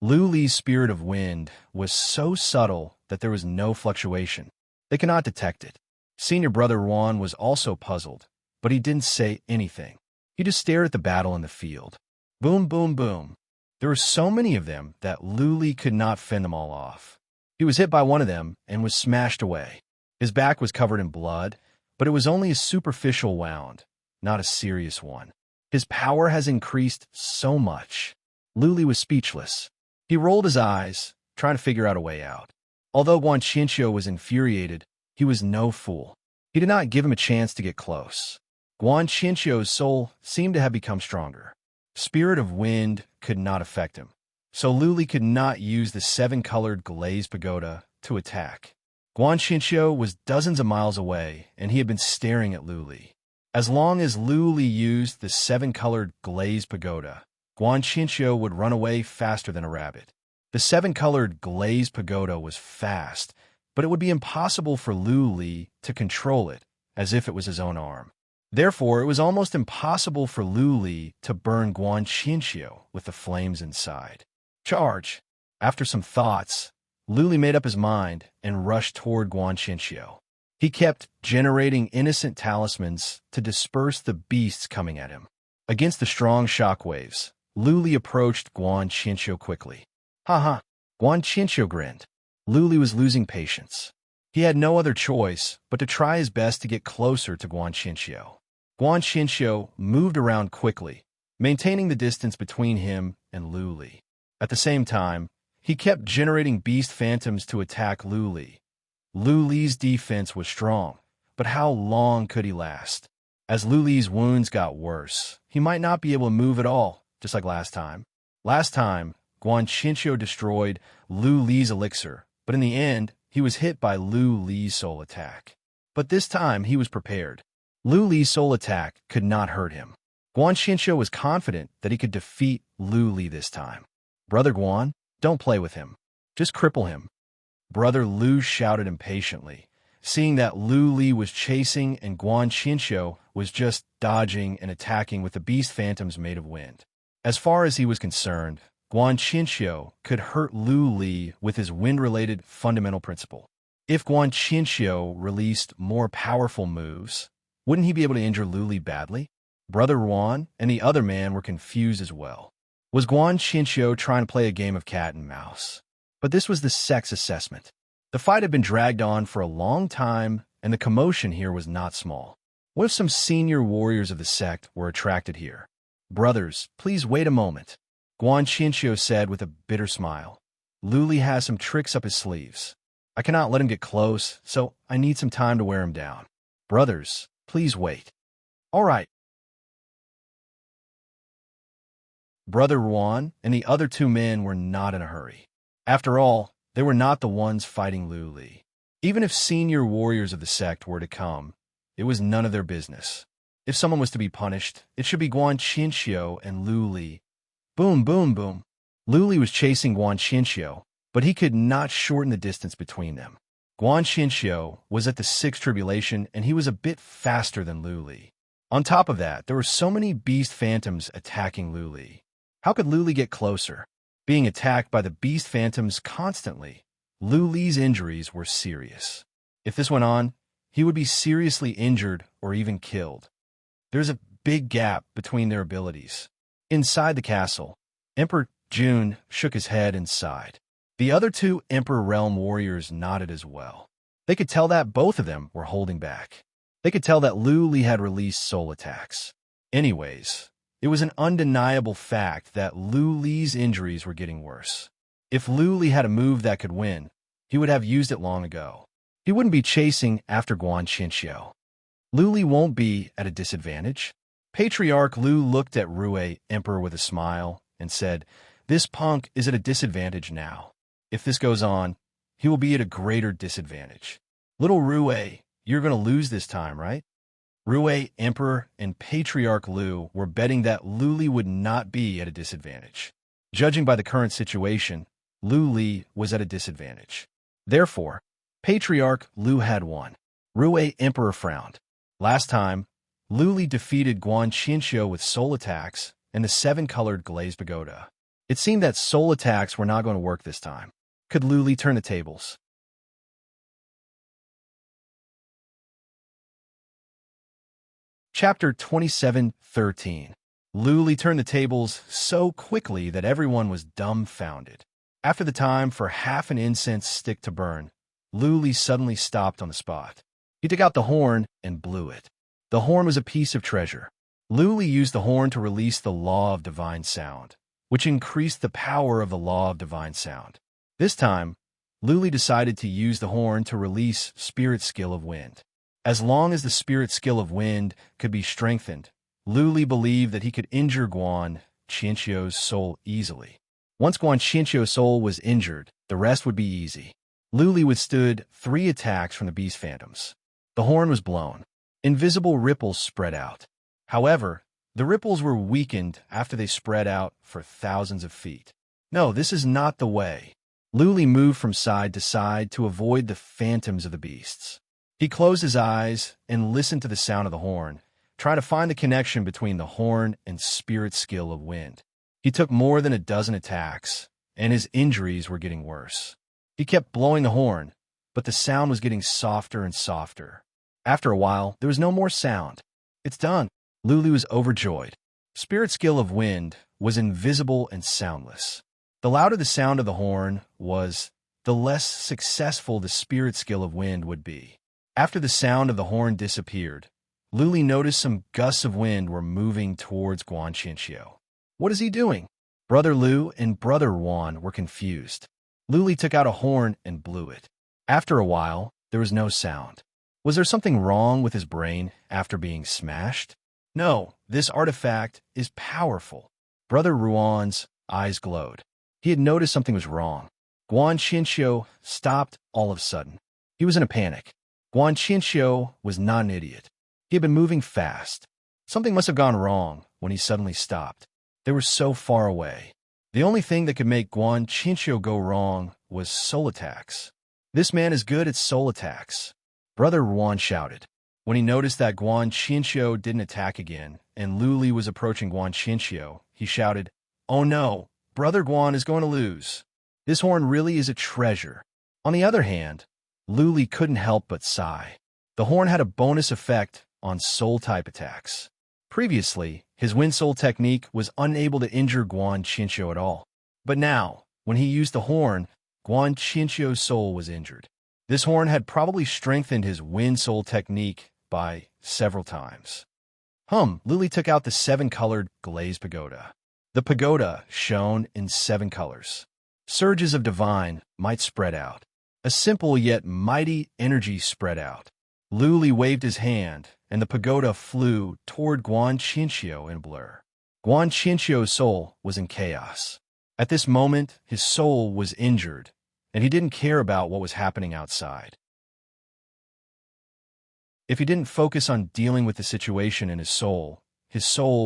Lu Li's spirit of wind was so subtle that there was no fluctuation. They could not detect it. Senior brother Yuan was also puzzled, but he didn't say anything. He just stared at the battle in the field. Boom, boom, boom. There were so many of them that Lu Li could not fend them all off. He was hit by one of them and was smashed away. His back was covered in blood, but it was only a superficial wound, not a serious one. His power has increased so much. Lu Li was speechless. He rolled his eyes, trying to figure out a way out. Although Guan Xinqiu was infuriated, he was no fool. He did not give him a chance to get close. Guan Xinqiu's soul seemed to have become stronger. Spirit of wind could not affect him. so Luli could not use the seven-colored glazed pagoda to attack. Guan Xinxiu was dozens of miles away, and he had been staring at Luli. As long as Luli used the seven-colored glazed pagoda, Guan Xinxiu would run away faster than a rabbit. The seven-colored glazed pagoda was fast, but it would be impossible for Luli to control it, as if it was his own arm. Therefore, it was almost impossible for Luli to burn Guan Xinxiu with the flames inside. Charge! After some thoughts, Luli made up his mind and rushed toward Guan Xinxiu. He kept generating innocent talismans to disperse the beasts coming at him. Against the strong shockwaves, Luli approached Guan Xinxiu quickly. Ha ha! Guan Xinxiu grinned. Luli was losing patience. He had no other choice but to try his best to get closer to Guan Xinxiu. Guan Xinxiu moved around quickly, maintaining the distance between him and Luli. At the same time, he kept generating beast phantoms to attack Luli. Luli's defense was strong, but how long could he last? As Luli's wounds got worse, he might not be able to move at all, just like last time. Last time, Guan Xinxiu destroyed Luli's elixir, but in the end, he was hit by Luli's soul attack. But this time, he was prepared. Luli's soul attack could not hurt him. Guan Xinxiu was confident that he could defeat Luli this time. Brother Guan, don't play with him. Just cripple him. Brother Lu shouted impatiently, seeing that Luli was chasing and Guan Xinxiu was just dodging and attacking with the beast phantoms made of wind. As far as he was concerned, Guan Xinxiu could hurt Luli with his wind-related fundamental principle. If Guan Xinxiu released more powerful moves, wouldn't he be able to injure Luli badly? Brother Guan and the other man were confused as well. Was Guan Xinxiu trying to play a game of cat and mouse? But this was the sex assessment. The fight had been dragged on for a long time, and the commotion here was not small. What if some senior warriors of the sect were attracted here? Brothers, please wait a moment, Guan Xinxiu said with a bitter smile. Luli has some tricks up his sleeves. I cannot let him get close, so I need some time to wear him down. Brothers, please wait. All right. Brother Guan and the other two men were not in a hurry. After all, they were not the ones fighting Luli. Even if senior warriors of the sect were to come, it was none of their business. If someone was to be punished, it should be Guan Xinxiu and Luli. Boom, boom, boom. Luli was chasing Guan Xinxiu, but he could not shorten the distance between them. Guan Xinxiu was at the sixth tribulation, and he was a bit faster than Luli. On top of that, there were so many beast phantoms attacking Luli. How could Luli get closer? Being attacked by the beast phantoms constantly, Luli's injuries were serious. If this went on, he would be seriously injured or even killed. There's a big gap between their abilities. Inside the castle, Emperor Jun shook his head and sighed. The other two Emperor Realm warriors nodded as well. They could tell that both of them were holding back. They could tell that Luli had released soul attacks. Anyways, it was an undeniable fact that Luli's injuries were getting worse. If Luli had a move that could win, he would have used it long ago. He wouldn't be chasing after Guan Xinxiu. Luli won't be at a disadvantage. Patriarch Lu looked at Rue Emperor with a smile and said, "This punk is at a disadvantage now. If this goes on, he will be at a greater disadvantage. Little Rue, you're going to lose this time, right?" Rue Emperor and Patriarch Lu were betting that Luli would not be at a disadvantage. Judging by the current situation, Luli was at a disadvantage. Therefore, Patriarch Lu had won. Rue Emperor frowned. Last time, Luli defeated Guan Xinxiu with soul attacks and the seven-colored glazed pagoda. It seemed that soul attacks were not going to work this time. Could Luli turn the tables? Chapter 27:13. Luli turned the tables so quickly that everyone was dumbfounded. After the time for half an incense stick to burn, Luli suddenly stopped on the spot. He took out the horn and blew it. The horn was a piece of treasure. Luli used the horn to release the law of divine sound, which increased the power of the law of divine sound. This time, Luli decided to use the horn to release spirit skill of wind. As long as the spirit skill of wind could be strengthened, Luli believed that he could injure Guan Xinxiu's soul easily. Once Guan Xinqiu's soul was injured, the rest would be easy. Luli withstood 3 attacks from the beast phantoms. The horn was blown. Invisible ripples spread out. However, the ripples were weakened after they spread out for thousands of feet. No, this is not the way. Luli moved from side to side to avoid the phantoms of the beasts. He closed his eyes and listened to the sound of the horn, trying to find the connection between the horn and spirit skill of wind. He took more than a dozen attacks, and his injuries were getting worse. He kept blowing the horn, but the sound was getting softer and softer. After a while, there was no more sound. It's done. Luli was overjoyed. Spirit skill of wind was invisible and soundless. The louder the sound of the horn was, the less successful the spirit skill of wind would be. After the sound of the horn disappeared, Luli noticed some gusts of wind were moving towards Guan Xinqiu. What is he doing? Brother Lu and Brother Wan were confused. Luli took out a horn and blew it. After a while, there was no sound. Was there something wrong with his brain after being smashed? No, this artifact is powerful. Brother Ruan's eyes glowed. He had noticed something was wrong. Guan Xinqiu stopped all of a sudden. He was in a panic. Guan Xinqiu was not an idiot. He had been moving fast. Something must have gone wrong when he suddenly stopped. They were so far away. The only thing that could make Guan Xinqiu go wrong was soul attacks. This man is good at soul attacks. Brother Ruan shouted. When he noticed that Guan Xinqiu didn't attack again, and Luli was approaching Guan Xinqiu, he shouted, "Oh no, Brother Guan is going to lose. This horn really is a treasure." On the other hand, Luli couldn't help but sigh. The horn had a bonus effect on soul-type attacks. Previously, his wind soul technique was unable to injure Guan Xinqiu at all. But now, when he used the horn, Guan Xinqiu's soul was injured. This horn had probably strengthened his wind soul technique by several times. Luli took out the 7-colored glazed pagoda. The pagoda shone in 7 colors. Surges of divine might spread out. A simple yet mighty energy spread out. Luli waved his hand, and the pagoda flew toward Guan Xinqiu in a blur. Guan Xinqiu's soul was in chaos. At this moment, his soul was injured, and he didn't care about what was happening outside. If he didn't focus on dealing with the situation in his soul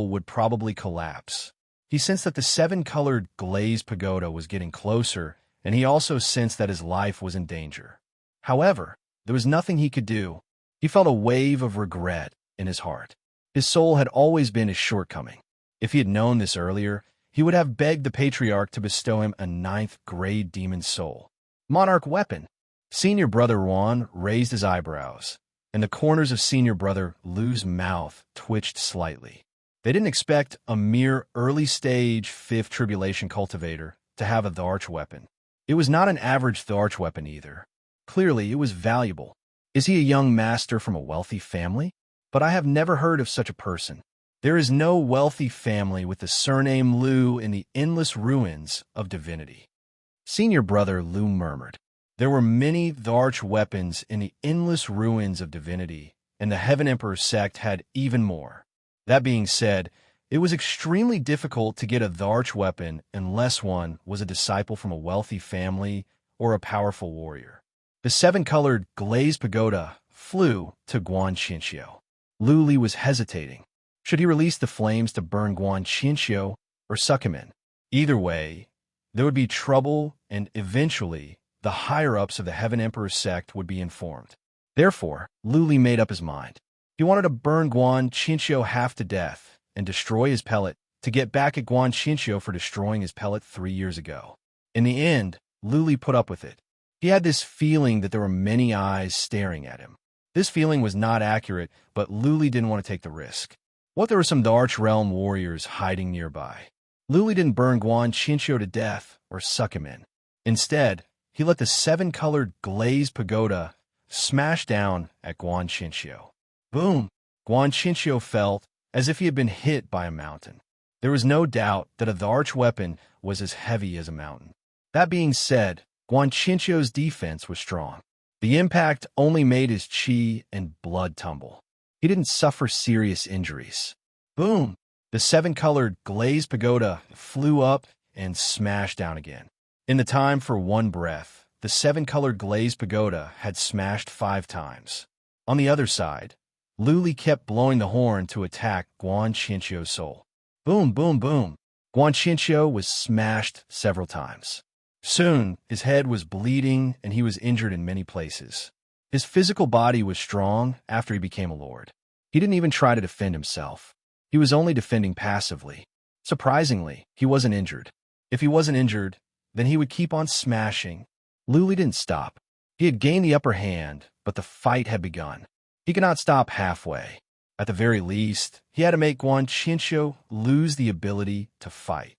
would probably collapse. He sensed that the 7-colored glazed pagoda was getting closer, and he also sensed that his life was in danger. However, there was nothing he could do. He felt a wave of regret in his heart. His soul had always been his shortcoming. If he had known this earlier, he would have begged the Patriarch to bestow him a 9th-grade demon soul. Monarch weapon. Senior Brother Wan raised his eyebrows, and the corners of Senior Brother Lu's mouth twitched slightly. They didn't expect a mere early-stage 5th Tribulation cultivator to have a Tharch weapon. It was not an average Tharch weapon either. Clearly, it was valuable. Is he a young master from a wealthy family? But I have never heard of such a person. There is no wealthy family with the surname Lu in the endless ruins of divinity. Senior Brother Lu murmured. There were many Tharch weapons in the endless ruins of divinity, and the Heaven Emperor sect had even more. That being said, it was extremely difficult to get a Tharch weapon unless one was a disciple from a wealthy family or a powerful warrior. The 7-colored glazed pagoda flew to Guan Xinqiu. Luli was hesitating. Should he release the flames to burn Guan Xinqiu or suck him in? Either way, there would be trouble, and eventually, the higher-ups of the Heaven Emperor sect would be informed. Therefore, Luli made up his mind. He wanted to burn Guan Xinqiu half to death and destroy his pellet to get back at Guan Xinqiu for destroying his pellet 3 years ago. In the end, Luli put up with it. He had this feeling that there were many eyes staring at him. This feeling was not accurate, but Luli didn't want to take the risk. What if there were some Tharch Realm warriors hiding nearby? Luli didn't burn Guan Xinqiu to death or suck him in. Instead, he let the 7-colored glazed pagoda smash down at Guan Xinqiu. Boom! Guan Xinqiu felt as if he had been hit by a mountain. There was no doubt that a Tharch weapon was as heavy as a mountain. That being said, Guan Xinqiu's defense was strong. The impact only made his chi and blood tumble. He didn't suffer serious injuries. Boom! The 7-colored glazed pagoda flew up and smashed down again. In the time for one breath, the seven-colored glazed pagoda had smashed 5 times. On the other side, Luli kept blowing the horn to attack Guan Qianqiu's soul. Boom, boom, boom. Guan Qianqiu was smashed several times. Soon, his head was bleeding and he was injured in many places. His physical body was strong after he became a lord. He didn't even try to defend himself. He was only defending passively. Surprisingly, he wasn't injured. If he wasn't injured, then he would keep on smashing. Luli didn't stop. He had gained the upper hand, but the fight had begun. He could not stop halfway. At the very least, he had to make Guan Qianqiu lose the ability to fight.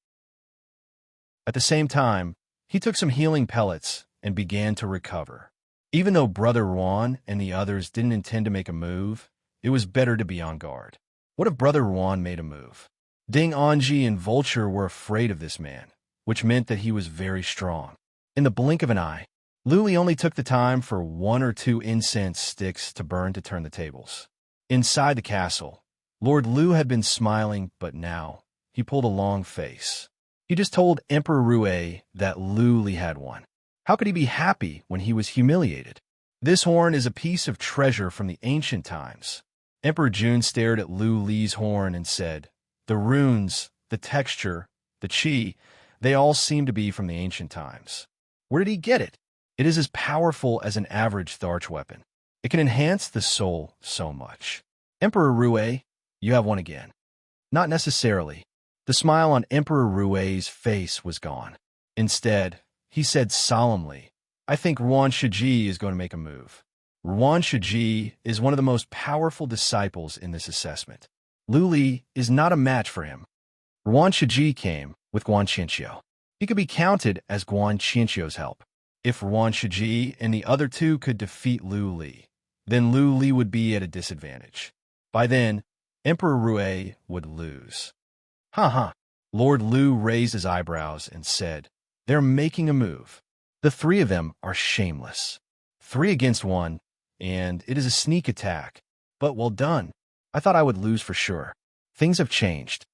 At the same time, he took some healing pellets and began to recover. Even though Brother Ruan and the others didn't intend to make a move, it was better to be on guard. What if Brother Ruan made a move? Ding Anji and Vulture were afraid of this man, which meant that he was very strong. In the blink of an eye, Luli only took the time for 1 or 2 incense sticks to burn to turn the tables. Inside the castle, Lord Lu had been smiling, but now he pulled a long face. He just told Emperor Rue that Luli had won. How could he be happy when he was humiliated? This horn is a piece of treasure from the ancient times. Emperor Jun stared at Lu Li's horn and said, "The runes, the texture, the qi, they all seem to be from the ancient times. Where did he get it? It is as powerful as an average Tharch weapon. It can enhance the soul so much." Emperor Rue, you have won again. Not necessarily. The smile on Emperor Rue's face was gone. Instead, he said solemnly, "I think Ruan Shiji is going to make a move." Ruan Shiji is one of the most powerful disciples in this assessment. Luli is not a match for him. Ruan Shiji came with Guan Qianqiu. He could be counted as Guan Qianqiu's help. If Ruan Shiji and the other 2 could defeat Lu Li, then Lu Li would be at a disadvantage. By then, Emperor Rue would lose. Ha. Lord Lu raised his eyebrows and said, "They're making a move. The 3 of them are shameless. 3 against 1, and it is a sneak attack. But well done. I thought I would lose for sure. Things have changed."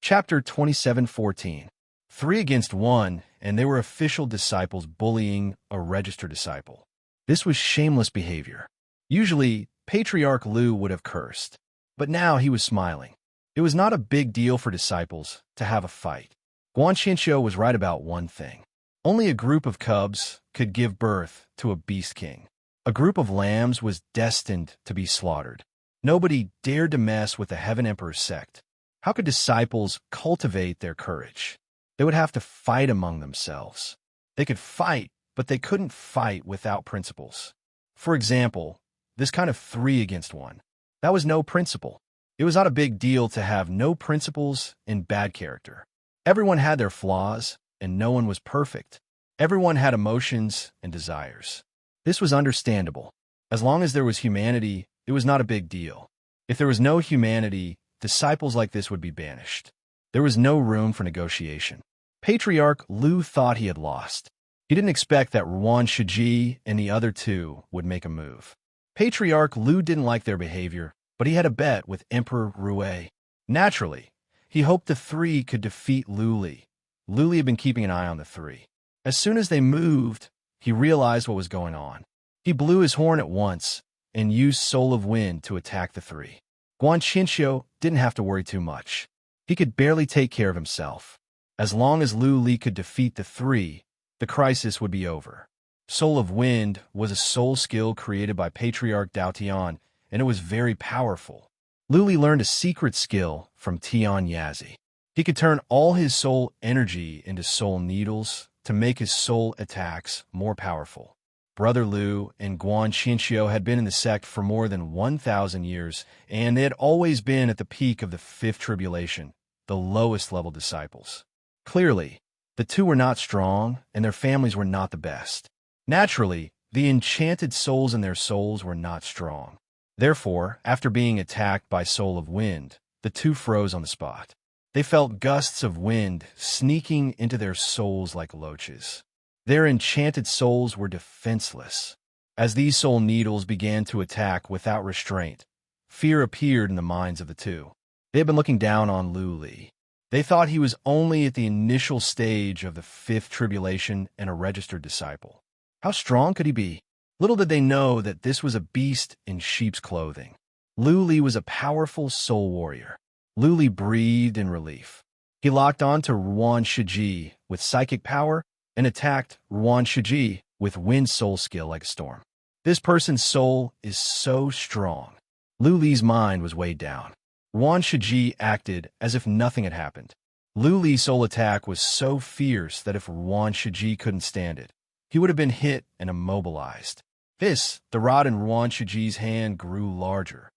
Chapter 27:14. 3 against 1, and they were official disciples bullying a registered disciple. This was shameless behavior. Usually, Patriarch Lu would have cursed, but now he was smiling. It was not a big deal for disciples to have a fight. Guan Qianqiu was right about one thing. Only a group of cubs could give birth to a beast king. A group of lambs was destined to be slaughtered. Nobody dared to mess with the Heaven Emperor's sect. How could disciples cultivate their courage? They would have to fight among themselves. They could fight, but they couldn't fight without principles. For example, this kind of 3 against 1. That was no principle. It was not a big deal to have no principles and bad character. Everyone had their flaws, and no one was perfect. Everyone had emotions and desires. This was understandable. As long as there was humanity, it was not a big deal. If there was no humanity, disciples like this would be banished. There was no room for negotiation. Patriarch Lu thought he had lost. He didn't expect that Ruan Shiji and the other 2 would make a move. Patriarch Lu didn't like their behavior, but he had a bet with Emperor Rue. Naturally, he hoped the 3 could defeat Lu Li. Lu Li had been keeping an eye on the 3. As soon as they moved, he realized what was going on. He blew his horn at once and used Soul of Wind to attack the 3. Guan Qianqiu didn't have to worry too much. He could barely take care of himself. As long as Lu Li could defeat the 3, the crisis would be over. Soul of Wind was a soul skill created by Patriarch Dao Tian, and it was very powerful. Lu Li learned a secret skill from Tian Yazi. He could turn all his soul energy into soul needles to make his soul attacks more powerful. Brother Lu and Guan Qianqiu had been in the sect for more than 1,000 years, and they had always been at the peak of the 5th tribulation, the lowest level disciples. Clearly, the 2 were not strong, and their families were not the best. Naturally, the enchanted souls in their souls were not strong. Therefore, after being attacked by Soul of Wind, the 2 froze on the spot. They felt gusts of wind sneaking into their souls like loaches. Their enchanted souls were defenseless. As these soul needles began to attack without restraint, fear appeared in the minds of the two. They had been looking down on Lu Li. They thought he was only at the initial stage of the fifth tribulation and a registered disciple. How strong could he be? Little did they know that this was a beast in sheep's clothing. Lu Li was a powerful soul warrior. Lu Li breathed in relief. He locked on to Ruan Shiji with psychic power and attacked Ruan Shiji with wind soul skill like a storm. This person's soul is so strong. Lu Li's mind was weighed down. Ruan Shiji acted as if nothing had happened. Lu Li's soul attack was so fierce that if Ruan Shiji couldn't stand it, he would have been hit and immobilized. The rod in Ruan Shiji's hand grew larger.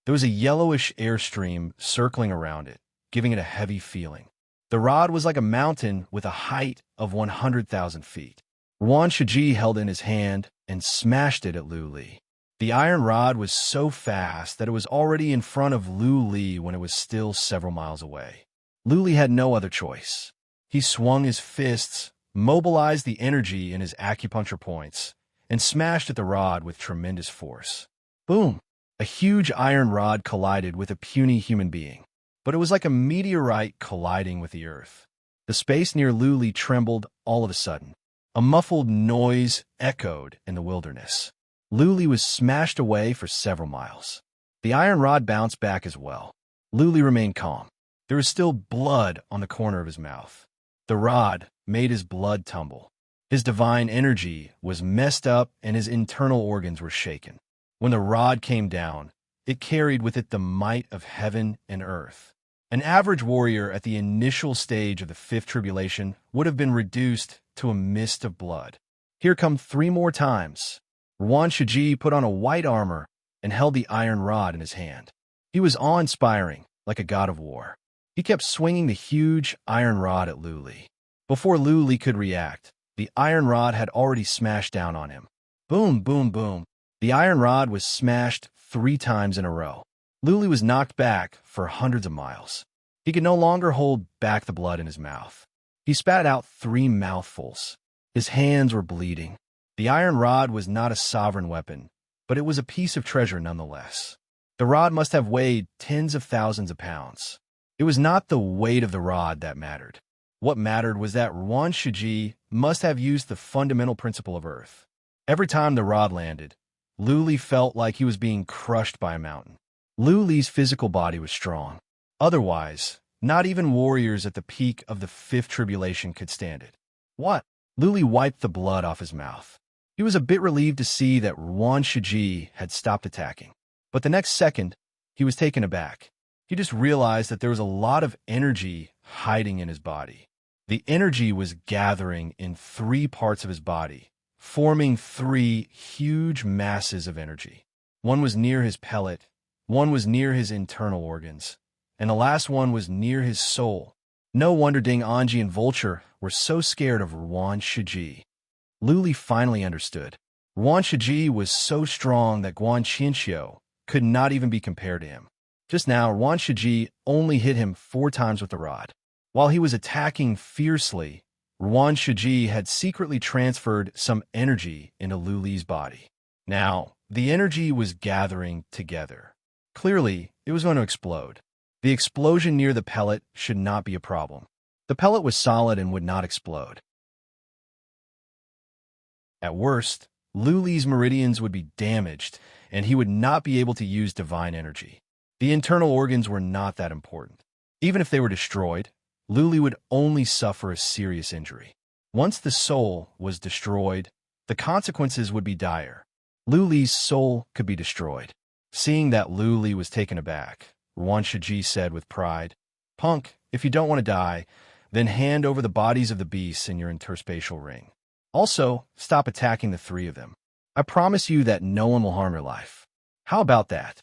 There was a yellowish airstream circling around it, giving it a heavy feeling. The rod was like a mountain with a height of 100,000 feet. Ruan Shiji held in his hand and smashed it at Lu Li. The iron rod was so fast that it was already in front of Lu Li when it was still several miles away. Lu Li had no other choice. He swung his fists, mobilized the energy in his acupuncture points, and smashed at the rod with tremendous force. Boom! A huge iron rod collided with a puny human being, but it was like a meteorite colliding with the earth. The space near Lu Li trembled all of a sudden. A muffled noise echoed in the wilderness. Lu Li was smashed away for several miles. The iron rod bounced back as well. Lu Li remained calm. There was still blood on the corner of his mouth. The rod made his blood tumble. His divine energy was messed up and his internal organs were shaken. When the rod came down, it carried with it the might of heaven and earth. An average warrior at the initial stage of the fifth tribulation would have been reduced to a mist of blood. Here come 3 more times. Ruan Shiji put on a white armor and held the iron rod in his hand. He was awe-inspiring, like a god of war. He kept swinging the huge iron rod at Lu Li. Before Lu Li could react, the iron rod had already smashed down on him. Boom, boom, boom. The iron rod was smashed 3 times in a row. Lu Li was knocked back for hundreds of miles. He could no longer hold back the blood in his mouth. He spat out 3 mouthfuls. His hands were bleeding. The iron rod was not a sovereign weapon, but it was a piece of treasure nonetheless. The rod must have weighed tens of thousands of pounds. It was not the weight of the rod that mattered. What mattered was that Ruan Shiji must have used the fundamental principle of Earth. Every time the rod landed, Lu Li felt like he was being crushed by a mountain. Lu Li's physical body was strong. Otherwise, not even warriors at the peak of the fifth tribulation could stand it. What? Lu Li wiped the blood off his mouth. He was a bit relieved to see that Ruan Shiji had stopped attacking. But the next second, he was taken aback. He just realized that there was a lot of energy hiding in his body. The energy was gathering in 3 parts of his body, forming 3 huge masses of energy. One was near his pellet, one was near his internal organs, and the last one was near his soul. No wonder Ding Anji and Vulture were so scared of Ruan Shiji. Lu Li finally understood. Ruan Shiji was so strong that Guan Qianxiu could not even be compared to him. Just now, Ruan Shiji only hit him 4 times with the rod. While he was attacking fiercely, Ruan Shiji had secretly transferred some energy into Lu Li's body. Now, the energy was gathering together. Clearly, it was going to explode. The explosion near the pellet should not be a problem. The pellet was solid and would not explode. At worst, Lu Li's meridians would be damaged, and he would not be able to use divine energy. The internal organs were not that important. Even if they were destroyed, Lu Li would only suffer a serious injury. Once the soul was destroyed, the consequences would be dire. Lu Li's soul could be destroyed. Seeing that Lu Li was taken aback, Ruan Shiji said with pride, "Punk, if you don't want to die, then hand over the bodies of the beasts in your interspatial ring. Also, stop attacking the 3 of them. I promise you that no one will harm your life. How about that?"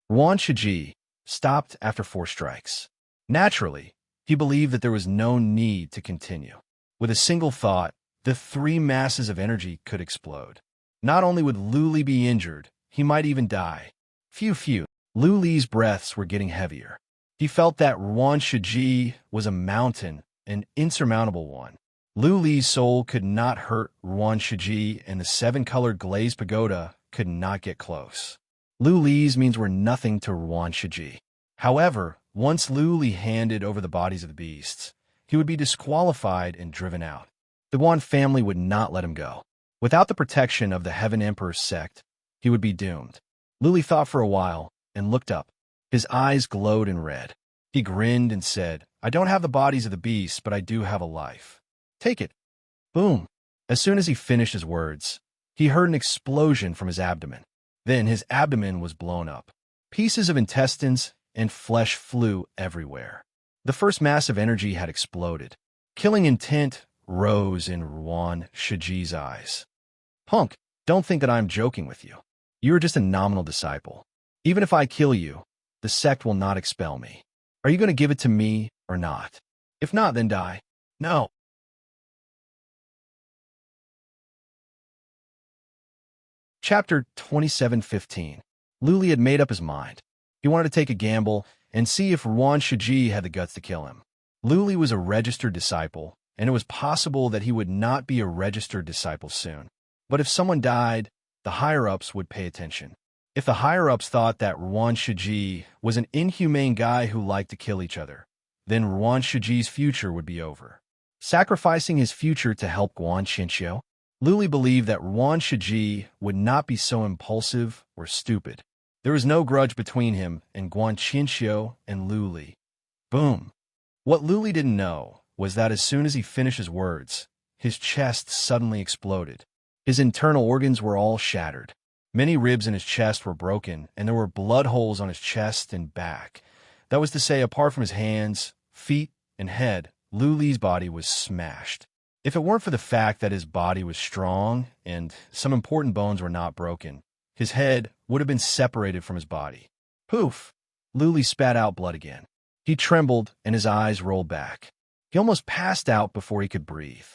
Ruan Shiji stopped after 4 strikes. Naturally, he believed that there was no need to continue. With a single thought, the 3 masses of energy could explode. Not only would Lu Li be injured, he might even die. Phew. Lu Li's breaths were getting heavier. He felt that Ruan Shiji was a mountain, an insurmountable one. Lu Li's soul could not hurt Ruan Shiji, and the 7-colored glazed pagoda could not get close. Lu Li's means were nothing to Ruan Shiji. However, once Lu Li handed over the bodies of the beasts, he would be disqualified and driven out. The Guan family would not let him go. Without the protection of the Heaven Emperor's sect, he would be doomed. Lu Li thought for a while and looked up. His eyes glowed in red. He grinned and said, "I don't have the bodies of the beasts, but I do have a life. Take it." Boom. As soon as he finished his words, he heard an explosion from his abdomen. Then his abdomen was blown up. Pieces of intestines and flesh flew everywhere. The first mass of energy had exploded. Killing intent rose in Ruan Shiji's eyes. "Punk, don't think that I'm joking with you. You are just a nominal disciple. Even if I kill you, the sect will not expel me. Are you going to give it to me or not? If not, then die." "No." Chapter 27:15. Lu Li had made up his mind. He wanted to take a gamble and see if Ruan Shiji had the guts to kill him. Lu Li was a registered disciple, and it was possible that he would not be a registered disciple soon. But if someone died, the higher-ups would pay attention. If the higher-ups thought that Ruan Shiji was an inhumane guy who liked to kill each other, then Ruan Shiji's future would be over. Sacrificing his future to help Guan Qinxiu? Lu Li believed that Ruan Shiji would not be so impulsive or stupid. There was no grudge between him and Guan Qinxiu and Lu Li. Boom. What Lu Li didn't know was that as soon as he finished his words, his chest suddenly exploded. His internal organs were all shattered. Many ribs in his chest were broken, and there were blood holes on his chest and back. That was to say, apart from his hands, feet, and head, Lu Li's body was smashed. If it weren't for the fact that his body was strong and some important bones were not broken, his head would have been separated from his body. Poof! Lu Li spat out blood again. He trembled, and his eyes rolled back. He almost passed out before he could breathe.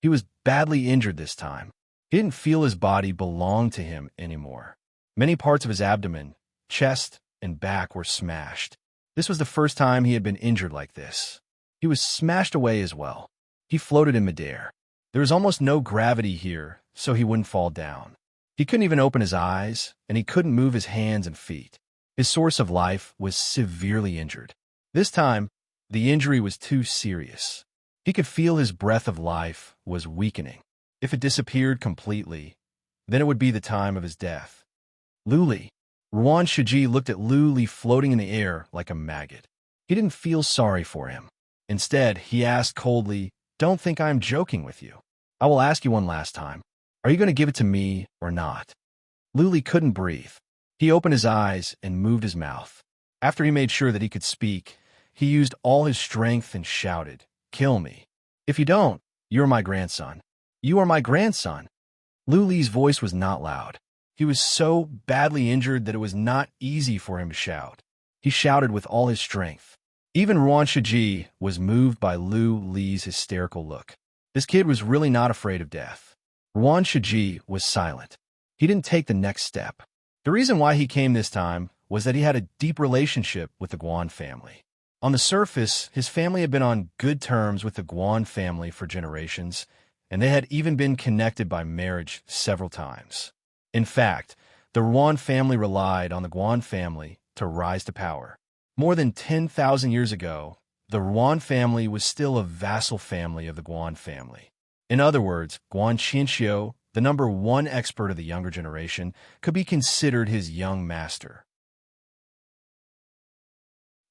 He was badly injured this time. He didn't feel his body belonged to him anymore. Many parts of his abdomen, chest, and back were smashed. This was the first time he had been injured like this. He was smashed away as well. He floated in midair. There was almost no gravity here, so he wouldn't fall down. He couldn't even open his eyes, and he couldn't move his hands and feet. His source of life was severely injured. This time, the injury was too serious. He could feel his breath of life was weakening. If it disappeared completely, then it would be the time of his death. Lu Li. Ruan Shiji looked at Lu Li floating in the air like a maggot. He didn't feel sorry for him. Instead, he asked coldly, "Don't think I am joking with you. I will ask you one last time. Are you going to give it to me or not?" Lu Li couldn't breathe. He opened his eyes and moved his mouth. After he made sure that he could speak, he used all his strength and shouted, "Kill me. If you don't, you're my grandson. You are my grandson." Lu Li's voice was not loud. He was so badly injured that it was not easy for him to shout. He shouted with all his strength. Even Ruan Shiji was moved by Lu Li's hysterical look. This kid was really not afraid of death. Ruan Shiji was silent. He didn't take the next step. The reason why he came this time was that he had a deep relationship with the Guan family. On the surface, his family had been on good terms with the Guan family for generations, and they had even been connected by marriage several times. In fact, the Ruan family relied on the Guan family to rise to power. More than 10,000 years ago, the Ruan family was still a vassal family of the Guan family. In other words, Guan Qinxiu, the #1 expert of the younger generation, could be considered his young master.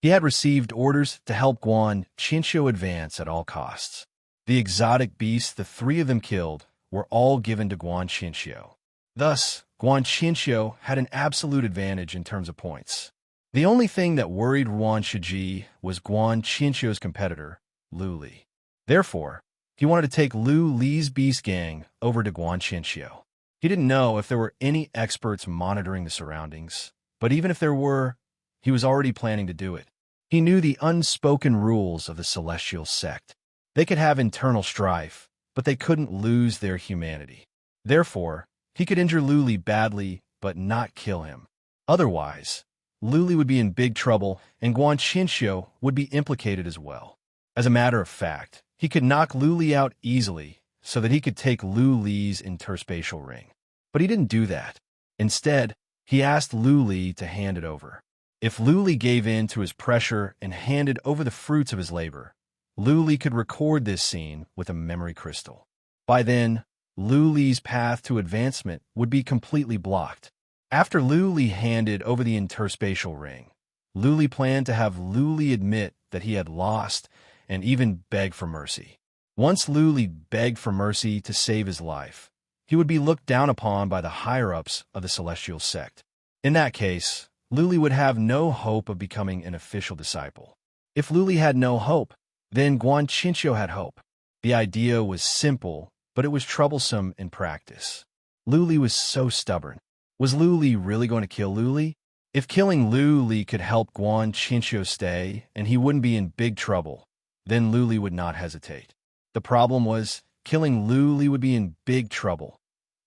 He had received orders to help Guan Qinxiu advance at all costs. The exotic beasts the three of them killed were all given to Guan Qinxiu. Thus, Guan Qinxiu had an absolute advantage in terms of points. The only thing that worried Ruan Shiji was Guan Qinxiu's competitor, Lu Li. Therefore, he wanted to take Lu Li's beast gang over to Guan Qinxiu. He didn't know if there were any experts monitoring the surroundings, but even if there were, he was already planning to do it. He knew the unspoken rules of the celestial sect. They could have internal strife, but they couldn't lose their humanity. Therefore, he could injure Lu Li badly, but not kill him. Otherwise, Lu Li would be in big trouble, and Guan Qinxiu would be implicated as well. As a matter of fact, he could knock Lu Li out easily so that he could take Lu Li's interspatial ring. But he didn't do that. Instead, he asked Lu Li to hand it over. If Lu Li gave in to his pressure and handed over the fruits of his labor, Lu Li could record this scene with a memory crystal. By then, Lu Li's path to advancement would be completely blocked. After Lu Li handed over the interspatial ring, Lu Li planned to have Lu Li admit that he had lost and even beg for mercy. Once Lu Li begged for mercy to save his life, he would be looked down upon by the higher-ups of the celestial sect. In that case, Lu Li would have no hope of becoming an official disciple. If Lu Li had no hope, then Guan Qinxiu had hope. The idea was simple, but it was troublesome in practice. Lu Li was so stubborn. Was Lu Li really going to kill Lu Li? If killing Lu Li could help Guan Qinxiu stay and he wouldn't be in big trouble, then Lu Li would not hesitate. The problem was, killing Lu Li would be in big trouble.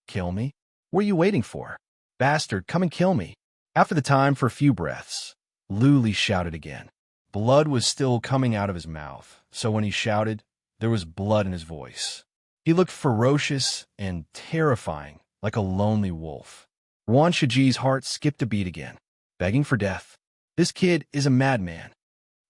Kill me? What are you waiting for? Bastard, come and kill me. After the time for a few breaths, Lu Li shouted again. Blood was still coming out of his mouth, so when he shouted, there was blood in his voice. He looked ferocious and terrifying, like a lonely wolf. Yuan Shiji's heart skipped a beat again, begging for death. This kid is a madman.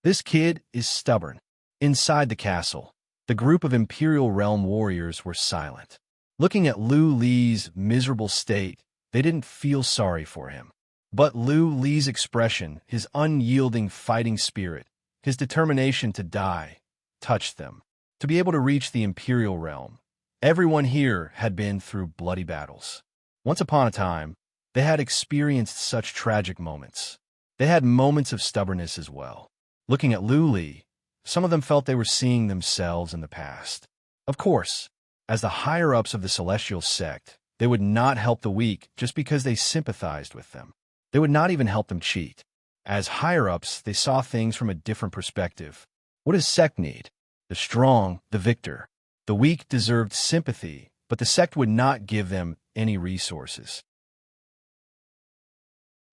This kid is stubborn. Inside the castle, the group of Imperial Realm warriors were silent. Looking at Lu Li's miserable state, they didn't feel sorry for him. But Lu Li's expression, his unyielding fighting spirit, his determination to die, touched them. To be able to reach the Imperial Realm, everyone here had been through bloody battles. Once upon a time, they had experienced such tragic moments. They had moments of stubbornness as well. Looking at Lu Li, some of them felt they were seeing themselves in the past. Of course, as the higher-ups of the celestial sect, they would not help the weak just because they sympathized with them. They would not even help them cheat. As higher-ups, they saw things from a different perspective. What does sect need? The strong, the victor. The weak deserved sympathy, but the sect would not give them any resources.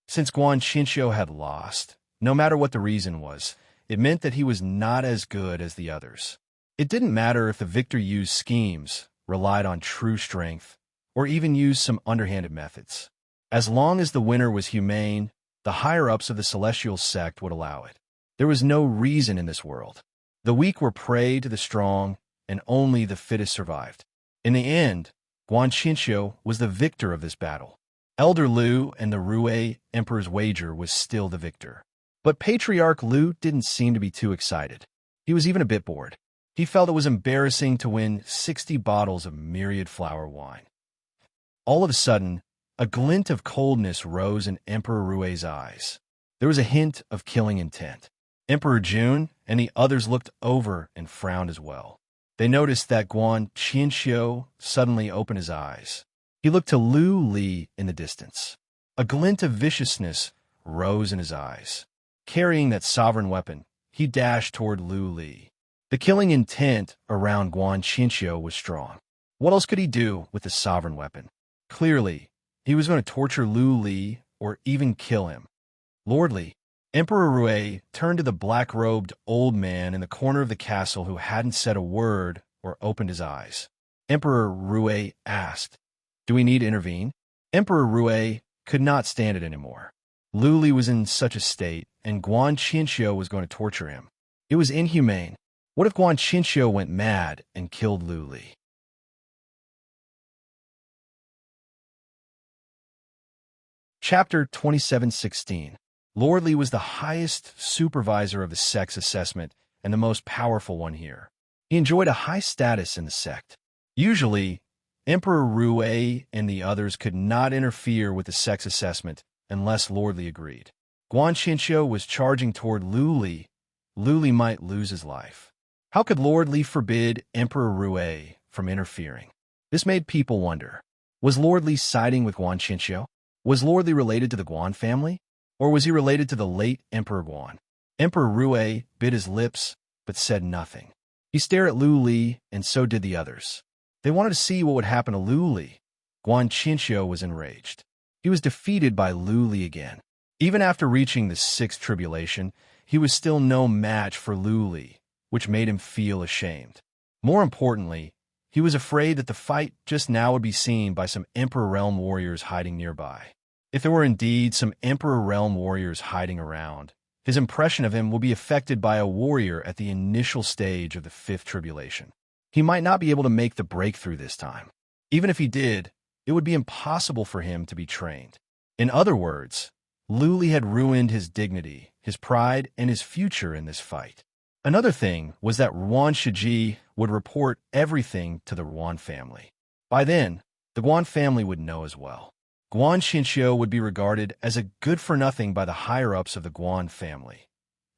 Since Guan Qinxiu had lost, no matter what the reason was, it meant that he was not as good as the others. It didn't matter if the victor used schemes, relied on true strength, or even used some underhanded methods. As long as the winner was humane, the higher-ups of the celestial sect would allow it. There was no reason in this world. The weak were prey to the strong, and only the fittest survived. In the end, Guan Qinxiu was the victor of this battle. Elder Lu and the Rui Emperor's wager was still the victor. But Patriarch Lu didn't seem to be too excited. He was even a bit bored. He felt it was embarrassing to win 60 bottles of myriad flower wine. All of a sudden, a glint of coldness rose in Emperor Rui's eyes. There was a hint of killing intent. Emperor Jun and the others looked over and frowned as well. They noticed that Guan Qinxiu suddenly opened his eyes. He looked to Lu Li in the distance. A glint of viciousness rose in his eyes. Carrying that sovereign weapon, he dashed toward Lu Li. The killing intent around Guan Qinxiu was strong. What else could he do with the sovereign weapon? Clearly, he was going to torture Lu Li or even kill him. Lordly, Emperor Rui turned to the black-robed old man in the corner of the castle who hadn't said a word or opened his eyes. Emperor Rui asked, "Do we need to intervene?" Emperor Rui could not stand it anymore. Lu Li was in such a state, and Guan Qinxiu was going to torture him. It was inhumane. What if Guan Qinxiu went mad and killed Lu Li? Chapter 27:16. Lord Li was the highest supervisor of the sect's assessment and the most powerful one here. He enjoyed a high status in the sect. Usually, Emperor Rui and the others could not interfere with the sect's assessment unless Lord Li agreed. Guan Qinxiu was charging toward Lu Li. Lu Li might lose his life. How could Lord Li forbid Emperor Rui from interfering? This made people wonder. Was Lord Li siding with Guan Qinxiu? Was Lord Li related to the Guan family? Or was he related to the late Emperor Guan? Emperor Rui bit his lips, but said nothing. He stared at Lu Li, and so did the others. They wanted to see what would happen to Lu Li. Guan Qinxiu was enraged. He was defeated by Lu Li again. Even after reaching the sixth tribulation, he was still no match for Lu Li, which made him feel ashamed. More importantly, he was afraid that the fight just now would be seen by some Emperor Realm warriors hiding nearby. If there were indeed some Emperor Realm warriors hiding around, his impression of him will be affected by a warrior at the initial stage of the fifth tribulation. He might not be able to make the breakthrough this time. Even if he did, it would be impossible for him to be trained. In other words, Luli had ruined his dignity, his pride, and his future in this fight. Another thing was that Ruan Shiji would report everything to the Ruan family. By then, the Guan family would know as well. Guan Xinxiu would be regarded as a good-for-nothing by the higher-ups of the Guan family.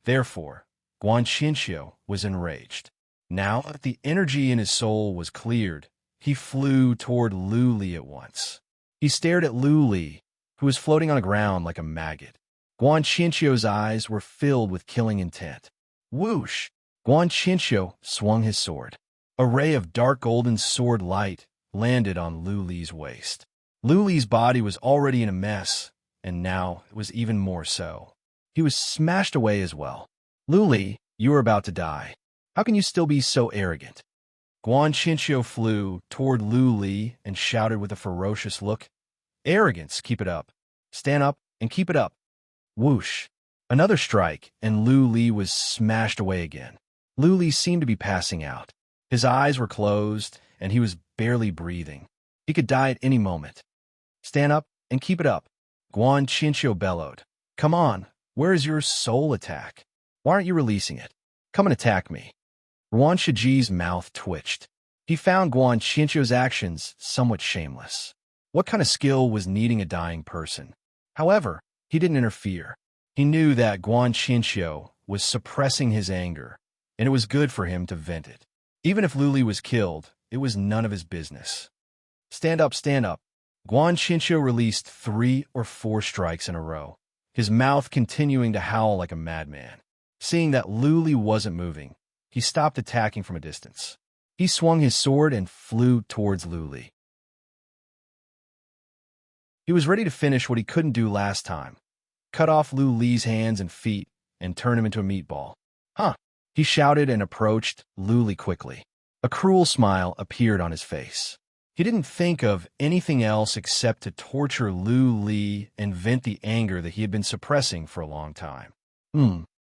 Therefore, Guan Xinxiu was enraged. Now that the energy in his soul was cleared, he flew toward Luli at once. He stared at Luli, who was floating on the ground like a maggot. Guan Xinxiu's eyes were filled with killing intent. Whoosh! Guan Xinxiu swung his sword. A ray of dark golden sword light landed on Luli's waist. Luli's body was already in a mess, and now it was even more so. He was smashed away as well. Luli, you are about to die. How can you still be so arrogant? Guan Xinxiu flew toward Luli and shouted with a ferocious look. Arrogance, keep it up. Stand up and keep it up. Whoosh! Another strike, and Luli was smashed away again. Luli seemed to be passing out. His eyes were closed, and he was barely breathing. He could die at any moment. Stand up and keep it up. Guan Xinxiu bellowed. Come on, where is your soul attack? Why aren't you releasing it? Come and attack me. Ruan Shiji's mouth twitched. He found Guan Xinxiu's actions somewhat shameless. What kind of skill was needing a dying person? However, he didn't interfere. He knew that Guan Xinxiu was suppressing his anger, and it was good for him to vent it. Even if Luli was killed, it was none of his business. Stand up, stand up. Guan Xinxiu released 3 or 4 strikes in a row, his mouth continuing to howl like a madman. Seeing that Luli wasn't moving, he stopped attacking from a distance. He swung his sword and flew towards Luli. He was ready to finish what he couldn't do last time, cut off Luli's hands and feet and turn him into a meatball. Huh! He shouted and approached Luli quickly. A cruel smile appeared on his face. He didn't think of anything else except to torture Luli and vent the anger that he had been suppressing for a long time.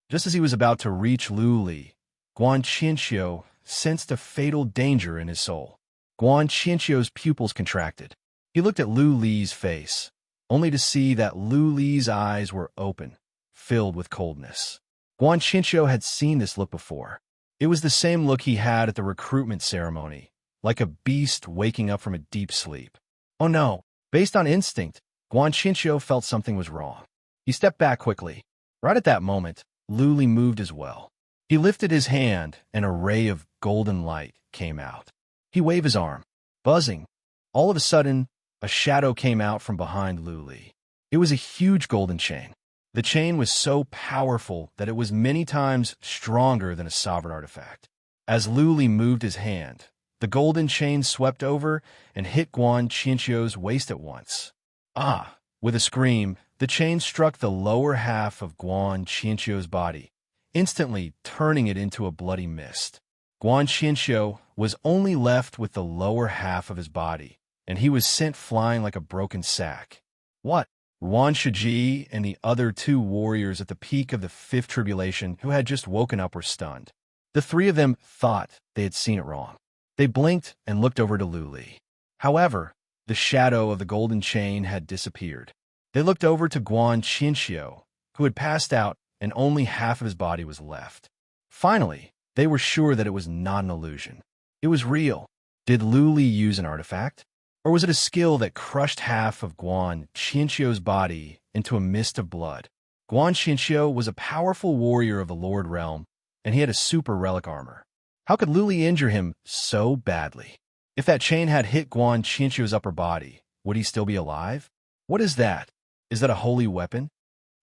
Just as he was about to reach Luli, Guan Xinxiu sensed a fatal danger in his soul. Guan Xinxiu's pupils contracted. He looked at Luli's face, only to see that Luli's eyes were open, filled with coldness. Guan Xinxiu had seen this look before. It was the same look he had at the recruitment ceremony, like a beast waking up from a deep sleep. Oh no! Based on instinct, Guan Xinxiu felt something was wrong. He stepped back quickly. Right at that moment, Luli moved as well. He lifted his hand, and a ray of golden light came out. He waved his arm, buzzing. All of a sudden, a shadow came out from behind Luli. It was a huge golden chain. The chain was so powerful that it was many times stronger than a sovereign artifact. As Luli moved his hand, the golden chain swept over and hit Guan Xinxiu's waist at once. Ah! With a scream, the chain struck the lower half of Guan Xinxiu's body, instantly turning it into a bloody mist. Guan Xinxiu was only left with the lower half of his body, and he was sent flying like a broken sack. What? Ruan Shiji and the other 2 warriors at the peak of the 5th tribulation who had just woken up were stunned. The 3 of them thought they had seen it wrong. They blinked and looked over to Luli. However, the shadow of the golden chain had disappeared. They looked over to Guan Xinxiu, who had passed out and only half of his body was left. Finally, they were sure that it was not an illusion. It was real. Did Luli use an artifact? Or was it a skill that crushed half of Guan Xinxiu's body into a mist of blood? Guan Xinxiu was a powerful warrior of the Lord Realm, and he had a super relic armor. How could Luli injure him so badly? If that chain had hit Guan Xinxiu's upper body, would he still be alive? What is that? Is that a holy weapon?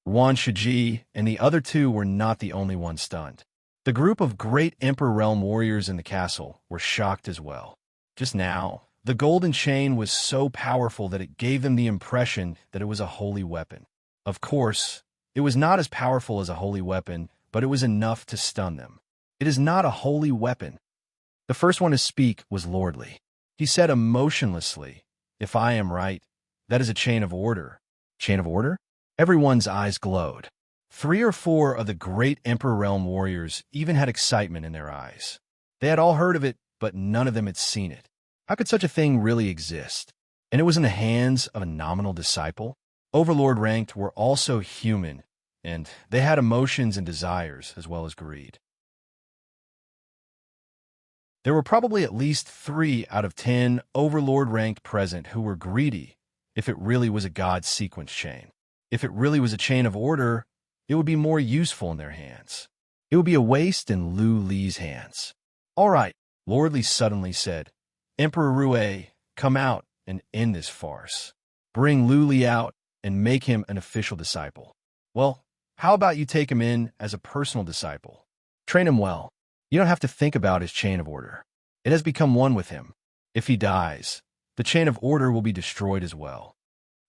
Ruan Shiji and the other 2 were not the only ones stunned. The group of great Emperor Realm warriors in the castle were shocked as well. Just now, the golden chain was so powerful that it gave them the impression that it was a holy weapon. Of course, it was not as powerful as a holy weapon, but it was enough to stun them. It is not a holy weapon. The first one to speak was Lordly. He said emotionlessly, "If I am right, that is a chain of order." Chain of Order? Everyone's eyes glowed. 3 or 4 of the great Emperor Realm warriors even had excitement in their eyes. They had all heard of it, but none of them had seen it. How could such a thing really exist? And it was in the hands of a nominal disciple? Overlord ranked were also human, and they had emotions and desires as well as greed. There were probably at least 3 out of 10 Overlord ranked present who were greedy if it really was a God sequence chain. If it really was a chain of order, it would be more useful in their hands. It would be a waste in Lu Li's hands. All right, Lord Li suddenly said, Emperor Rue, come out and end this farce. Bring Lu Li out and make him an official disciple. Well, how about you take him in as a personal disciple? Train him well. You don't have to think about his chain of order. It has become one with him. If he dies, the chain of order will be destroyed as well.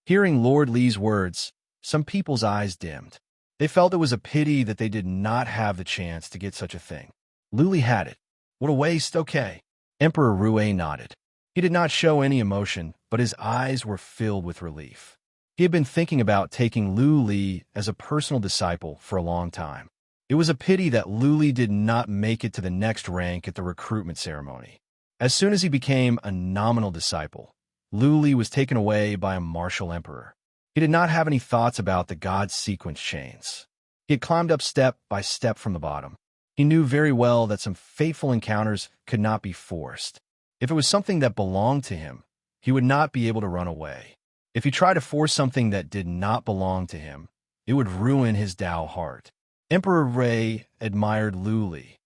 Hearing Lord Li's words, some people's eyes dimmed. They felt it was a pity that they did not have the chance to get such a thing. Lu Li had it. What a waste, okay. Emperor Rue nodded. He did not show any emotion, but his eyes were filled with relief. He had been thinking about taking Lu Li as a personal disciple for a long time. It was a pity that Lu Li did not make it to the next rank at the recruitment ceremony. As soon as he became a nominal disciple, Lu Li was taken away by a martial emperor. He did not have any thoughts about the God sequence chains. He had climbed up step by step from the bottom. He knew very well that some fateful encounters could not be forced. If it was something that belonged to him, he would not be able to run away. If he tried to force something that did not belong to him, it would ruin his Tao heart. Emperor Rui admired Lu Li.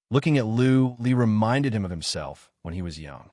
Looking at Lu Li reminded him of himself when he was young.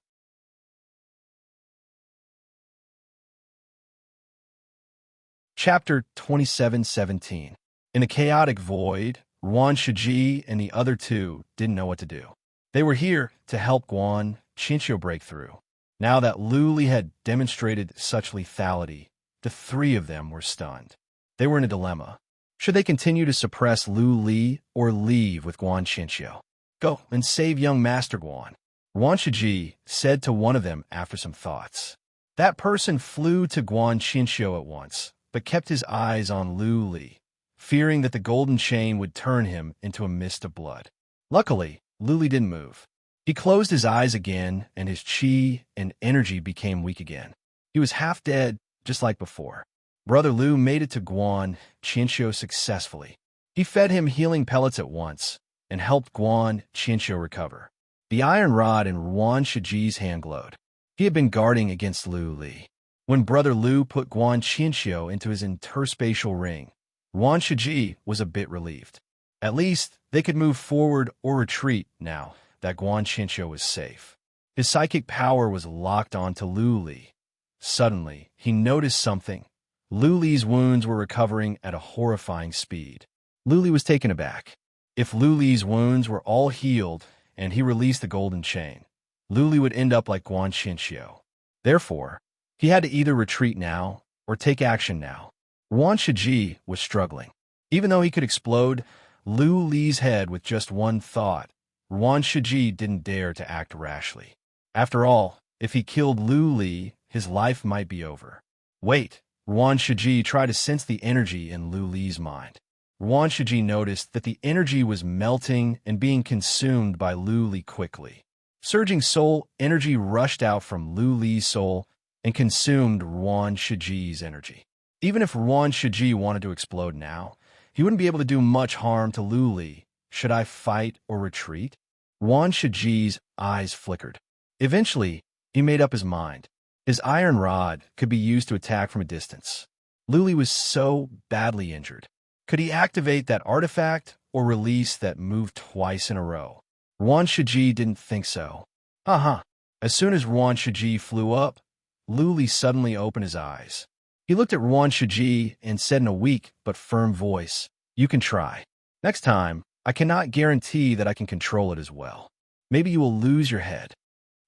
Chapter 27:17. In a chaotic void, Ruan Shiji and the other 2 didn't know what to do. They were here to help Guan Qinxiu break through. Now that Lu Li had demonstrated such lethality, the 3 of them were stunned. They were in a dilemma. Should they continue to suppress Lu Li or leave with Guan Qinxiu? Go and save young Master Guan. Ruan Shiji said to one of them after some thoughts. That person flew to Guan Qinxiu at once, but kept his eyes on Lu Li, fearing that the golden chain would turn him into a mist of blood. Luckily, Lu Li didn't move. He closed his eyes again, and his qi and energy became weak again. He was half dead, just like before. Brother Lu made it to Guan Qinxiu successfully. He fed him healing pellets at once, and helped Guan Qinxiu recover. The iron rod in Ruan Shiji's hand glowed. He had been guarding against Lu Li. When Brother Lu put Guan Qinxiu into his interspatial ring, Ruan Shiji was a bit relieved. At least, they could move forward or retreat now that Guan Qinxiu was safe. His psychic power was locked onto Lu Li. Suddenly, he noticed something. Lu Li's wounds were recovering at a horrifying speed. Lu Li was taken aback. If Lu Li's wounds were all healed and he released the golden chain, Lu Li would end up like Guan Qinxiu. Therefore, he had to either retreat now or take action now. Ruan Shiji was struggling. Even though he could explode Lu Li's head with just one thought, Ruan Shiji didn't dare to act rashly. After all, if he killed Lu Li, his life might be over. Wait, Ruan Shiji tried to sense the energy in Lu Li's mind. Ruan Shiji noticed that the energy was melting and being consumed by Lu Li quickly. Surging soul energy rushed out from Lu Li's soul and consumed Ruan Shiji's energy. Even if Ruan Shiji wanted to explode now, he wouldn't be able to do much harm to Lu Li. Should I fight or retreat? Ruan Shiji's eyes flickered. Eventually, he made up his mind. His iron rod could be used to attack from a distance. Lu Li was so badly injured. Could he activate that artifact or release that move twice in a row? Ruan Shiji didn't think so. As soon as Ruan Shiji flew up, Lu Li suddenly opened his eyes. He looked at Ruan Shiji and said in a weak but firm voice, "You can try. Next time, I cannot guarantee that I can control it as well. Maybe you will lose your head."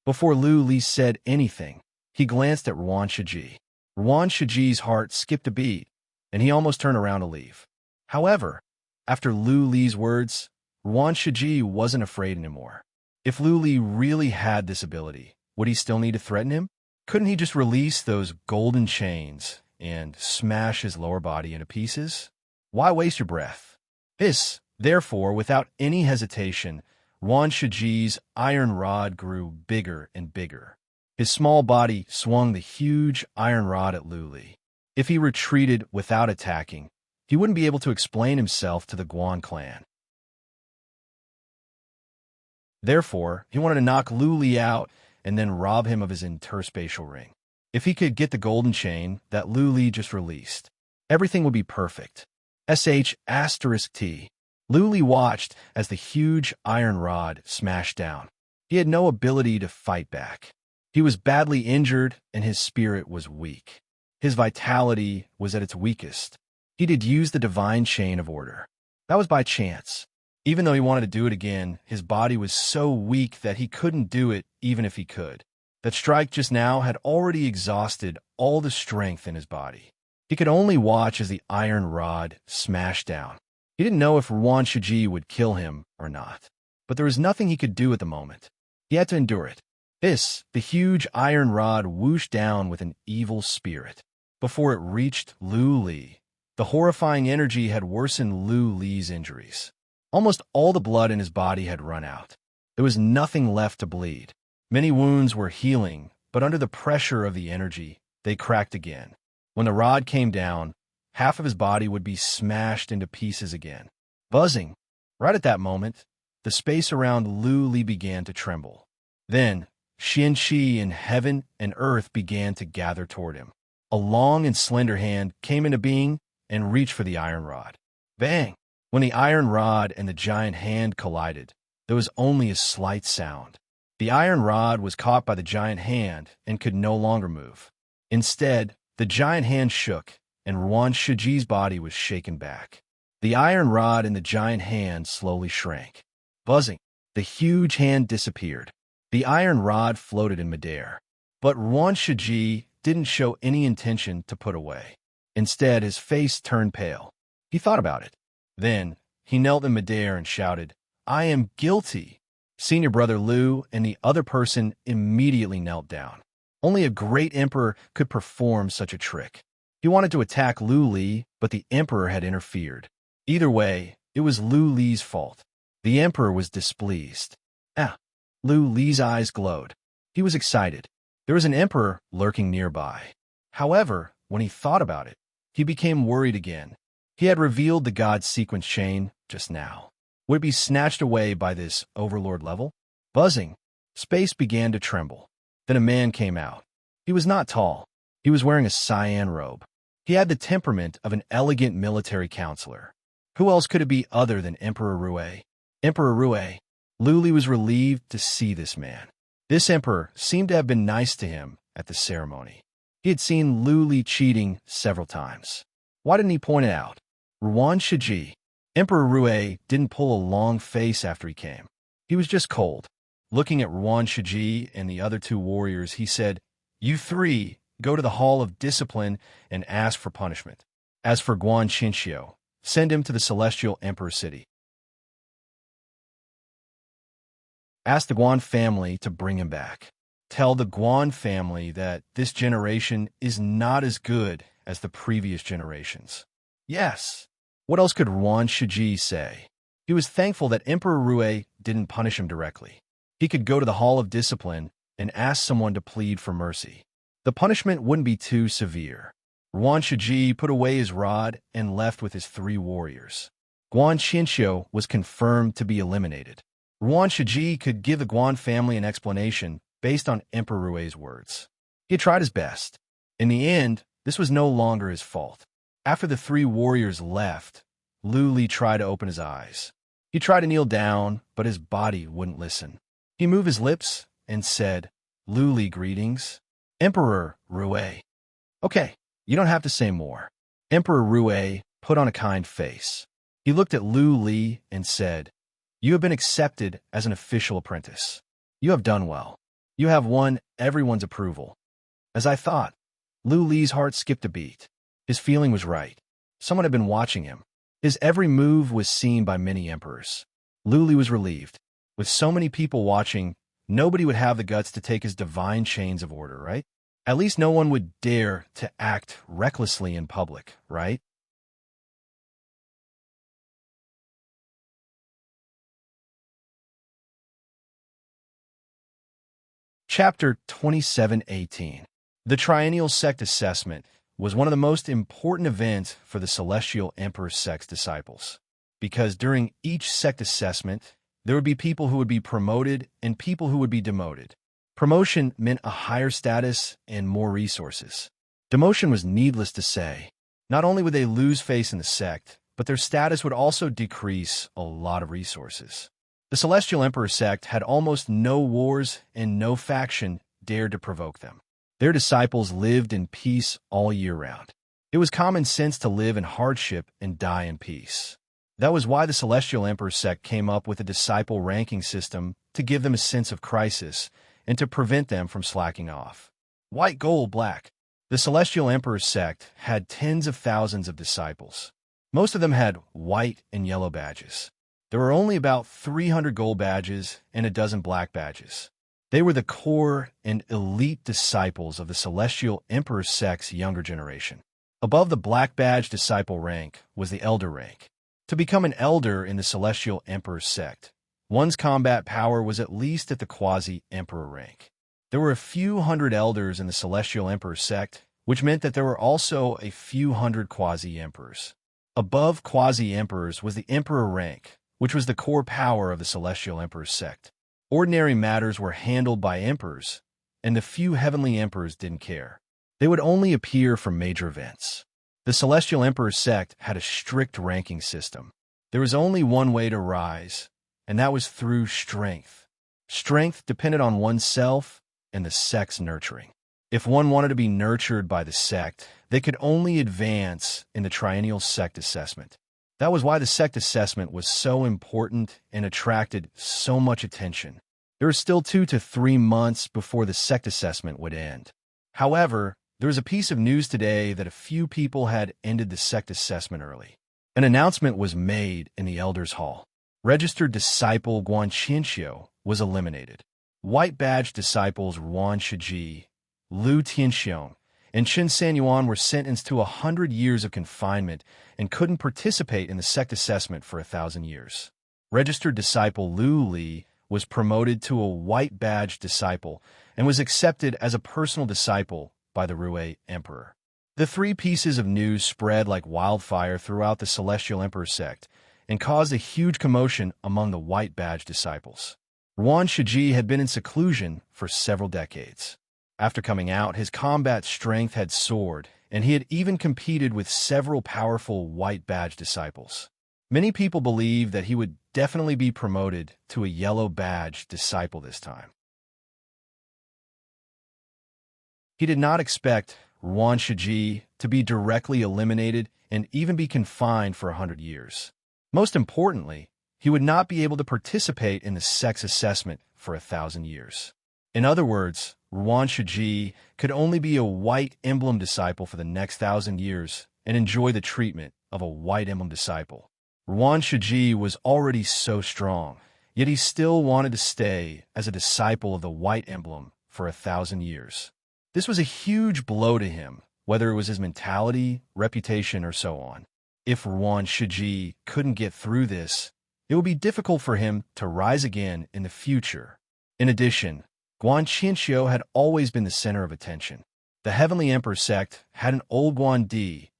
Before Lu Li said anything, he glanced at Ruan Shiji. Ruan Shiji's heart skipped a beat, and he almost turned around to leave. However, after Lu Li's words, Ruan Shiji wasn't afraid anymore. If Lu Li really had this ability, would he still need to threaten him? Couldn't he just release those golden chains and smash his lower body into pieces? Why waste your breath? Therefore, without any hesitation, Yuan Shiji's iron rod grew bigger and bigger. His small body swung the huge iron rod at Lu Li. If he retreated without attacking, he wouldn't be able to explain himself to the Guan clan. Therefore, he wanted to knock Lu Li out and then rob him of his interspatial ring. If he could get the golden chain that Lu Li just released, everything would be perfect. *T. Lu Li watched as the huge iron rod smashed down. He had no ability to fight back. He was badly injured and his spirit was weak. His vitality was at its weakest. He did use the divine chain of order. That was by chance. Even though he wanted to do it again, his body was so weak that he couldn't do it even if he could. That strike just now had already exhausted all the strength in his body. He could only watch as the iron rod smashed down. He didn't know if Yuan Shiji would kill him or not. But there was nothing he could do at the moment. He had to endure it. The huge iron rod whooshed down with an evil spirit. Before it reached Lu Li, the horrifying energy had worsened Lu Li's injuries. Almost all the blood in his body had run out. There was nothing left to bleed. Many wounds were healing, but under the pressure of the energy, they cracked again. When the rod came down, half of his body would be smashed into pieces again. Buzzing. Right at that moment, the space around Lu Li began to tremble. Then, Xianqi in heaven and earth began to gather toward him. A long and slender hand came into being and reached for the iron rod. Bang! When the iron rod and the giant hand collided, there was only a slight sound. The iron rod was caught by the giant hand and could no longer move. Instead, the giant hand shook, and Yuan Shiji's body was shaken back. The iron rod in the giant hand slowly shrank. Buzzing, the huge hand disappeared. The iron rod floated in midair. But Yuan Shiji didn't show any intention to put away. Instead, his face turned pale. He thought about it. Then, he knelt in midair and shouted, "I am guilty." Senior brother Lu and the other person immediately knelt down. Only a great emperor could perform such a trick. He wanted to attack Lu Li, but the emperor had interfered. Either way, it was Lu Li's fault. The emperor was displeased. Lu Li's eyes glowed. He was excited. There was an emperor lurking nearby. However, when he thought about it, he became worried again. He had revealed the god sequence chain just now. Would it be snatched away by this overlord level? Buzzing, space began to tremble. Then a man came out. He was not tall. He was wearing a cyan robe. He had the temperament of an elegant military counselor. Who else could it be other than Emperor Rue? Emperor Rue. Lu Li was relieved to see this man. This emperor seemed to have been nice to him at the ceremony. He had seen Lu Li cheating several times. Why didn't he point it out? Yuan Shiji. Emperor Rue didn't pull a long face after he came. He was just cold. Looking at Yuan Shiji and the other two warriors, he said, "You three go to the Hall of Discipline and ask for punishment. As for Guan Qinxiu, send him to the Celestial Emperor City. Ask the Guan family to bring him back. Tell the Guan family that this generation is not as good as the previous generations." Yes. What else could Yuan Shiji say? He was thankful that Emperor Rue didn't punish him directly. He could go to the Hall of Discipline and ask someone to plead for mercy. The punishment wouldn't be too severe. Yuan Shiji put away his rod and left with his three warriors. Guan Qinxiu was confirmed to be eliminated. Yuan Shiji could give the Guan family an explanation based on Emperor Rue's words. He had tried his best. In the end, this was no longer his fault. After the three warriors left, Lu Li tried to open his eyes. He tried to kneel down, but his body wouldn't listen. He moved his lips and said, "Lu Li, greetings. Emperor Rue." "Okay, you don't have to say more." Emperor Rue put on a kind face. He looked at Lu Li and said, "You have been accepted as an official apprentice. You have done well. You have won everyone's approval." As I thought, Lu Li's heart skipped a beat. His feeling was right. Someone had been watching him. His every move was seen by many emperors. Lu Li was relieved. With so many people watching, nobody would have the guts to take his divine chains of order, right? At least no one would dare to act recklessly in public, right? Chapter 2718. The Triennial Sect Assessment was one of the most important events for the Celestial Emperor Sect's disciples, because during each sect assessment, there would be people who would be promoted and people who would be demoted. Promotion meant a higher status and more resources. Demotion was needless to say. Not only would they lose face in the sect, but their status would also decrease a lot of resources. The Celestial Emperor sect had almost no wars and no faction dared to provoke them. Their disciples lived in peace all year round. It was common sense to live in hardship and die in peace. That was why the Celestial Emperor sect came up with a disciple ranking system to give them a sense of crisis and to prevent them from slacking off. White, gold, black. The Celestial Emperor sect had tens of thousands of disciples. Most of them had white and yellow badges. There were only about 300 gold badges and a dozen black badges. They were the core and elite disciples of the Celestial Emperor sect's younger generation. Above the black badge disciple rank was the elder rank. To become an elder in the Celestial Emperor sect, one's combat power was at least at the quasi-emperor rank. There were a few hundred elders in the Celestial Emperor sect, which meant that there were also a few hundred quasi-emperors. Above quasi-emperors was the emperor rank, which was the core power of the Celestial Emperor sect. Ordinary matters were handled by emperors, and the few heavenly emperors didn't care. They would only appear for major events. The Celestial Emperor sect had a strict ranking system. There was only one way to rise, and that was through strength. Strength depended on oneself and the sect's nurturing. If one wanted to be nurtured by the sect, they could only advance in the Triennial Sect Assessment. That was why the sect assessment was so important and attracted so much attention. There were still 2 to 3 months before the sect assessment would end. However, there was a piece of news today that a few people had ended the sect assessment early. An announcement was made in the Elders' Hall. Registered disciple Guan Qianxiu was eliminated. White badge disciples Ruan Shiji, Lu Tianxiong, and Chen Sanyuan were sentenced to 100 years of confinement and couldn't participate in the sect assessment for 1,000 years. Registered disciple Lu Li was promoted to a white badge disciple and was accepted as a personal disciple by the Rui Emperor. The 3 pieces of news spread like wildfire throughout the Celestial Emperor sect and caused a huge commotion among the white badge disciples. Ruan Shiji had been in seclusion for several decades. After coming out, his combat strength had soared, and he had even competed with several powerful white badge disciples. Many people believed that he would definitely be promoted to a yellow badge disciple this time. He did not expect Ruan Shiji to be directly eliminated and even be confined for 100 years. Most importantly, he would not be able to participate in the sex assessment for 1,000 years. In other words, Ruan Shiji could only be a white emblem disciple for the next 1,000 years and enjoy the treatment of a white emblem disciple. Ruan Shiji was already so strong, yet he still wanted to stay as a disciple of the white emblem for 1,000 years. This was a huge blow to him, whether it was his mentality, reputation, or so on. If Ruan Shiji couldn't get through this, it would be difficult for him to rise again in the future. In addition, Guan Qianxiu had always been the center of attention. The Heavenly Emperor sect had an old Guan Di,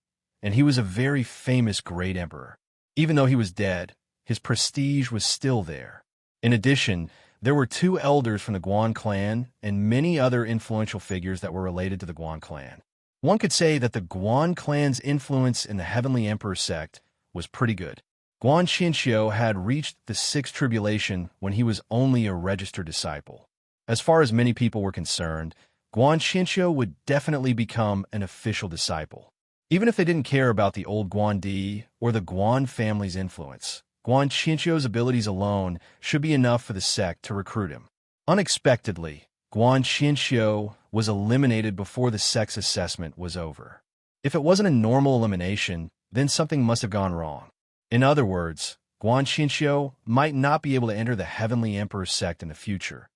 and he was a very famous great emperor. Even though he was dead, his prestige was still there. In addition, there were 2 elders from the Guan clan and many other influential figures that were related to the Guan clan. One could say that the Guan clan's influence in the Heavenly Emperor sect was pretty good. Guan Qianxiu had reached the 6th tribulation when he was only a registered disciple. As far as many people were concerned, Guan Qianxiu would definitely become an official disciple. Even if they didn't care about the old Guan Di or the Guan family's influence, Guan Qianxiu's abilities alone should be enough for the sect to recruit him. Unexpectedly, Guan Qianxiu was eliminated before the sect's assessment was over. If it wasn't a normal elimination, then something must have gone wrong. In other words, Guan Qianxiu might not be able to enter the Heavenly Emperor sect in the future.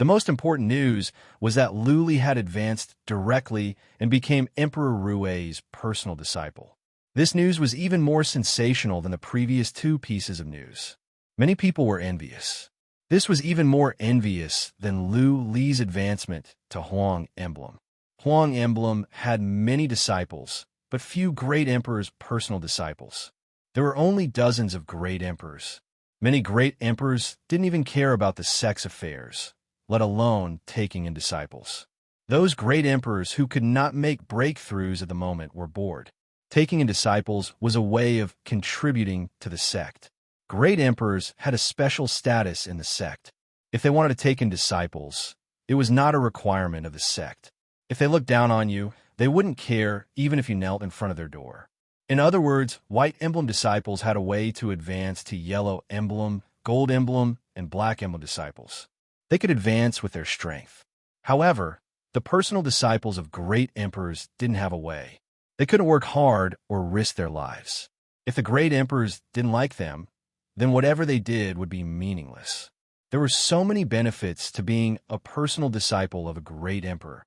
The most important news was that Lu Li had advanced directly and became Emperor Rui's personal disciple. This news was even more sensational than the previous two pieces of news. Many people were envious. This was even more envious than Lu Li's advancement to Huang Emblem. Huang Emblem had many disciples, but few great emperors' personal disciples. There were only dozens of great emperors. Many great emperors didn't even care about the sex affairs, let alone taking in disciples. Those great emperors who could not make breakthroughs at the moment were bored. Taking in disciples was a way of contributing to the sect. Great emperors had a special status in the sect. If they wanted to take in disciples, it was not a requirement of the sect. If they looked down on you, they wouldn't care even if you knelt in front of their door. In other words, white emblem disciples had a way to advance to yellow emblem, gold emblem, and black emblem disciples. They could advance with their strength. However, the personal disciples of great emperors didn't have a way. They couldn't work hard or risk their lives. If the great emperors didn't like them, then whatever they did would be meaningless. There were so many benefits to being a personal disciple of a great emperor.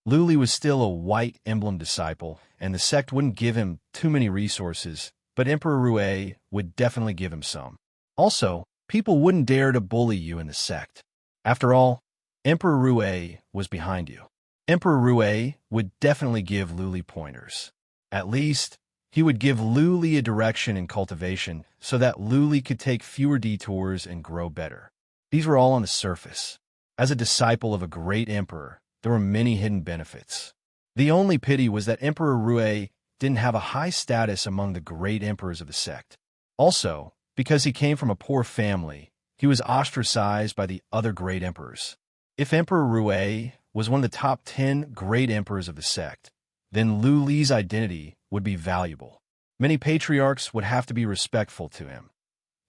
Lu Li was still a white emblem disciple, and the sect wouldn't give him too many resources, but Emperor Rui would definitely give him some. Also, people wouldn't dare to bully you in the sect. After all, Emperor Rui was behind you. Emperor Rui would definitely give Lu Li pointers. At least, he would give Lu Li a direction in cultivation so that Lu Li could take fewer detours and grow better. These were all on the surface. As a disciple of a great emperor, there were many hidden benefits. The only pity was that Emperor Rui didn't have a high status among the great emperors of the sect. Also, because he came from a poor family, he was ostracized by the other great emperors. If Emperor Rui was one of the top 10 great emperors of the sect, then Lu Li's identity would be valuable. Many patriarchs would have to be respectful to him.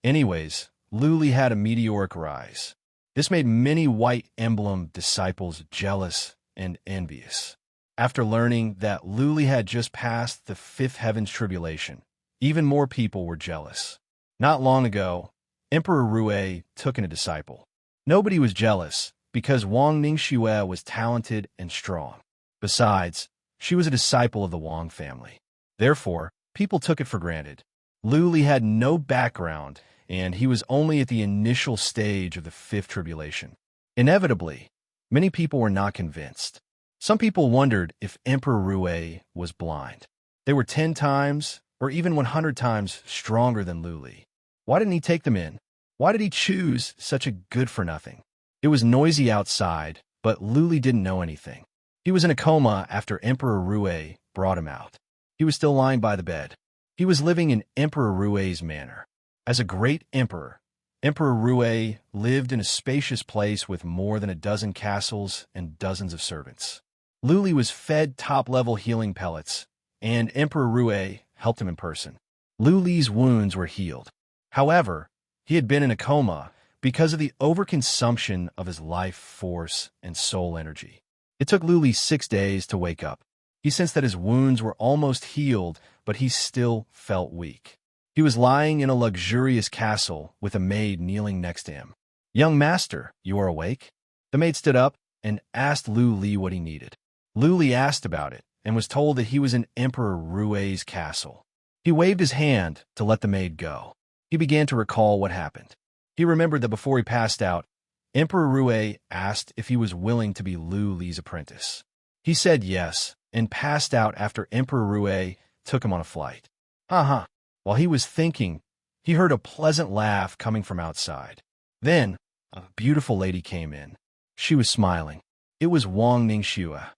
Anyways, Lu Li had a meteoric rise. This made many white emblem disciples jealous and envious. After learning that Lu Li had just passed the fifth heaven's tribulation, even more people were jealous. Not long ago, Emperor Rui took in a disciple. Nobody was jealous because Wang Ningxue was talented and strong. Besides, she was a disciple of the Wang family. Therefore, people took it for granted. Lu Li had no background, and he was only at the initial stage of the fifth tribulation. Inevitably, many people were not convinced. Some people wondered if Emperor Rui was blind. They were 10 times or even 100 times stronger than Lu Li. Why didn't he take them in? Why did he choose such a good-for-nothing? It was noisy outside, but Lu Li didn't know anything. He was in a coma after Emperor Rui brought him out. He was still lying by the bed. He was living in Emperor Rui's manor. As a great emperor, Emperor Rui lived in a spacious place with more than a dozen castles and dozens of servants. Lu Li was fed top-level healing pellets, and Emperor Rui helped him in person. Lu Li's wounds were healed. However, he had been in a coma because of the overconsumption of his life force and soul energy. It took Lu Li 6 days to wake up. He sensed that his wounds were almost healed, but he still felt weak. He was lying in a luxurious castle with a maid kneeling next to him. "Young master, you are awake?" The maid stood up and asked Lu Li what he needed. Lu Li asked about it and was told that he was in Emperor Rui's castle. He waved his hand to let the maid go. He began to recall what happened. He remembered that before he passed out, Emperor Rui asked if he was willing to be Lu Li's apprentice. He said yes and passed out after Emperor Rui took him on a flight. Ha! While he was thinking, he heard a pleasant laugh coming from outside. Then, a beautiful lady came in. She was smiling. It was Wang Ningxue.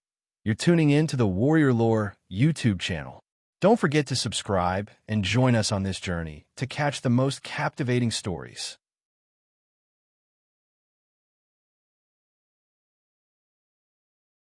You're tuning in to the Warrior Lore YouTube channel. Don't forget to subscribe and join us on this journey to catch the most captivating stories.